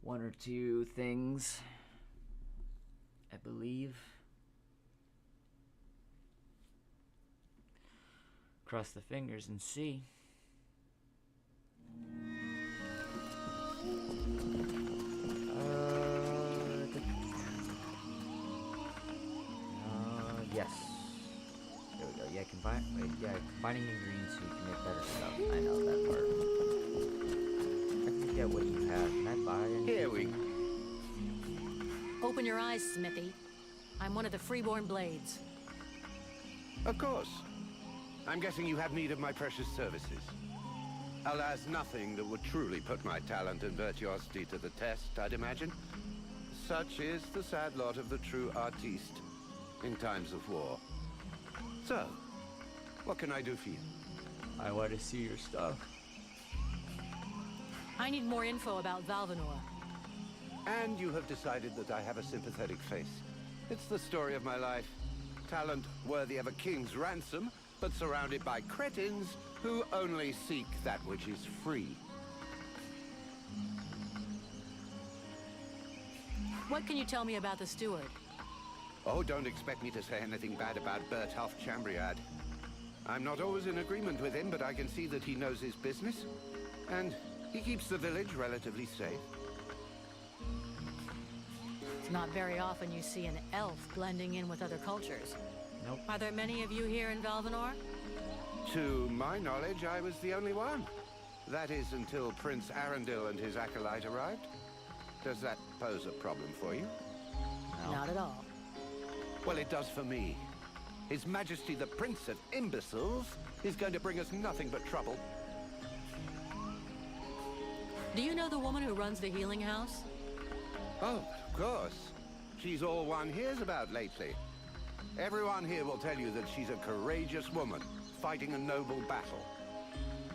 1 or 2 things. I believe. Cross the fingers and see. Yes. There we go. Yeah, combining ingredients so you can make better stuff. I know that part. I forget what you have. Can I buy anything? Here we go. Open your eyes, Smithy. I'm one of the freeborn blades. Of course. I'm guessing you have need of my precious services. Alas, nothing that would truly put my talent and virtuosity to the test, I'd imagine. Such is the sad lot of the true artiste in times of war. So, what can I do for you? I want to see your stuff. I need more info about Valvanor. And you have decided that I have a sympathetic face. It's the story of my life. Talent worthy of a king's ransom, but surrounded by cretins who only seek that which is free. What can you tell me about the steward? Oh, don't expect me to say anything bad about Bertolf Chambriad. I'm not always in agreement with him, but I can see that he knows his business. And he keeps the village relatively safe. It's not very often you see an elf blending in with other cultures. Nope. Are there many of you here in Valvanor? To my knowledge, I was the only one. That is until Prince Arundel and his acolyte arrived. Does that pose a problem for you? No. Not at all. Well, it does for me. His Majesty the Prince of Imbeciles is going to bring us nothing but trouble. Do you know the woman who runs the healing house? Oh, of course. She's all one hears about lately. Everyone here will tell you that she's a courageous woman, fighting a noble battle.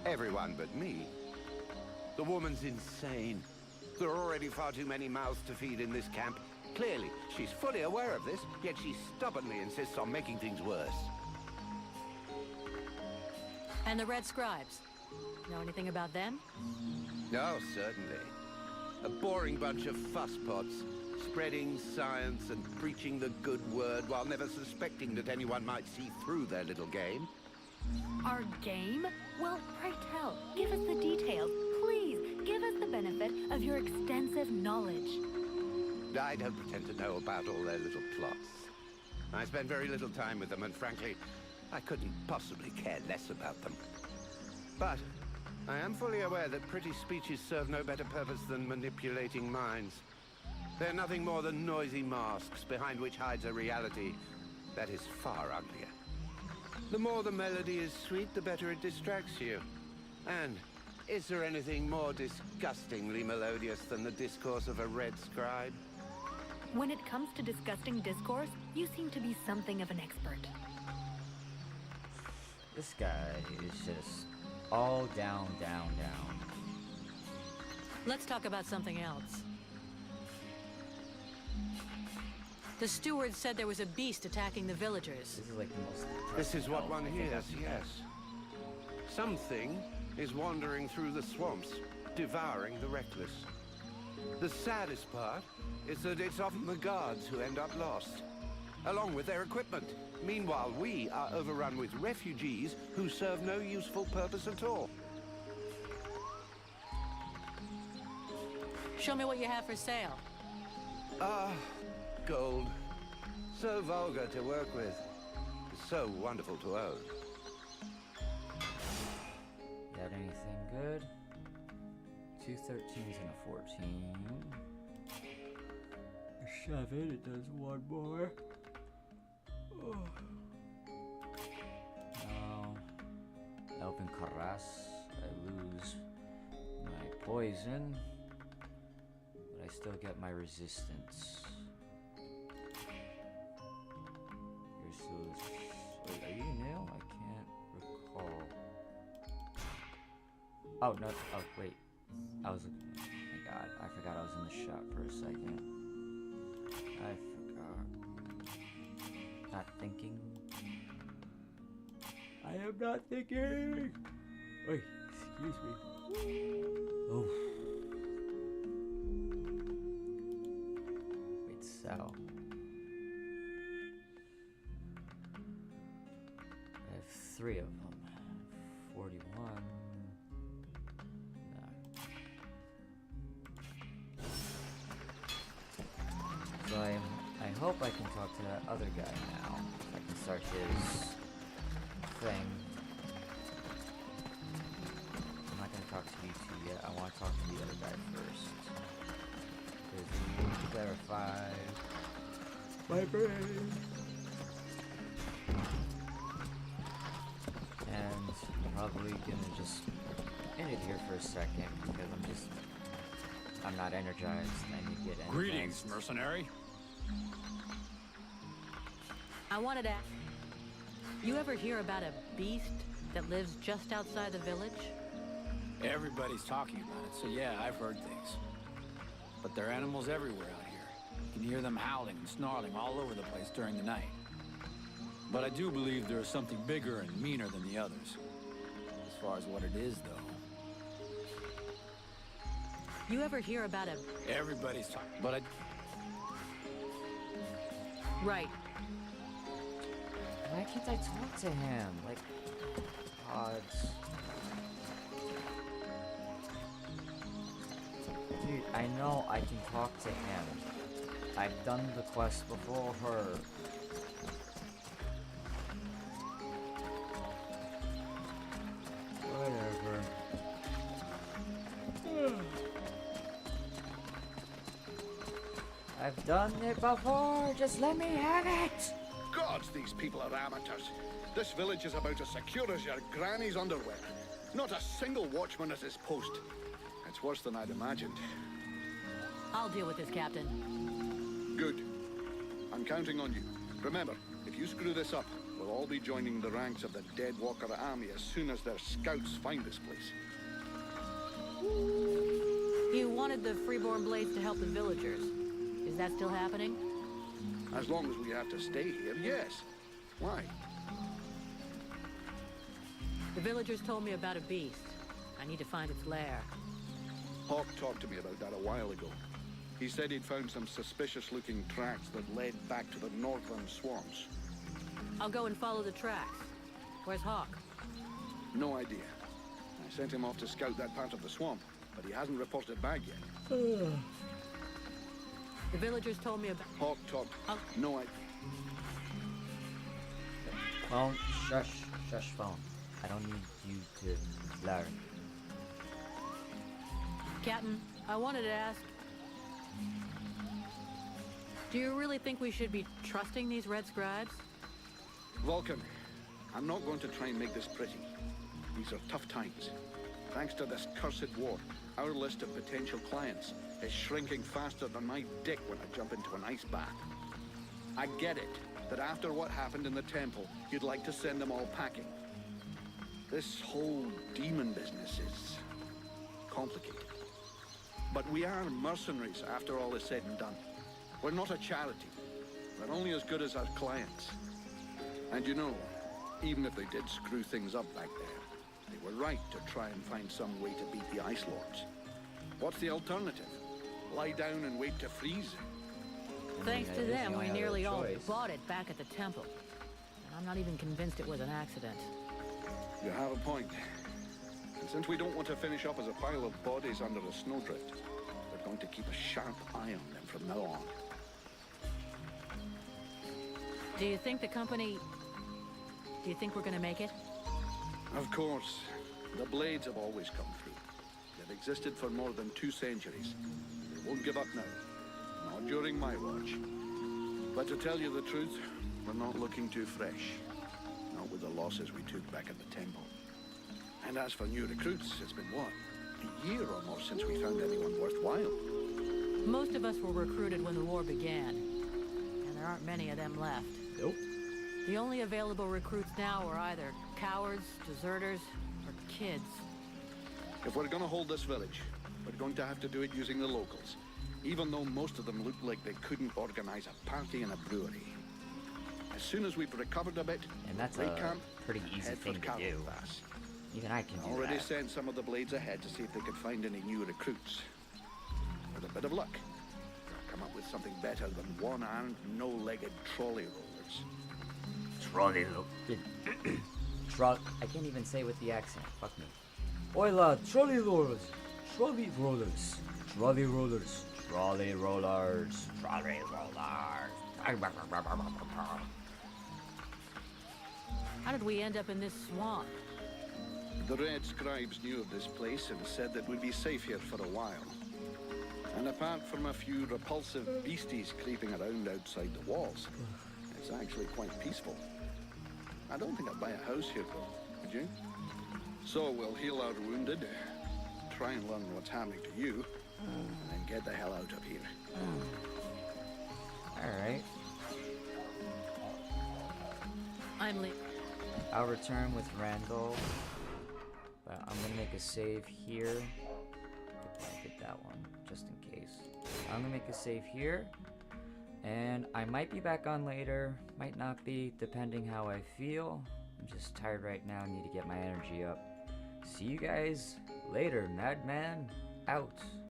Everyone but me. The woman's insane. There are already far too many mouths to feed in this camp. Clearly, she's fully aware of this, yet she stubbornly insists on making things worse. And the Red Scribes? Know anything about them? Oh, certainly. A boring bunch of fusspots. spreading science and preaching the good word while never suspecting that anyone might see through their little game. Our game? Well, pray tell, give us the details. Please, give us the benefit of your extensive knowledge. I don't pretend to know about all their little plots. I spend very little time with them, and frankly, I couldn't possibly care less about them. But I am fully aware that pretty speeches serve no better purpose than manipulating minds. They're nothing more than noisy masks behind which hides a reality that is far uglier. The more the melody is sweet, the better it distracts you. And is there anything more disgustingly melodious than the discourse of a red scribe? When it comes to disgusting discourse, you seem to be something of an expert. This guy is just all down, down, down. Let's talk about something else. The steward said there was a beast attacking the villagers. This is like the most... This is what one hears, yes. Something is wandering through the swamps, devouring the reckless. The saddest part is that it's often the guards who end up lost, along with their equipment. Meanwhile, we are overrun with refugees who serve no useful purpose at all. Show me what you have for sale. Gold. So vulgar to work with. So wonderful to own. Got anything good? 2 13s and a 14. A 7, it does one more. Oh. No. Open Carras. I lose my poison. But I still get my resistance. Wait, are you new? I can't recall. Oh, no. Oh, wait. I was... Oh my god. I forgot I was in the shop for a second. I forgot. Not thinking. I am not thinking! Wait, excuse me. Oh. Wait, so... I have 3 of them. 41. No. So I hope I can talk to that other guy now. I can start his thing. I'm not gonna talk to you two yet. I want to talk to the other guy first. Because he needs to clarify my brain. And I'm probably gonna just end it here for a second because I'm not energized. I need to get energized. Greetings, mercenary. I wanted to... You ever hear about a beast that lives just outside the village? Everybody's talking about it, so yeah, I've heard things. But there are animals everywhere out here. You can hear them howling and snarling all over the place during the night. But I do believe there is something bigger and meaner than the others. As far as what it is, though. You ever hear about a... Everybody's talking, but I... Right. Why can't I talk to him? Like, odds. Dude, I know I can talk to him. I've done the quest before her. Whatever. I've done it before, just let me have it! Gods, these people are amateurs. This village is about as secure as your granny's underwear. Not a single watchman at his post. It's worse than I'd imagined. I'll deal with this, Captain. Good. I'm counting on you. Remember, if you screw this up, we'll all be joining the ranks of the Deadwalker army as soon as their scouts find this place. You wanted the Freeborn Blades to help the villagers. Is that still happening? As long as we have to stay here, yes. Why? The villagers told me about a beast. I need to find its lair. Hawk talked to me about that a while ago. He said he'd found some suspicious-looking tracks that led back to the northern swamps. I'll go and follow the tracks. Where's Hawk? No idea. I sent him off to scout that part of the swamp, but he hasn't reported back yet. The villagers told me about... Hawk talked. No idea. Phone, shush phone. I don't need you to learn. Captain, I wanted to ask... Do you really think we should be trusting these red scribes? Vulcan, I'm not going to try and make this pretty. These are tough times. Thanks to this cursed war, our list of potential clients is shrinking faster than my dick when I jump into an ice bath. I get it, that after what happened in the temple, you'd like to send them all packing. This whole demon business is complicated. But we are mercenaries after all is said and done. We're not a charity. We're only as good as our clients. And you know, even if they did screw things up back there, they were right to try and find some way to beat the Ice Lords. What's the alternative? Lie down and wait to freeze? Thanks to them, we nearly all bought it back at the temple. And I'm not even convinced it was an accident. You have a point. And since we don't want to finish up as a pile of bodies under a snowdrift, we're going to keep a sharp eye on them from now on. Do you think the company... Do you think we're gonna make it? Of course. The Blades have always come through. They've existed for more than 2 centuries. They won't give up now. Not during my watch. But to tell you the truth, we're not looking too fresh. Not with the losses we took back at the temple. And as for new recruits, it's been what? A year or more since we found anyone worthwhile. Most of us were recruited when the war began. And there aren't many of them left. Nope. The only available recruits now are either cowards, deserters, or kids. If we're gonna hold this village, we're going to have to do it using the locals. Even though most of them look like they couldn't organize a party in a brewery. As soon as we've recovered a bit, and that's a pretty easy thing to do. Even I can do already that. sent some of the Blades ahead to see if they could find any new recruits. With a bit of luck, they'll come up with something better than one-armed, no-legged trolley rollers. Trolley rollers. I can't even say with the accent. Fuck me. Hola, trolley rollers. Trolley rollers. Trolley rollers. Trolley rollers. Trolley rollers. How did we end up in this swamp? The Red Scribes knew of this place and said that we'd be safe here for a while. And apart from a few repulsive beasties creeping around outside the walls, it's actually quite peaceful. I don't think I'd buy a house here, though, would you? So we'll heal our wounded, try and learn what's happening to you, and then get the hell out of here. Alright. I'm Lee. I'll return with Randall. But I'm gonna make a save here. I did that one, just in case. I'm gonna make a save here. And I might be back on later, might not be, depending how I feel. I'm just tired right now, need to get my energy up. See you guys later, Madman out.